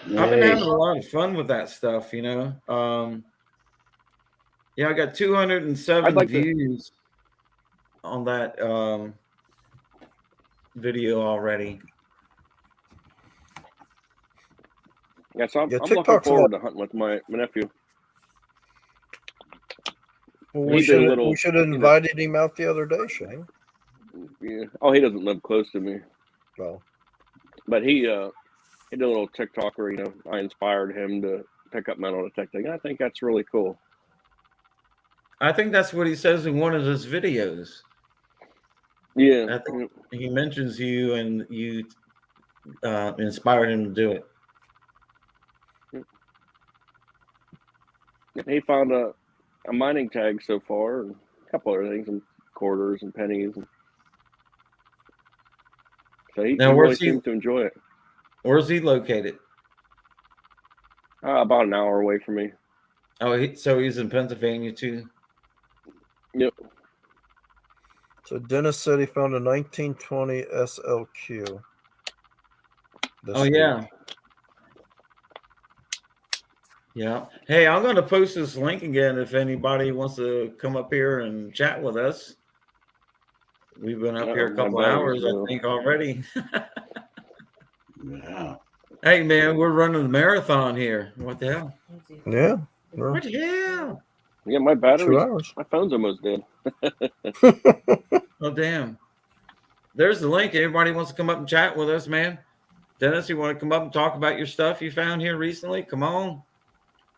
Yeah, I've been having a lot of fun with that stuff, Yeah, I got 207 views on that video already. Yeah, so I'm looking forward to hunting with my nephew. Well, we should have invited him out the other day, Shane. Yeah. Oh, he doesn't live close to me. Well, but he did a little TikTok where I inspired him to pick up metal detecting. I think that's really cool. I think that's what he says in one of his videos. Yeah, I think he mentions you, and you inspired him to do it. He found a mining tag so far, and a couple other things, and quarters and pennies. So he really seems to enjoy it. Where's he located? About an hour away from me. Oh, so he's in Pennsylvania too? Yep. So Dennis said he found a 1920 SLQ. Oh, yeah. Yeah. Hey, I'm going to post this link again if anybody wants to come up here and chat with us. We've been up here a couple hours, I think, already. Yeah. Hey, man, we're running a marathon here. What the hell? Yeah. What the hell? Yeah, my battery. 2 hours. My phone's almost dead. Oh, damn. There's the link. Everybody wants to come up and chat with us, man. Dennis, you want to come up and talk about your stuff you found here recently? Come on.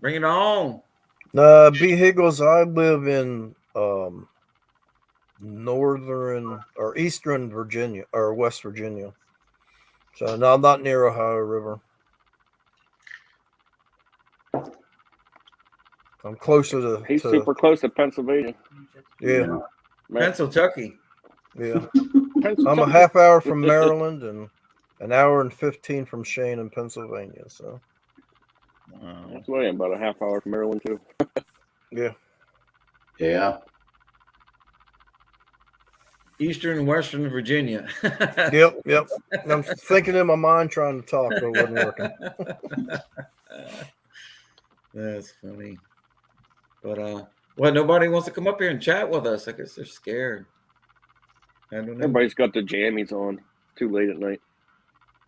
Bring it on. B. Higgles, I live in northern or eastern Virginia or West Virginia. So no, I'm not near Ohio River. I'm closer to. He's super close to Pennsylvania. Yeah. Pennsylvania. Yeah. I'm a half hour from Maryland and an hour and 15 from Shane in Pennsylvania. So. That's what I am, about a half hour from Maryland too. Yeah. Yeah. Eastern and Western Virginia. Yep. I'm thinking in my mind trying to talk, but it wasn't working. That's funny. But nobody wants to come up here and chat with us. I guess they're scared. I don't know. Everybody's got their jammies on. Too late at night.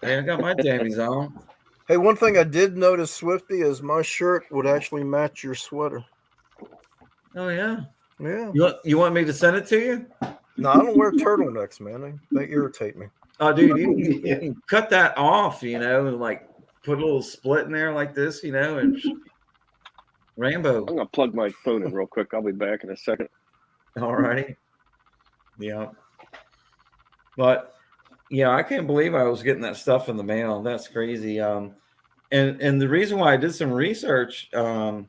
Hey, I got my jammies on. Hey, one thing I did notice, Swifty, is my shirt would actually match your sweater. Oh, yeah? Yeah. You want me to send it to you? No, I don't wear turtlenecks, man. They irritate me. Oh, dude, you can cut that off, and like put a little split in there like this, and rainbow. I'm going to plug my phone in real quick. I'll be back in a second. All righty. Yeah. But, yeah, I can't believe I was getting that stuff in the mail. That's crazy. And the reason why I did some research on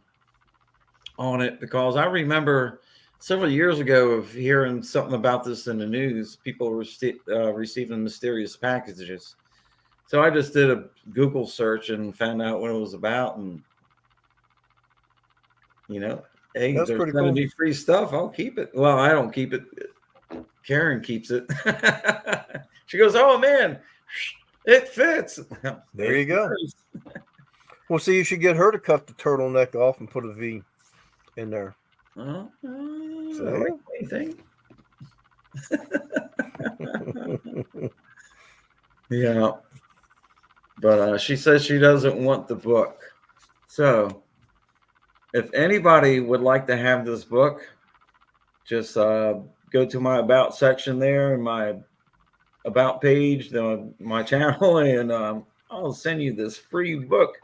it, because I remember several years ago of hearing something about this in the news. People were receiving mysterious packages. So I just did a Google search and found out what it was about. And, hey, that's there's pretty going to cool. be free stuff. I'll keep it. Well, I don't keep it. Karen keeps it. She goes, oh, man, it fits. There you go. Well, see, you should get her to cut the turtleneck off and put a V in there. What do you think? Yeah. But she says she doesn't want the book. So if anybody would like to have this book, just go to my about section there in my about page, my channel, and I'll send you this free book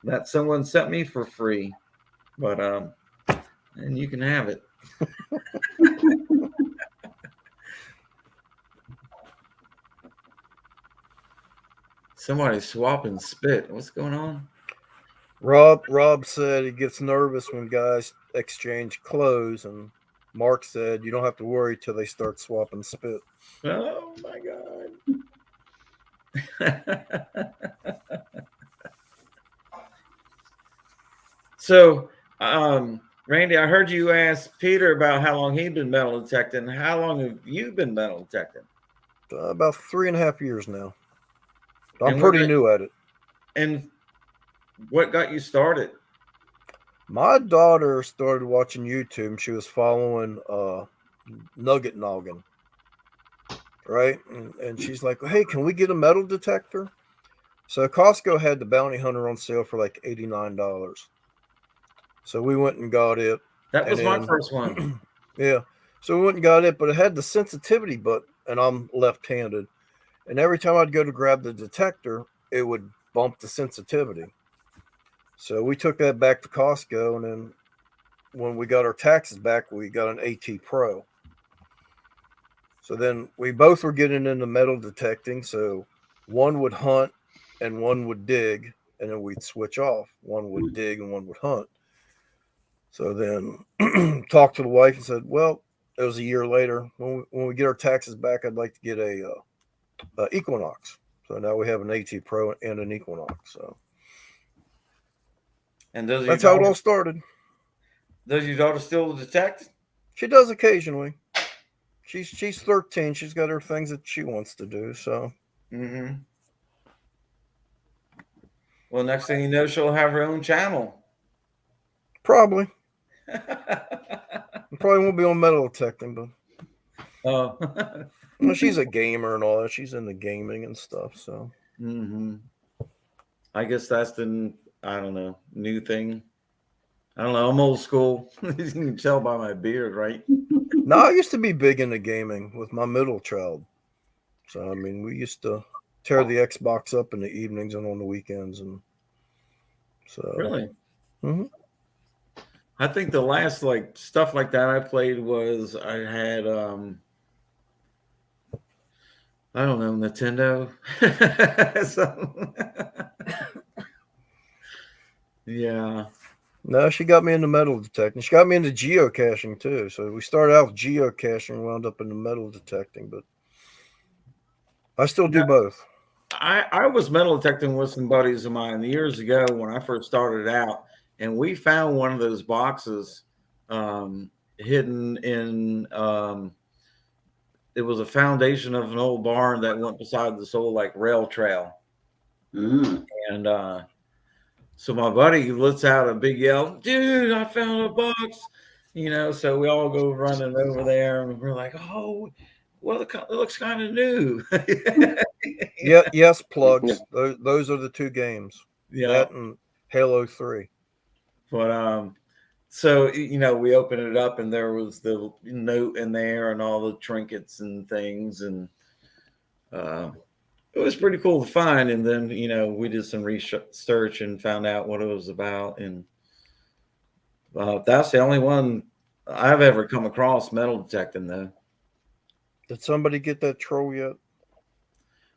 that someone sent me for free. But and you can have it. Somebody's swapping spit. What's going on? Rob said he gets nervous when guys exchange clothes, and Mark said you don't have to worry till they start swapping spit. Oh my god. So, Randy, I heard you ask Peter about how long he'd been metal detecting. How long have you been metal detecting? About 3.5 years now. I'm And pretty new at it. And what got you started? My daughter started watching YouTube. She was following Nugget Noggin, right? And she's like, hey, can we get a metal detector? So Costco had the Bounty Hunter on sale for like $89. So we went and got it. That was my first one. Yeah. So we went and got it, but it had the sensitivity button, and I'm left-handed. And every time I'd go to grab the detector, it would bump the sensitivity. So we took that back to Costco, and then when we got our taxes back, we got an AT Pro. So then we both were getting into metal detecting. So one would hunt and one would dig, and then we'd switch off. One would dig and one would hunt. So then talked to the wife and said, well, it was a year later. When we get our taxes back, I'd like to get a Equinox. So now we have an AT Pro and an Equinox. So and that's how it all started. Does your daughter still detect? She does occasionally. She's 13. She's got her things that she wants to do. So. Mm-hmm. Well, next thing you know, she'll have her own channel. Probably. Probably won't be on metal detecting, but. Well, she's a gamer and all that. She's into gaming and stuff. So. Mm-hmm. I guess that's the, I don't know, new thing. I don't know. I'm old school. You can tell by my beard, right? No, I used to be big into gaming with my middle child. So, I mean, we used to tear the Xbox up in the evenings and on the weekends. And so. Really? Mm-hmm. I think the last like stuff like that I played was I had I don't know, Nintendo. So, yeah. No, she got me into metal detecting. She got me into geocaching too. So we started out with geocaching, wound up into metal detecting, but I still do both. I was metal detecting with some buddies of mine years ago when I first started out, and we found one of those boxes hidden in it was a foundation of an old barn that went beside this old like rail trail. Mm. And so my buddy lets out a big yell, dude, I found a box, you know, so we all go running over there and we're like, oh, well, it looks kind of new. Yeah, yes, plugs. Those are the two games. Yeah. That and Halo 3. But so you know, we opened it up and there was the note in there and all the trinkets and things, and it was pretty cool to find. And then, you know, we did some research and found out what it was about, and that's the only one I've ever come across metal detecting though. Did somebody get that troll yet?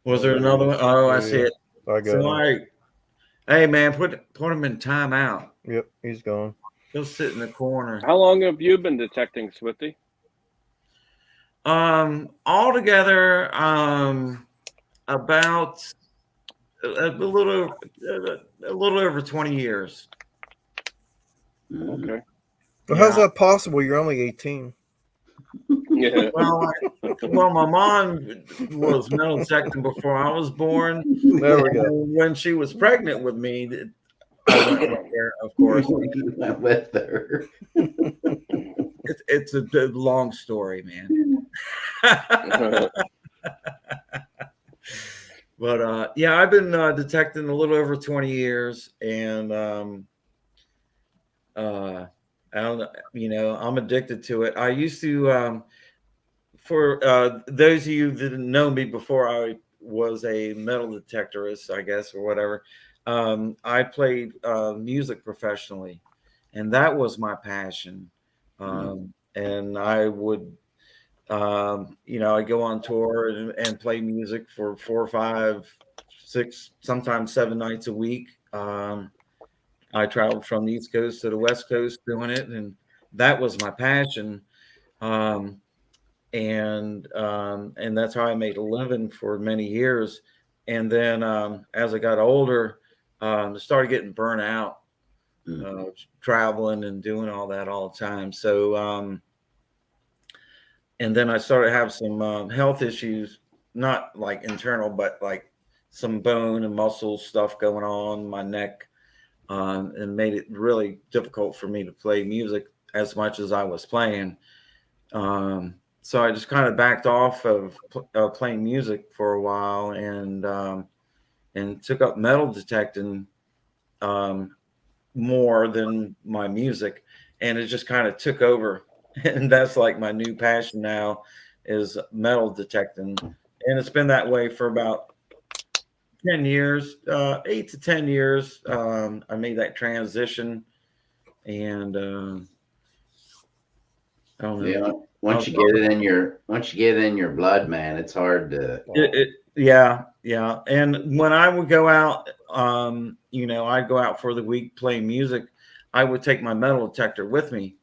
Was there another one? Oh, I see it. I got it. Hey man, put him in timeout. Yep, he's gone. He'll sit in the corner. How long have you been detecting, Swifty? Altogether, about a little over 20 years. Okay. But how's that possible? You're only 18. Yeah. Well, my mom was metal detecting before I was born. There we go. When she was pregnant with me, I went with her, of course. Went with her. It's a long story, man. But yeah, I've been detecting a little over 20 years, and I don't know, I'm addicted to it. I used to, for those of you that didn't know me before, I was a metal detectorist, I guess, or whatever. I played music professionally, and that was my passion. And I would, I go on tour and play music for 4, 5, 6, sometimes 7 nights a week. I traveled from the East Coast to the West Coast doing it, and that was my passion. And that's how I made a living for many years. And then as I got older, I started getting burnt out, traveling and doing all that all the time. So, and then I started having some health issues, not like internal, but like some bone and muscle stuff going on my neck, and made it really difficult for me to play music as much as I was playing. So I just kind of backed off of playing music for a while, and took up metal detecting more than my music, and it just kind of took over. And that's like my new passion now, is metal detecting, and it's been that way for about 10 years, 8 to 10 years. I made that transition, and I don't know. Yeah. Once you get it in your blood, man, it's hard to. Yeah. And when I would go out, I'd go out for the week playing music. I would take my metal detector with me,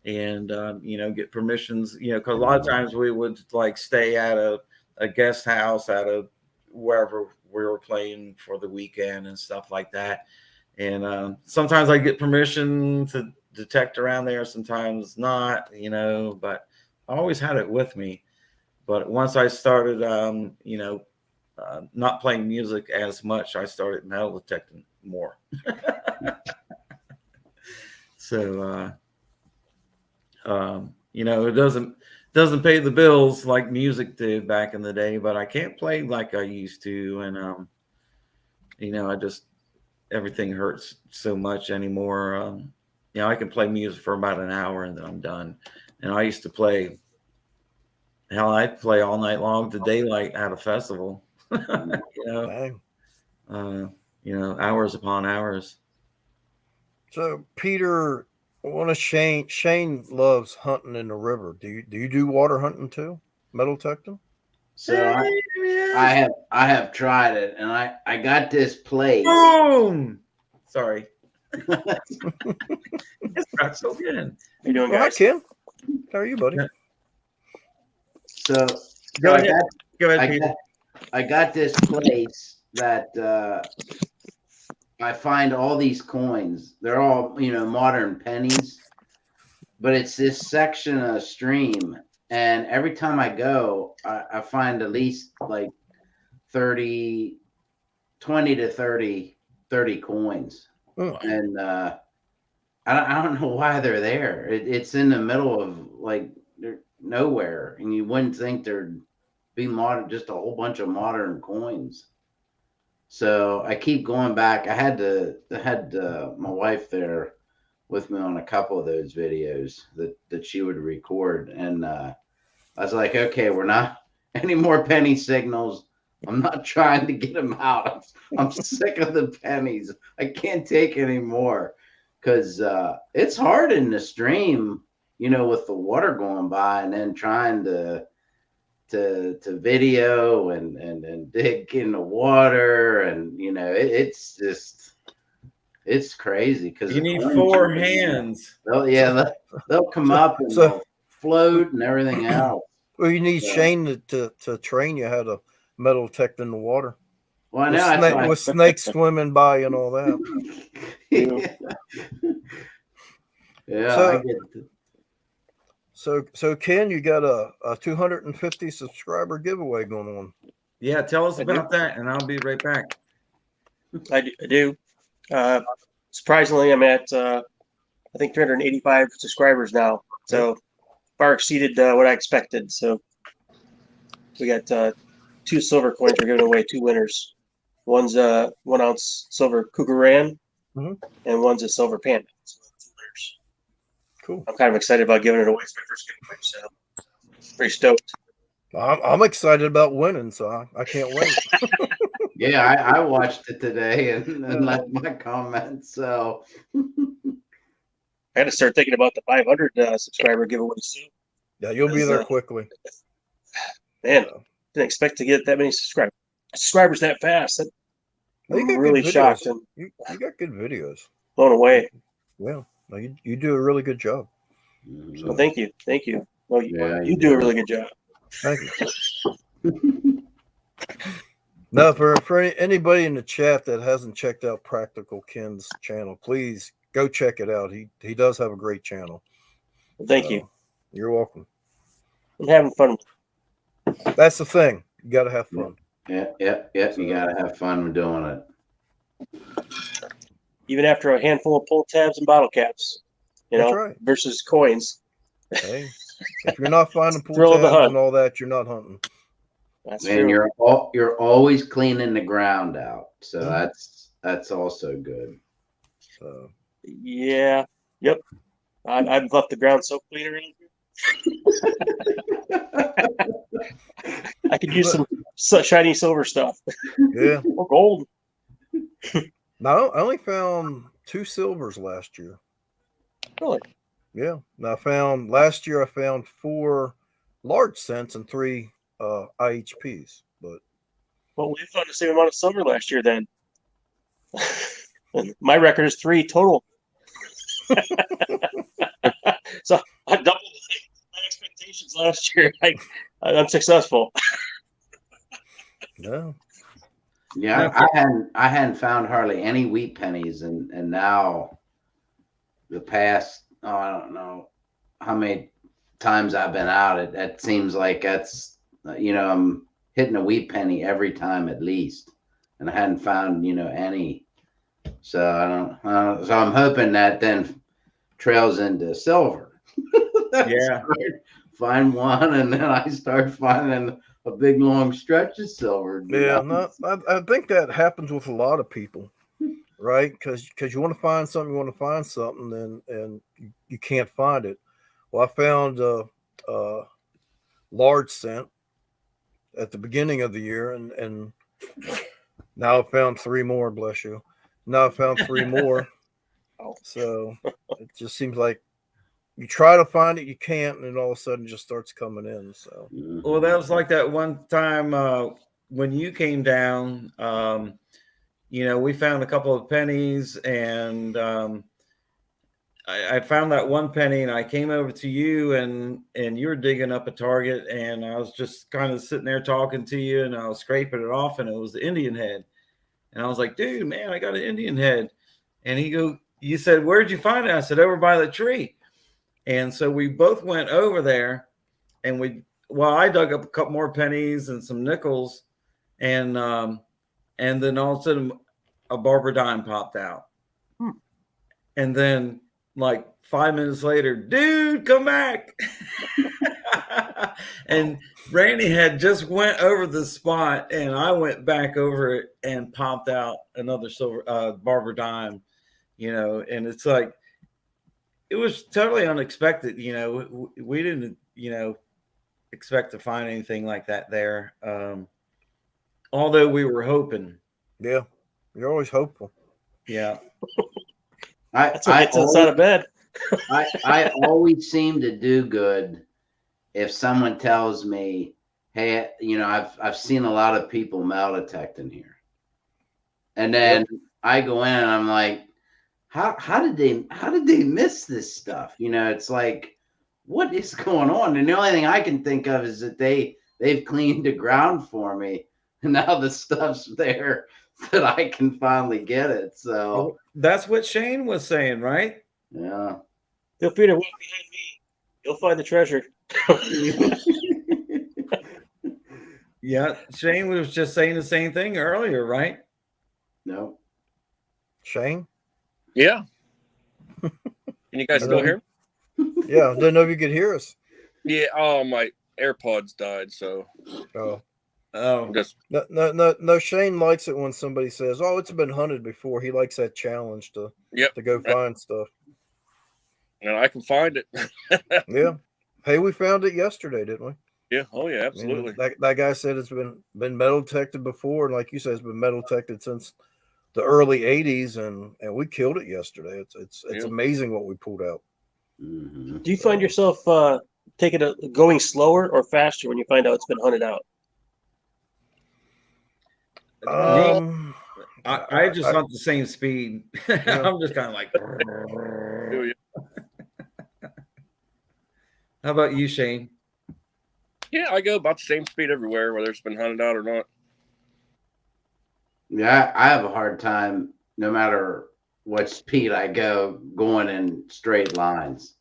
and get permissions. Because a lot of times we would like stay at a guest house at wherever we were playing for the weekend and stuff like that. And sometimes I get permission to detect around there, sometimes not. But I always had it with me. But once I started, not playing music as much, I started metal detecting more. So, it doesn't pay the bills like music did back in the day, but I can't play like I used to. And, I just, everything hurts so much anymore. I can play music for about an hour and then I'm done. And I used to play, I'd play all night long to daylight at a festival, hours upon hours. So Peter, Shane loves hunting in the river. Do you do water hunting too? Metal detecting? So I have tried it, and I got this place. Boom! Sorry. It's not so good. How you doing, Well, hi, guys? Ken. How are you, buddy? Yeah. So Go ahead, Peter. I got this place that I find all these coins. They're all, modern pennies, but it's this section of stream. And every time I go, I find at least like 20 to 30 coins. Oh. And I don't know why they're there. It's in the middle of like nowhere, and you wouldn't think there'd be just a whole bunch of modern coins. So I keep going back. I had my wife there with me on a couple of those videos that she would record, and I was like, okay, we're not any more penny signals. I'm not trying to get them out. I'm sick of the pennies. I can't take any more, because it's hard in the stream, with the water going by, and then trying to video and dig in the water, and it's crazy, because You need 4 hands. They'll come up and they'll float and everything else. Well, you need Shane to train you how to metal detect in the water. Well, now with snakes swimming by and all that. Yeah, So- I get it. So Ken, you got a 250 subscriber giveaway going on. Yeah, tell us I do. about that, and I'll be right back. I do. Surprisingly, I'm at I think 385 subscribers now, so far exceeded what I expected. So we got 2 silver coins. We're giving away 2 winners. One's a 1 ounce silver Cougaran, Mhm. and one's a silver Panda. So 2 winners. Cool. I'm kind of excited about giving it away. It's my first giveaway, so pretty stoked. I'm excited about winning, so I can't wait. Yeah, I watched it today and left my comments. So I had to start thinking about the 500 subscriber giveaway soon. Yeah, you'll be there quickly. Man, didn't expect to get that many subscribers that fast. You I'm got really good videos. shocked and You got good videos. blown away. Yeah, no, you do a really good job. So, Well, thank you. Well, Yeah, you do a really good job. thank you. Now, for anybody in the chat that hasn't checked out Practical Ken's channel, please go check it out. He does have a great channel. Well, thank you. You're welcome. I'm having fun. That's the thing. You got to have fun. yeah. You gotta have fun with doing it. Even after a handful of pull tabs and bottle caps, That's right. versus coins. Hey, if you're not finding pool Thrill of the tabs hunt. and all that, you're not hunting. That's And true. you're always cleaning the ground out. So Mhm. that's also good. So, Yeah. Yep. I've left the ground so clean around here. I could use some shiny silver stuff yeah. or gold. No, I only found 2 silvers last year. Really? Yeah. And last year I found 4 large cents and 3 IHPs. But Well, we found the same amount of silver last year then. And my record is 3 total. So I doubled my expectations last year. I'm successful. no. Yeah, I hadn't found hardly any wheat pennies, and now the past I don't know how many times I've been out. It seems like that's I'm hitting a wheat penny every time at least, and I hadn't found any. So I don't. So I'm hoping that then trails into silver. Yeah. Find one, and then I start finding a big long stretch of silver. Yeah, no, I think that happens with a lot of people, right? Because you want to find something, and you can't find it. Well, I found a large cent at the beginning of the year, and now I found 3 more. Bless you. Now I found 3 more. So it just seems like you try to find it, you can't, and then all of a sudden it just starts coming in. So Well, that was like that one time when you came down. We found a couple of pennies, and I found that one penny, and I came over to you, and you were digging up a target, and I was just kind of sitting there talking to you, and I was scraping it off, and it was the Indian head, and I was like, "Dude, man, I got an Indian head," and you said, "Where'd you find it?" I said, "Over by the tree." And so we both went over there, and I dug up a couple more pennies and some nickels, and then all of a sudden a barber dime popped out. And then like 5 minutes later, dude, come back. And Randy had just went over the spot, and I went back over it and popped out another silver barber dime, and it's like, it was totally unexpected. We didn't, expect to find anything like that there. Although we were hoping. yeah, you're always hopeful. Yeah. That's what gets us out of bed. I always seem to do good if someone tells me, "Hey, I've seen a lot of people metal detecting here," and then I go in and I'm like, how did they miss this stuff? It's like, what is going on? And the only thing I can think of is that they've cleaned the ground for me, and now the stuff's there that I can finally get it. So that's what Shane was saying, right? Yeah. Feel free to walk behind me. You'll find the treasure. Yeah, Shane was just saying the same thing earlier, right? No. Shane? Yeah. Can you guys still hear me? Yeah, didn't know if you could hear us. Yeah. Oh, my AirPods died, so. Oh. Oh, Just No. Shane likes it when somebody says, "Oh, it's been hunted before." He likes that challenge to go find stuff. And I can find it. Yeah. Hey, we found it yesterday, didn't we? Yeah. Oh yeah, absolutely. That guy said it's been metal detected before, and like you said, it's been metal detected since the early '80s, and we killed it yesterday. It's amazing what we pulled out. Mm-hmm. Do you find yourself going slower or faster when you find out it's been hunted out? I just hunt the same speed. I'm just kind of like. How about you, Shane? Yeah, I go about the same speed everywhere, whether it's been hunted out or not. Yeah, I have a hard time, no matter what speed I go, going in straight lines.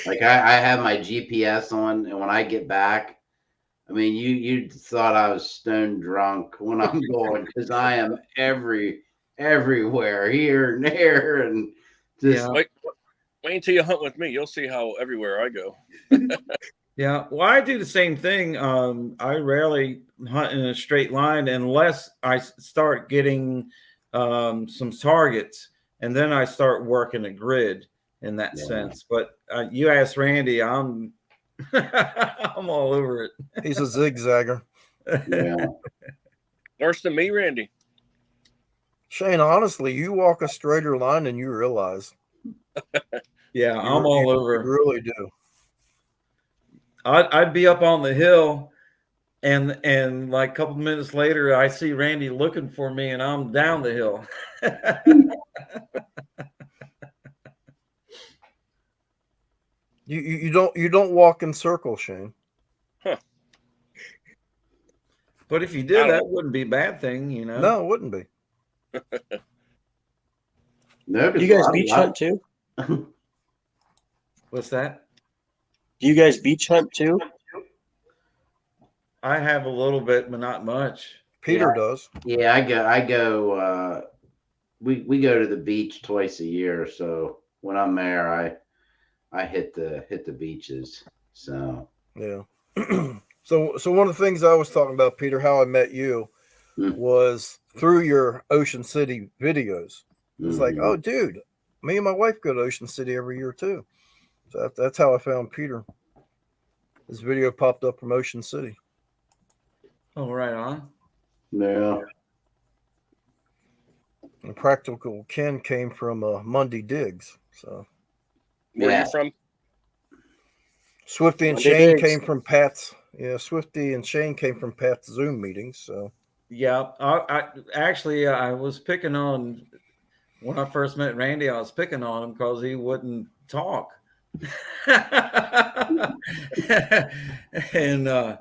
Like I have my GPS on, and when I get back, I mean, you thought I was stone drunk when I'm going, because I am everywhere, here and there, and just wait until you hunt with me. You'll see how everywhere I go. Yeah, well, I do the same thing. I rarely hunt in a straight line unless I start getting some targets, and then I start working a grid in that sense. But you ask Randy, I'm I'm all over it. He's a zigzagger. Yeah. Worse than me, Randy. Shane, honestly, you walk a straighter line than you realize. Yeah, I'm all over. You really do. I'd be up on the hill, and like a couple minutes later, I see Randy looking for me, and I'm down the hill. You don't walk in circles, Shane. Huh. But if you did, that wouldn't be a bad thing, you know. No, it wouldn't be. No, Do you guys beach hunt too? What's that? Do you guys beach hunt too? I have a little bit, but not much. Peter does. Yeah, I go. We go to the beach twice a year, so when I'm there, I hit the beaches. So yeah. So one of the things I was talking about, Peter, how I met you was through your Ocean City videos. It's like, oh, dude, me and my wife go to Ocean City every year too. So that's how I found Peter. This video popped up from Ocean City. Oh, right on. Yeah. And Practical Ken came from Monday Digs. So where are you from? Swifty and Shane came from Pat's. Yeah, Swifty and Shane came from Pat's Zoom meetings. So yeah, I actually I was picking on when I first met Randy. I was picking on him because he wouldn't talk, and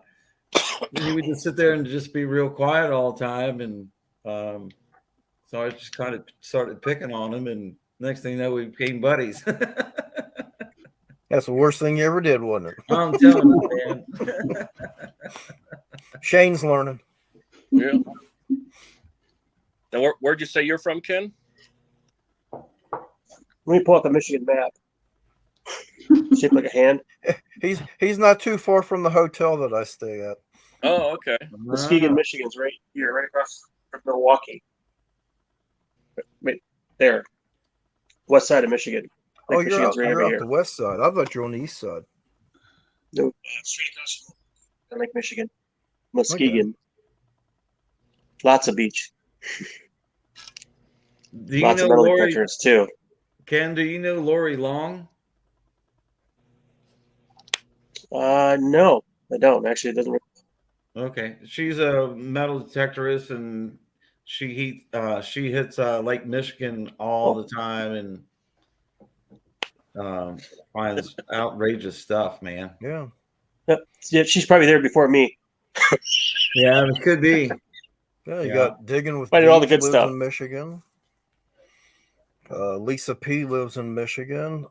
he would just sit there and just be real quiet all the time. And so I just kind of started picking on him, and next thing you know, we became buddies. That's the worst thing you ever did, wasn't it? I'm telling you, man. Shane's learning. Yeah. Now, where'd you say you're from, Ken? Let me pull up a Michigan map. Shaped like a hand. He's not too far from the hotel that I stay at. Oh, okay. Muskegon, Michigan's right here, right across from Milwaukee. Wait, there. West side of Michigan. Oh, you're out the west side. I thought you were on the east side. No, straight across from Lake Michigan. Muskegon. Okay. Lots of beach. Do you Lots know of metal Lori detectors too? Ken, do you know Lori Long? No, I don't. Actually, it doesn't. Okay, she's a metal detectorist, and she hits Lake Michigan all the time, and finds outrageous stuff, man. Yeah. Yeah, she's probably there before me. Yeah, it could be. Yeah, you got Digging with all the good lives stuff in Michigan. Lisa P lives in Michigan.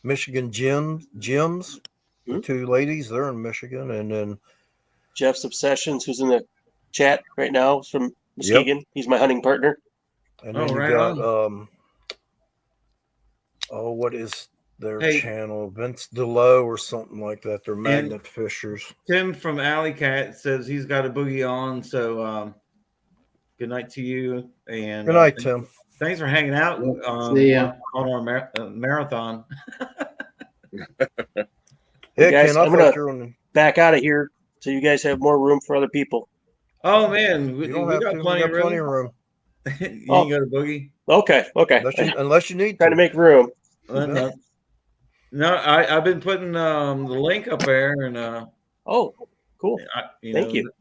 Michigan Gyms. The two ladies, they're in Michigan, and then Jeff's Obsessions, who's in the chat right now, is from Muskegon. Yep. He's my hunting partner. And then you got what is their Hey. channel, Vince DeLoe or something like that. They're magnet fishers. Tim from Alley Cat says he's got a boogie on. So good night to you. And Good night, Tim. Thanks for hanging out See ya. on our marathon. Hey, guys, Ken, I I'm thought gonna you were on. back out of here so you guys have more room for other people. Oh man, we You don't got have to. plenty We of got plenty of room. room. You ain't got a boogie. Okay. Unless you need Trying to make room. No, I've been putting the link up there, and Oh, cool. Thank you.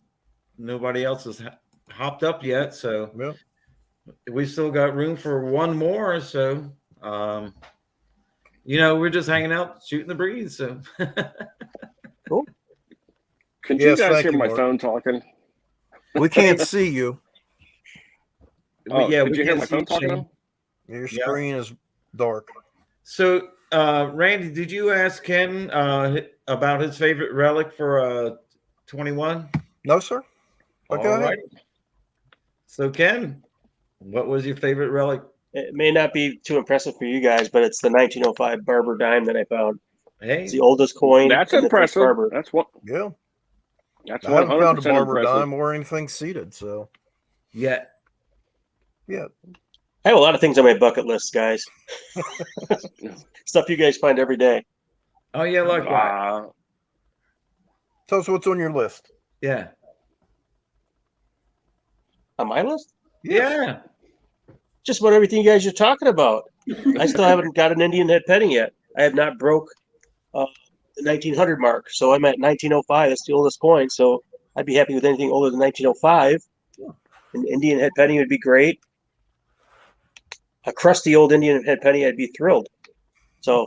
Nobody else has hopped up yet, so Yeah. we still got room for one more. So, we're just hanging out, shooting the breeze. So, cool. Can you Yes, guys thank hear you, my Mark. phone talking? We can't see you. Oh, yeah, did we you hear can't my see phone talking? Shane. Your Yeah. screen is dark. So, Randy, did you ask Ken about his favorite relic for 21? No, sir. All Okay. right. So, Ken, what was your favorite relic? It may not be too impressive for you guys, but it's the 1905 Barber dime that I found. Hey, It's the oldest coin. That's in the first impressive. Barber. That's what. Yeah. That's I haven't found a 100% barber impressive. dime or anything seated, so yeah. yeah. I have a lot of things on my bucket list, guys. Stuff you guys find every day. Oh, yeah, like what? Tell us what's on your list. Yeah. On my list? Yes. Yeah. Just about everything you guys are talking about. I still haven't got an Indian head penny yet. I have not broke the 1900 mark, so I'm at 1905. That's the oldest coin, so I'd be happy with anything older than 1905. An Indian head penny would be great. A crusty old Indian head penny, I'd be thrilled. So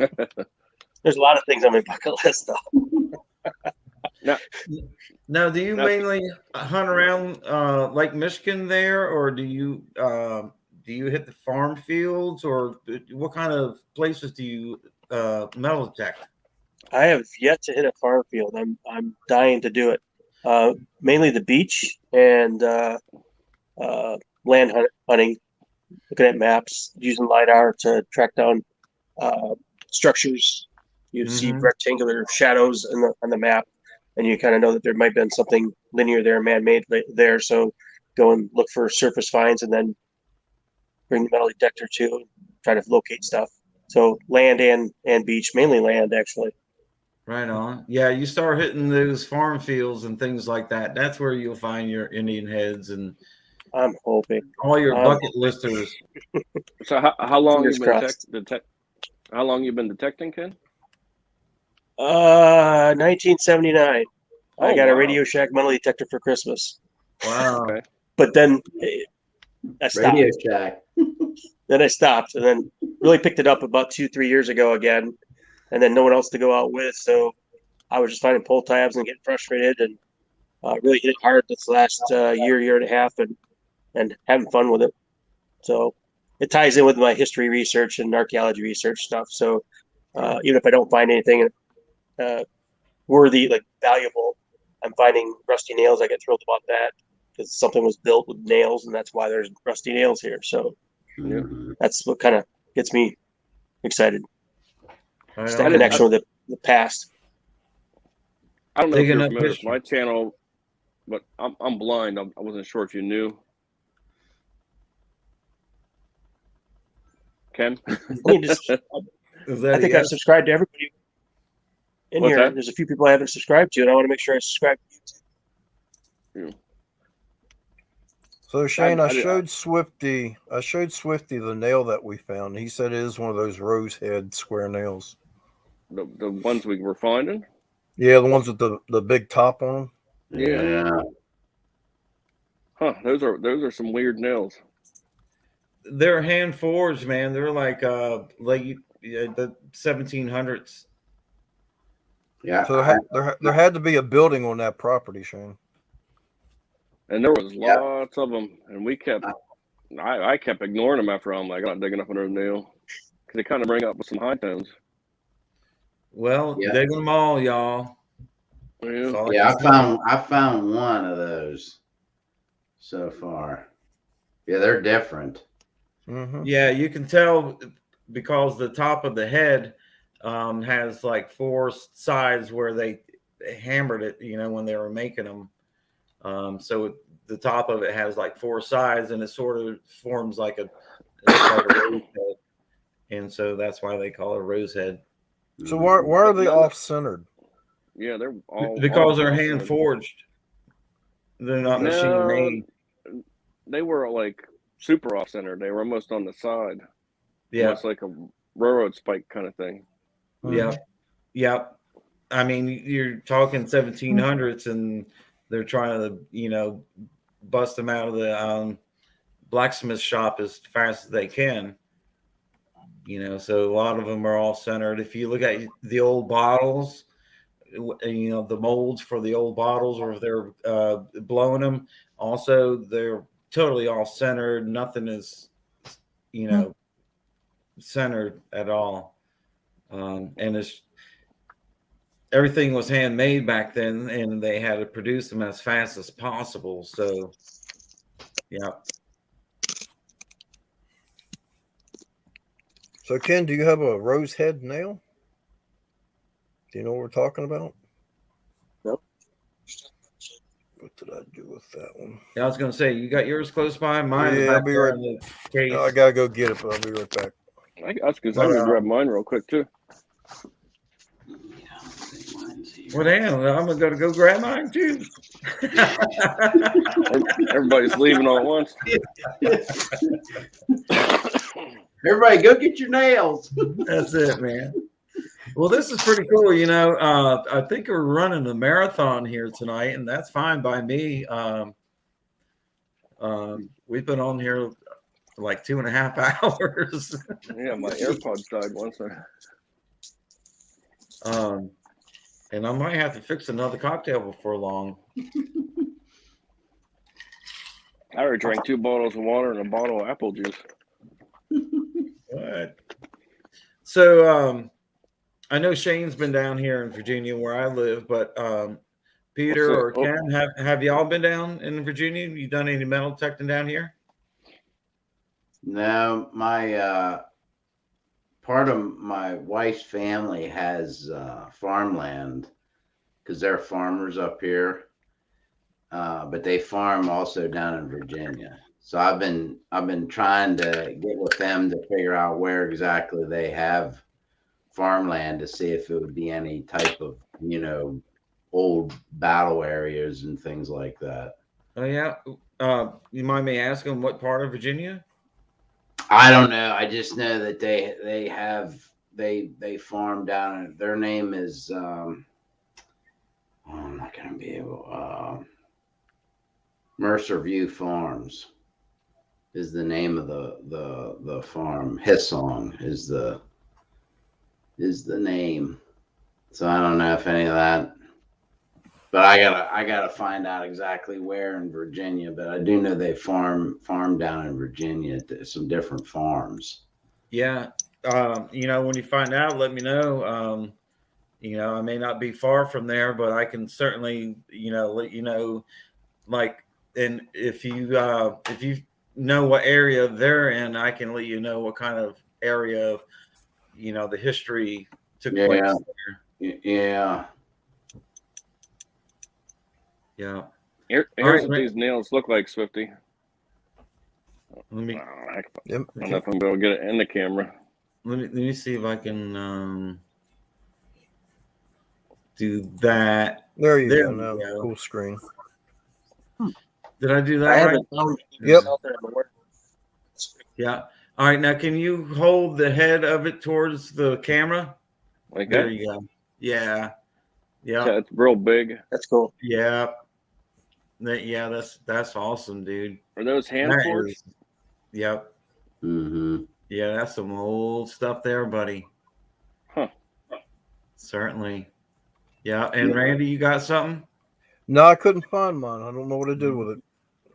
there's a lot of things on my bucket list, though. Now, do you mainly hunt around Lake Michigan there, or do you hit the farm fields, or what kind of places do you metal detect? I have yet to hit a farm field. I'm dying to do it. Mainly the beach and land hunting, looking at maps, using LiDAR to track down structures. You see rectangular shadows on the map, and you kind of know that there might have been something linear there, man-made there. So go and look for surface finds, and then bring the metal detector to and try to locate stuff. So land and beach, mainly land, actually. Right on. Yeah, you start hitting those farm fields and things like that. That's where you'll find your Indian heads and I'm hoping all your bucket listers. So how long you been crossed. how long you been detecting, Ken? 1979. I got a wow. Radio Shack metal detector for Christmas. Wow. Okay. But then I stopped. Radio Shack. Then I stopped, and then really picked it up about 2-3 years ago again, and then no one else to go out with. So I was just finding pull tabs and getting frustrated, and really hit it hard this last year and a half, and having fun with it. So it ties in with my history research and archaeology research stuff. So even if I don't find anything worthy, like valuable, I'm finding rusty nails. I get thrilled about that because something was built with nails, and that's why there's rusty nails here. So that's what kind of gets me excited. Just that connection with the past. I don't know if Digging you're up familiar with history. my channel, but I'm blind. I wasn't sure if you knew. Ken? I mean, I think I've subscribed to everybody in What's here. that? There's a few people I haven't subscribed to, and I want to make sure I subscribe to you. So Shane, I showed Swifty the nail that we found. He said it is one of those rose head square nails. The ones we were finding? Yeah, the ones with the big top on them. Yeah. Huh, those are some weird nails. They're hand forged, man. They're like the 1700s. Yeah. So there had to be a building on that property, Shane. And there was lots of them, and we kept. I kept ignoring them after I'm like, I'm not digging up another nail because they kind of bring up with some high tones. Well, dig them all, y'all. Yeah, I found one of those so far. Yeah, they're different. Yeah, you can tell because the top of the head has like 4 sides where they hammered it, when they were making them. So the top of it has like 4 sides, and it sort of forms like a rose head, and so that's why they call it a rose head. So why are they off centered? Yeah, they're all because they're off-centered. hand forged. They're not machine made. They were like super off centered. They were almost on the side. Yeah, almost like a railroad spike kind of thing. Yeah. I mean, you're talking 1700s, and they're trying to, bust them out of the blacksmith shop as fast as they can. So a lot of them are all centered. If you look at the old bottles, the molds for the old bottles, or if they're blowing them, also they're totally all centered. Nothing is, centered at all. And everything was handmade back then, and they had to produce them as fast as possible. So, yeah. So, Ken, do you have a rose head nail? Do you know what we're talking about? Nope. What did I do with that one? Yeah, I was going to say, you got yours close by? Mine. Yeah, I'll be right. No, I gotta go get it, but I'll be right back. That's because I'm gonna grab mine real quick too. Well, damn, I'm gonna go grab mine too. Everybody's leaving all at once. Everybody, go get your nails. That's it, man. Well, this is pretty cool. I think we're running a marathon here tonight, and that's fine by me. We've been on here for like 2.5 hours. Yeah, my AirPods died once. And I might have to fix another cocktail before long. I already drank 2 bottles of water and a bottle of apple juice. What? So I know Shane's been down here in Virginia where I live, but Peter or Ken, have y'all been down in Virginia? You done any metal detecting down here? No, my part of my wife's family has farmland because they're farmers up here, but they farm also down in Virginia. So I've been trying to get with them to figure out where exactly they have farmland to see if it would be any type of old battle areas and things like that. Oh yeah. You mind me asking what part of Virginia? I don't know. I just know that they farm down. Their name is I'm not gonna be able. Mercer View Farms is the name of the farm. Hissong is the name. So I don't know if any of that. But I gotta find out exactly where in Virginia. But I do know they farm down in Virginia, some different farms. Yeah, when you find out, let me know. I may not be far from there, but I can certainly let you know. Like, and if you know what area they're in, I can let you know what kind of area of the history took place there. Yeah. Yeah. Here's what these nails look like, Swifty. Let me. I don't know if I'm going to get it in the camera. Let me see if I can do that. There you go. Now, full screen. Did I do that right? Yep. Yeah. All right. Now, can you hold the head of it towards the camera? Like there that? you go. Yeah. Yeah. Yeah, it's real big. That's cool. Yeah. That's awesome, dude. Are those hand forged? Yep. Mm-hmm. Yeah, that's some old stuff there, buddy. Huh. Certainly. Yeah. And Randy, you got something? No, I couldn't find mine. I don't know what to do with it.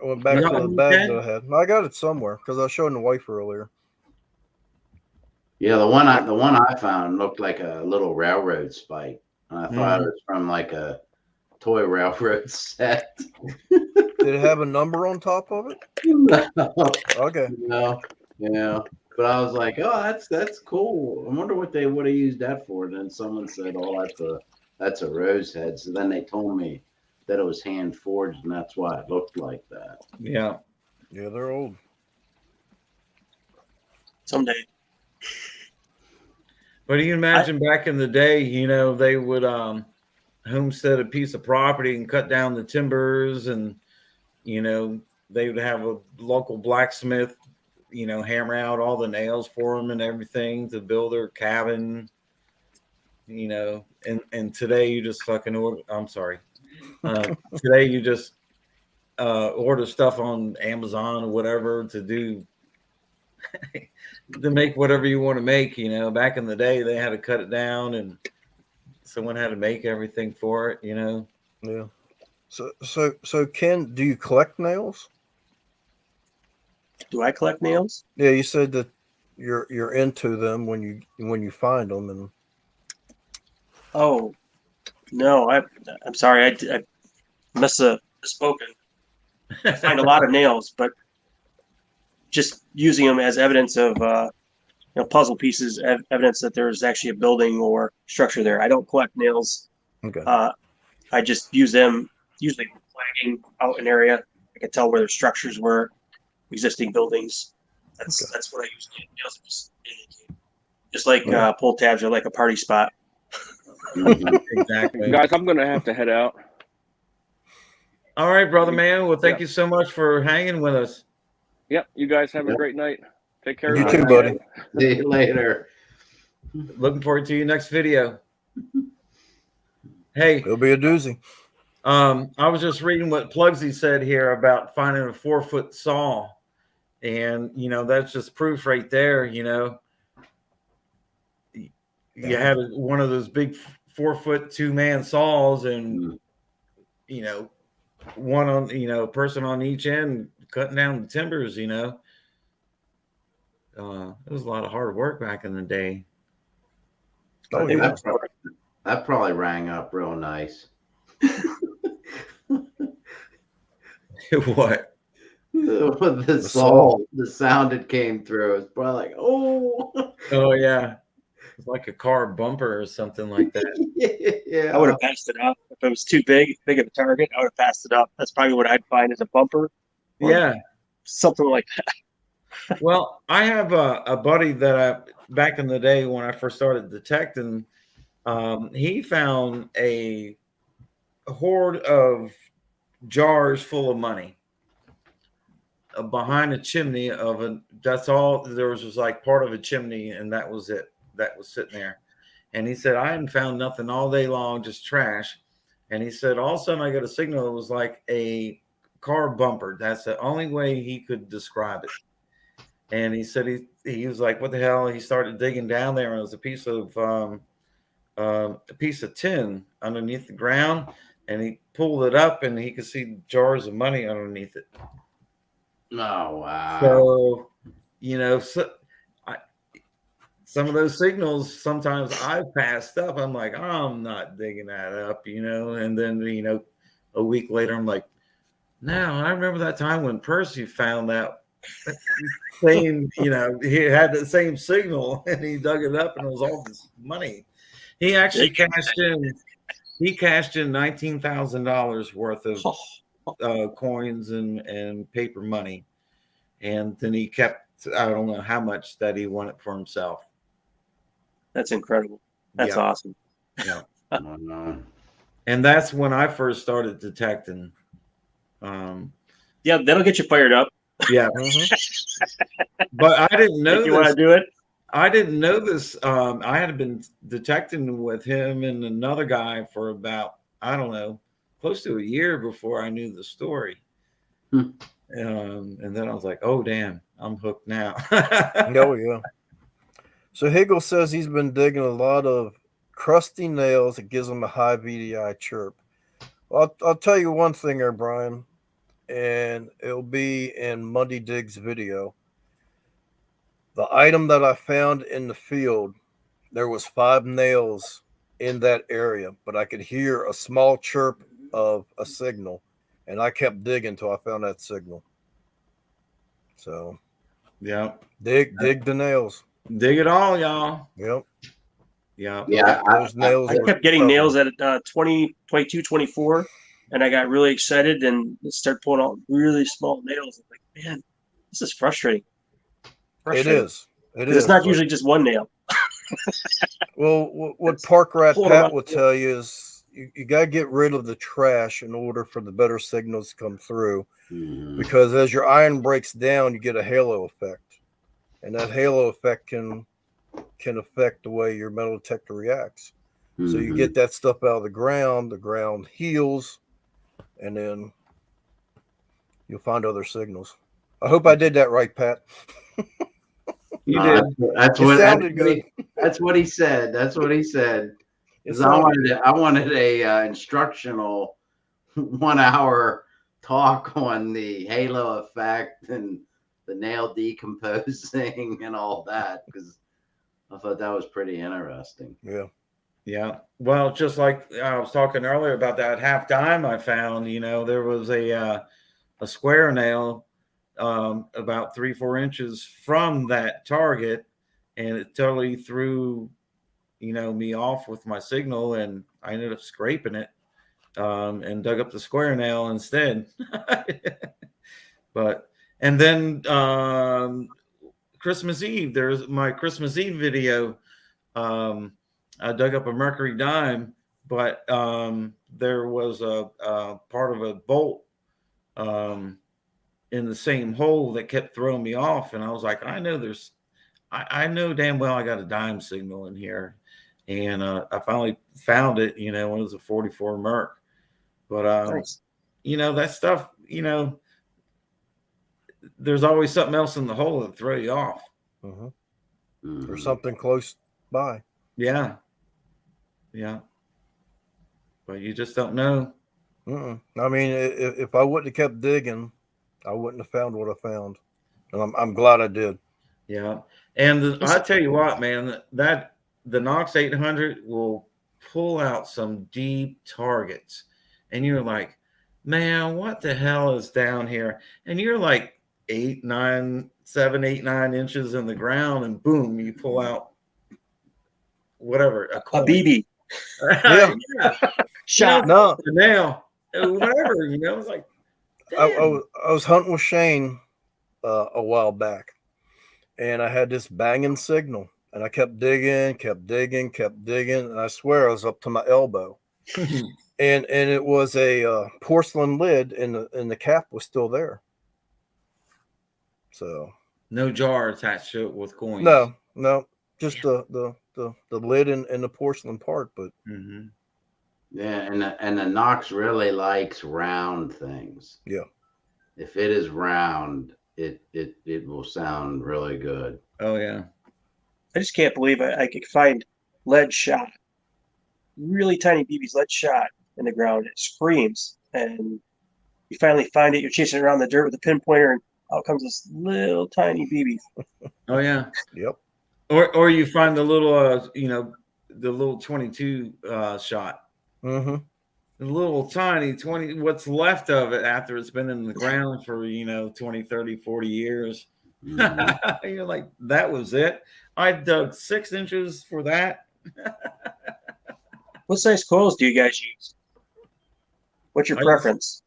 I went back to the bag that I had. I got it somewhere because I was showing the wife earlier. Yeah, the one I found looked like a little railroad spike. I thought it was from like a toy railroad set. Did it have a number on top of it? No. Okay. No. Yeah. But I was like, oh, that's cool. I wonder what they would have used that for. And then someone said, oh, that's a rose head. So then they told me that it was hand forged, and that's why it looked like that. Yeah. Yeah, they're old. Someday. But you imagine back in the day, you know, they would homestead a piece of property and cut down the timbers, and you know, they would have a local blacksmith, you know, hammer out all the nails for them and everything to build their cabin, you know. And today you just fucking order. I'm sorry. Today you just order stuff on Amazon or whatever to do to make whatever you want to make. You know, back in the day they had to cut it down and someone had to make everything for it. You know. Yeah. So Ken, do you collect nails? Do I collect nails? Yeah, you said that you're into them when you find them, and Oh, no, I'm sorry. I must have spoken. I find a lot of nails, but just using them as evidence of puzzle pieces, evidence that there's actually a building or structure there. I don't collect nails. okay. I just use them usually flagging out an area. I can tell where their structures were, existing buildings. That's what I use nails just indicate. Just like pull tabs are like a party spot. Exactly. Guys, I'm going to have to head out. All right, brother man. Well, thank you so much for hanging with us. Yep. You guys have a great night. Take care. You too, buddy. See you later. Looking forward to your next video. Hey, It'll be a doozy. I was just reading what Plugsy said here about finding a 4-foot saw, and you know that's just proof right there. You know, you had one of those big 4-foot 2-man saws, and you know, one on person on each end cutting down the timbers. You know, it was a lot of hard work back in the day. Oh, yeah. That probably rang up real nice. What? The soul, the sound it came through. It's probably like, oh. Oh yeah, it's like a car bumper or something like that. Yeah. I would have passed it up if it was too big of a target. I would have passed it up. That's probably what I'd find as a bumper. Yeah, something like that. Well, I have a buddy that back in the day when I first started detecting, he found a hoard of jars full of money behind a chimney that's all there was like part of a chimney, and that was it. That was sitting there. And he said, I hadn't found nothing all day long, just trash. And he said, all of a sudden I got a signal. It was like a car bumper. That's the only way he could describe it. And he said he was like, what the hell? He started digging down there, and it was a piece of tin underneath the ground. And he pulled it up, and he could see jars of money underneath it. Oh, wow. So, you know, some of those signals, sometimes I've passed up. I'm like, oh, I'm not digging that up, you know. And then, you know, a week later, I'm like, no, I remember that time when Percy found that same, you know, he had the same signal, and he dug it up, and it was all this money. He actually cashed in $19,000 worth of coins and paper money. And then he kept, I don't know how much that he wanted for himself. That's incredible. That's awesome. Yeah. And that's when I first started detecting. Yeah, that'll get you fired up. Yeah. But I didn't know if you want to do it. I didn't know this. I had been detecting with him and another guy for about, I don't know, close to a year before I knew the story. And then I was like, oh, damn, I'm hooked now. Oh, yeah. So Higgle says he's been digging a lot of crusty nails that gives him a high VDI chirp. Well, I'll tell you one thing there, Brian, and it'll be in Monday Dig's video. The item that I found in the field, there was 5 nails in that area, but I could hear a small chirp of a signal, and I kept digging until I found that signal. So Yep. Dig the nails. Dig it all, y'all. Yep. Yeah. Yeah, Those nails. I were kept getting tough. nails at 20, 22, 24, and I got really excited and started pulling out really small nails. I'm like, man, this is frustrating. It is. It 'Cause is. it's not but- usually just one nail. Well, what Park Rat Pull 'em Pat out. will tell you is you got to get rid of the trash in order for the better signals to come through. Mhm. Because as your iron breaks down, you get a halo effect, and that halo effect can affect the way your metal detector reacts. So you Mhm. get that stuff out of the ground heals, and then you'll find other signals. I hope I did that right, Pat. You No, did. That's It what sounded good. That's what he said. That's what he said. It 'Cause sounded I wanted a instructional 1 hour talk on the halo effect and the nail decomposing and all that, because I thought that was pretty interesting. Yeah. Yeah. Well, just like I was talking earlier about that half dime I found, there was a square nail about 3-4 inches from that target, and it totally threw me off with my signal, and I ended up scraping it and dug up the square nail instead. And then Christmas Eve, there's my Christmas Eve video. I dug up a mercury dime, but there was a part of a bolt in the same hole that kept throwing me off, and I was like, I know damn well I got a dime signal in here, and I finally found it. When it was a 44 Merc, but Nice. that stuff. There's always something else in the hole that throw you off. or Mhm. something close by. Yeah. But you just don't know. I mean, if I wouldn't have kept digging, I wouldn't have found what I found, and I'm glad I did. Yeah. And I tell you what, man, that the Knox 800 will pull out some deep targets, and you're like, man, what the hell is down here? And you're like 8, 9, 7, 8, 9 inches in the ground, and boom, you pull out whatever, a A coin. BB Yeah. shot. No, The nail, whatever, it's like, I was hunting with Shane a while back, and I had this banging signal, and I kept digging, and I swear I was up to my elbow, and it was a porcelain lid, and the cap was still there. So no jar attached to it with coins. no, just the lid and the porcelain part, but. Mm-hmm. Yeah, and the Knox really likes round things. Yeah. If it is round, it will sound really good. Oh yeah. I just can't believe I could find lead shot, really tiny BBs, lead shot in the ground. It screams, and you finally find it. You're chasing it around the dirt with a pinpointer, and out comes this little tiny BB. Oh yeah. Yep. Or you find the little the little 22 shot. Mm-hmm. The little tiny 20, what's left of it after it's been in the ground for 20, 30, 40 years. Mhm. You're like, that was it. I dug 6 inches for that. What size coils do you guys use? What's your preference?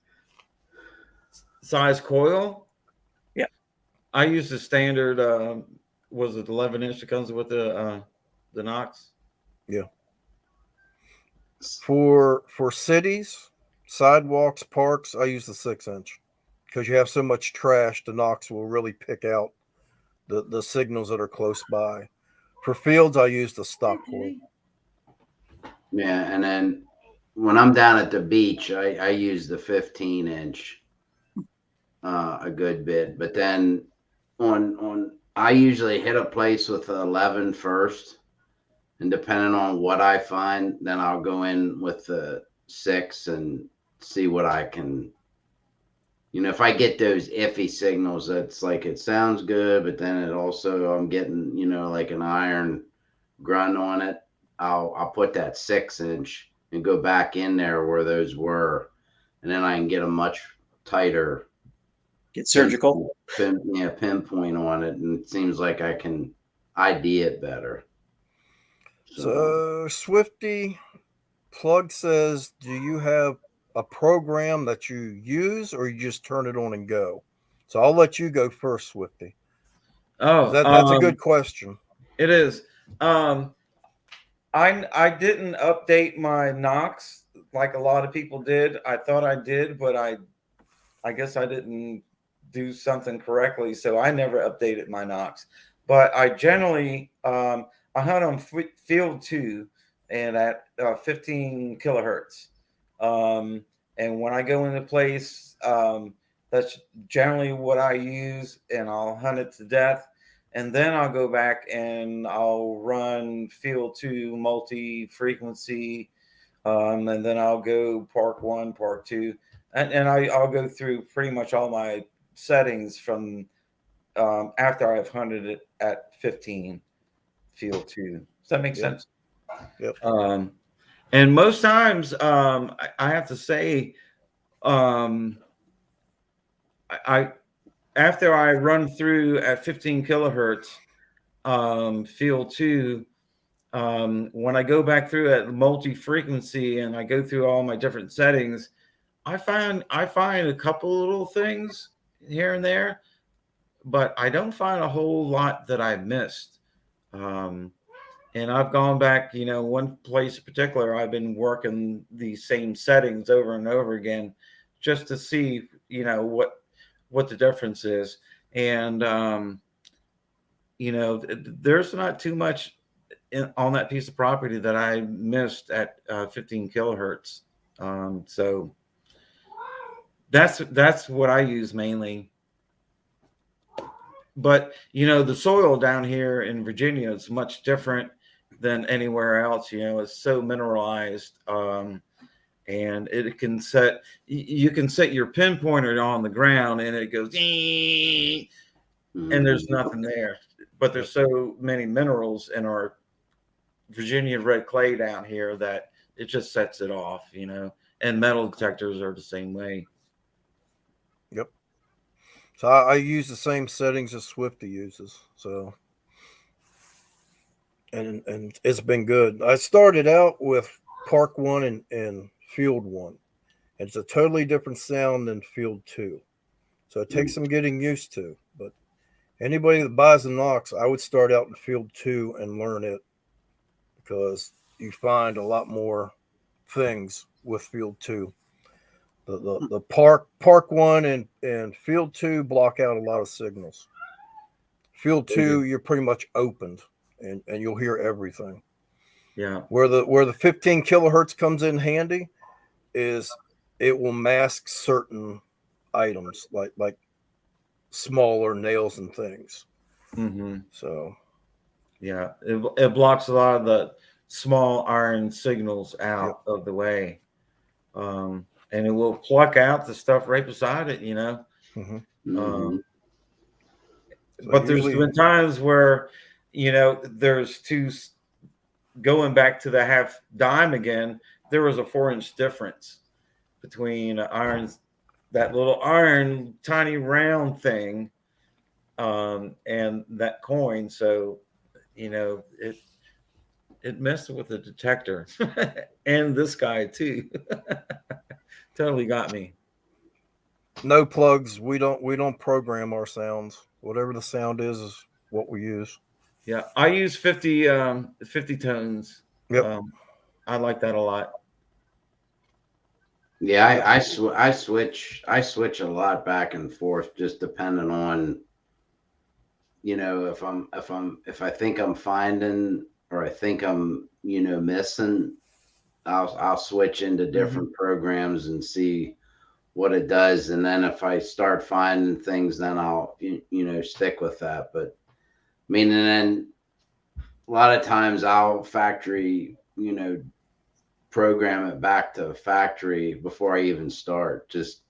Size coil? Yeah. I use the standard was it 11 inch that comes with the Knox? Yeah. For cities, sidewalks, parks, I use the 6 inch because you have so much trash. The Knox will really pick out the signals that are close by. For fields, I use the stock coil. Yeah, and then when I'm down at the beach, I use the 15 inch a good bit, but then on I usually hit a place with 11 first, and depending on what I find, then I'll go in with the 6 and see what I can. If I get those iffy signals, that's like it sounds good, but then it also I'm getting like an iron grunt on it. I'll put that 6 inch and go back in there where those were, and then I can get a much tighter Get surgical. Pinpoint on it, and it seems like I can ID it better. So Swifty Plug says, do you have a program that you use, or you just turn it on and go? So I'll let you go first, Swifty. Oh, That's a good question. It is. I didn't update my Knox like a lot of people did. I thought I did, but I guess I didn't do something correctly, so I never updated my Knox. But I generally I hunt on field 2 and at 15 kilohertz. And when I go into place, that's generally what I use, and I'll hunt it to death. And then I'll go back and I'll run field 2 multi-frequency, and then I'll go park 1, park 2, and I'll go through pretty much all my settings from after I've hunted it at 15 field 2. Does that make sense? Yep. And most times, I have to say, I after I run through at 15 kilohertz field 2, when I go back through at multi-frequency and I go through all my different settings, I find a couple little things here and there, but I don't find a whole lot that I've missed. And I've gone back, one place in particular, I've been working the same settings over and over again just to see, what the difference is. And, there's not too much on that piece of property that I missed at 15 kilohertz. So that's what I use mainly. But, the soil down here in Virginia is much different than anywhere else. It's so mineralized. And it can you can set your pinpointer on the ground and it goes, and there's nothing there. But there's so many minerals in our Virginia red clay down here that it just sets it off, and metal detectors are the same way. Yep. So I use the same settings as Swifty uses. So, and it's been good. I started out with Park 1 and Field 1. It's a totally different sound than Field 2. So it takes some getting used to. But anybody that buys a Knox, I would start out in Field 2 and learn it, because you find a lot more things with Field 2. The Park 1 and Field 2 block out a lot of signals. Field 2, you're pretty much opened, and you'll hear everything. Yeah. Where the 15 kilohertz comes in handy is it will mask certain items like smaller nails and things. Mm-hmm. So, yeah, it blocks a lot of the small iron signals out of the way. And it will pluck out the stuff right beside it, So but there's been times where, there's two, going back to the half dime again, there was a 4-inch difference between irons, that little iron, tiny round thing, and that coin. So, it messed with the detector and this guy too. Totally got me. No plugs. We don't program our sounds. Whatever the sound is what we use. Yeah, I use 50 tones. Yep. I like that a lot. Yeah, I switch a lot back and forth, just depending on, if I think I'm finding, or I think I'm missing, I'll switch into different programs and see what it does, and then if I start finding things, then I'll stick with that. But and then a lot of times I'll factory program it back to factory before I even start, just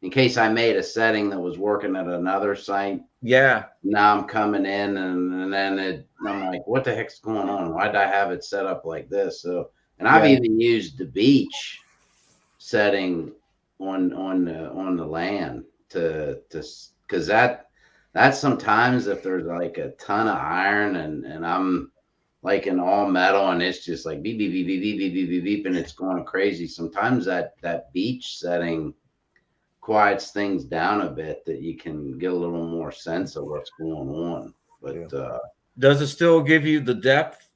in case I made a setting that was working at another site. Yeah. Now I'm coming in and then I'm like, what the heck's going on? Why did I have it set up like this? So, and I've even used the beach setting on the land because that's sometimes if there's like a ton of iron and I'm like in all metal and it's just like beep beep beep beep beep beep beep beep, beep and it's going crazy. Sometimes that beach setting quiets things down a bit, that you can get a little more sense of what's going on. But does it still give you the depth?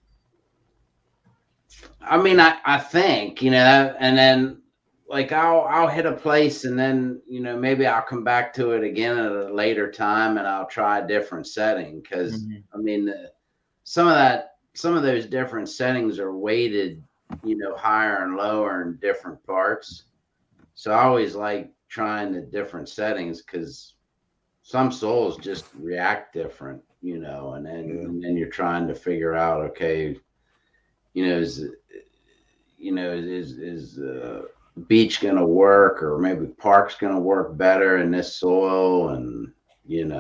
I mean, I think, and then like I'll hit a place and then, maybe I'll come back to it again at a later time and I'll try a different setting. Cause I mean, some of those different settings are weighted, higher and lower in different parts. So I always like trying the different settings because some souls just react different, and then you're trying to figure out, okay, is beach gonna work, or maybe park's gonna work better in this soil, and it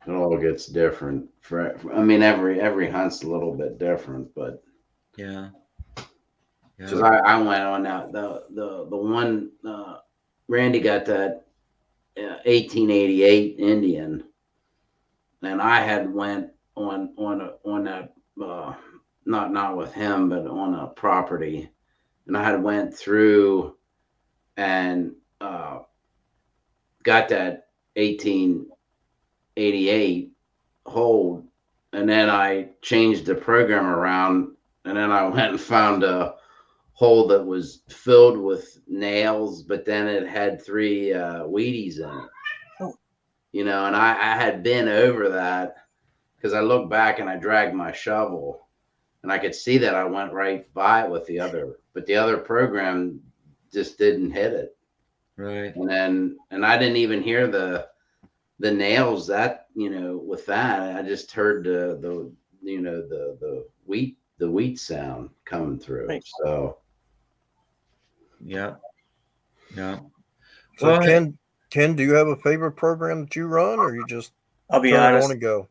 all gets different. I mean, every hunt's a little bit different, but yeah. So I went on that the one Randy got that 1888 Indian, and I had went on that not with him, but on a property, and I had went through and got that 1888 hold, and then I changed the program around, and then I went and found a hole that was filled with nails, but then it had 3 Wheaties in it. And I had been over that because I looked back and I dragged my shovel and I could see that I went right by it with the other, but the other program just didn't hit it. Right. And I didn't even hear the nails that, with that. I just heard the wheat sound coming through. Thanks. So yeah. So Well, Ken, do you have a favorite program that you run, or you just I'll be turn it honest. on and go?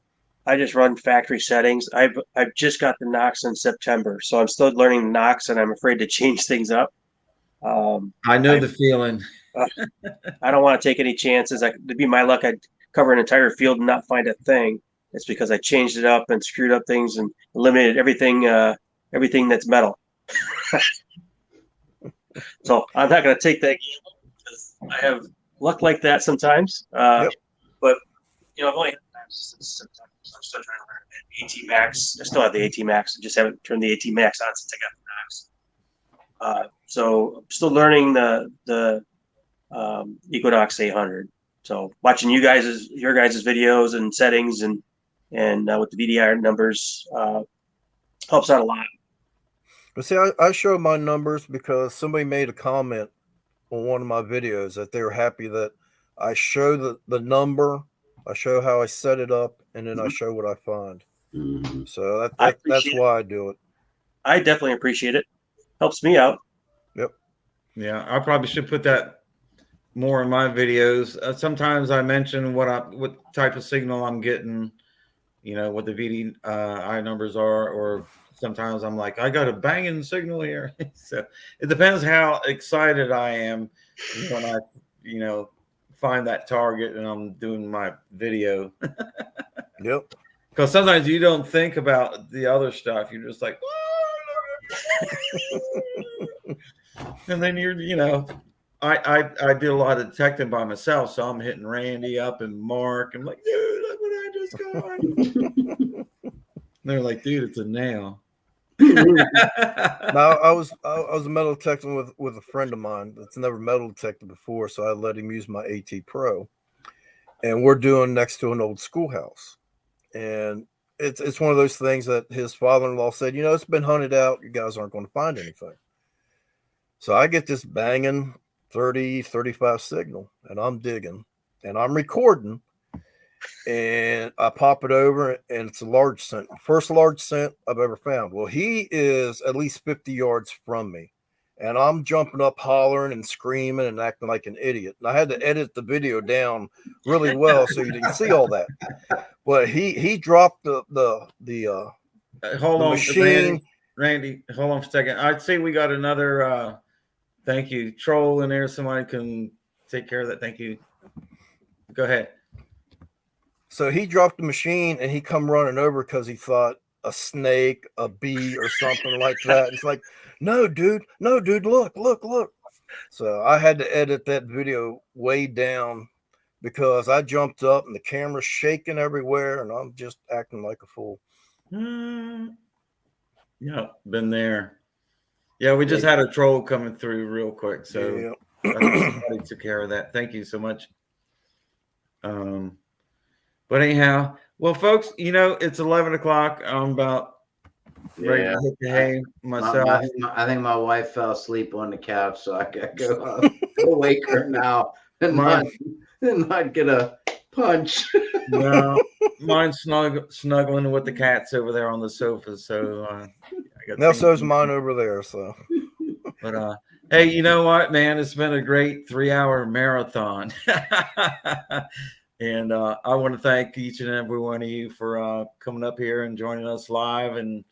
I just run factory settings. I've just got the Knox in September, so I'm still learning the Knox, and I'm afraid to change things up. I know the feeling. I don't want to take any chances. To be my luck, I'd cover an entire field and not find a thing. It's because I changed it up and screwed up things and eliminated everything that's metal. So I'm not going to take that gamble because I have luck like that sometimes. Yep. But I've only had Max since September, so I'm still trying to learn the AT Max. I still have the AT Max. I just haven't turned the AT Max on since I got the Max. So I'm still learning the Equinox 800. So watching your guys' videos and settings and with the VDR numbers helps out a lot. But see, I show my numbers because somebody made a comment on one of my videos that they were happy that I show the number, I show how I set it up, and then I show what I find. So that's why I do it. I definitely appreciate it. Helps me out. Yep. Yeah, I probably should put that more in my videos. Sometimes I mention what type of signal I'm getting, what the VDI numbers are, or sometimes I'm like, I got a banging signal here. So it depends how excited I am when I, find that target and I'm doing my video. Yep. Because sometimes you don't think about the other stuff. You're just like, and then I did a lot of detecting by myself, so I'm hitting Randy up and Mark. I'm like, dude, look what I just got. They're like, dude, it's a nail. Now I was metal detecting with a friend of mine that's never metal detected before, so I let him use my AT Pro, and we're doing next to an old schoolhouse, and it's one of those things that his father-in-law said, it's been hunted out, you guys aren't going to find anything. So I get this banging 30-35 signal, and I'm digging, and I'm recording, and I pop it over, and it's a large scent. First large scent I've ever found. Well, he is at least 50 yards from me, and I'm jumping up, hollering and screaming and acting like an idiot. And I had to edit the video down really well so you didn't see all that. But he dropped the hold on, machine. Randy, hold on for a second. I'd say we got another Thank you. Troll in there. Somebody can take care of that. Thank you. Go ahead. So he dropped the machine and he come running over because he thought a snake, a bee, or something like that. It's like, no, dude, look. So I had to edit that video way down because I jumped up and the camera's shaking everywhere and I'm just acting like a fool. Yeah, been there. Yeah, we just had a troll coming through real quick. So somebody took care of that. Thank you so much. But anyhow, well, folks, it's 11 o'clock. I'm about ready to hit the hay myself. I think my wife fell asleep on the couch, so I gotta go wake her now and not get a punch. No, mine's snuggling with the cats over there on the sofa. So I got now so's mine over there. So, but hey, you know what, man? It's been a great 3-hour marathon. And I want to thank each and every one of you for coming up here and joining us live, and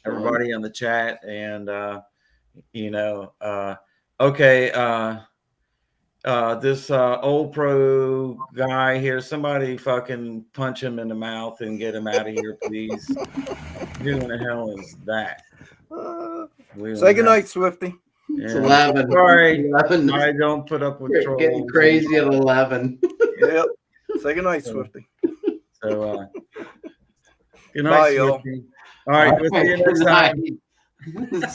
everybody on the chat. And this old pro guy here, somebody fucking punch him in the mouth and get him out of here, please. Who in the hell is that? Say goodnight, Swifty. It's 11. Sorry, 11. I don't put up with trolls. Getting crazy at 11. Yep. Say goodnight, Swifty. So, good night, bye, y'all. Swifty. All right, we'll see you next time.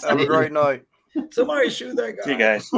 Have a great night. Somebody shoot that guy. See you guys.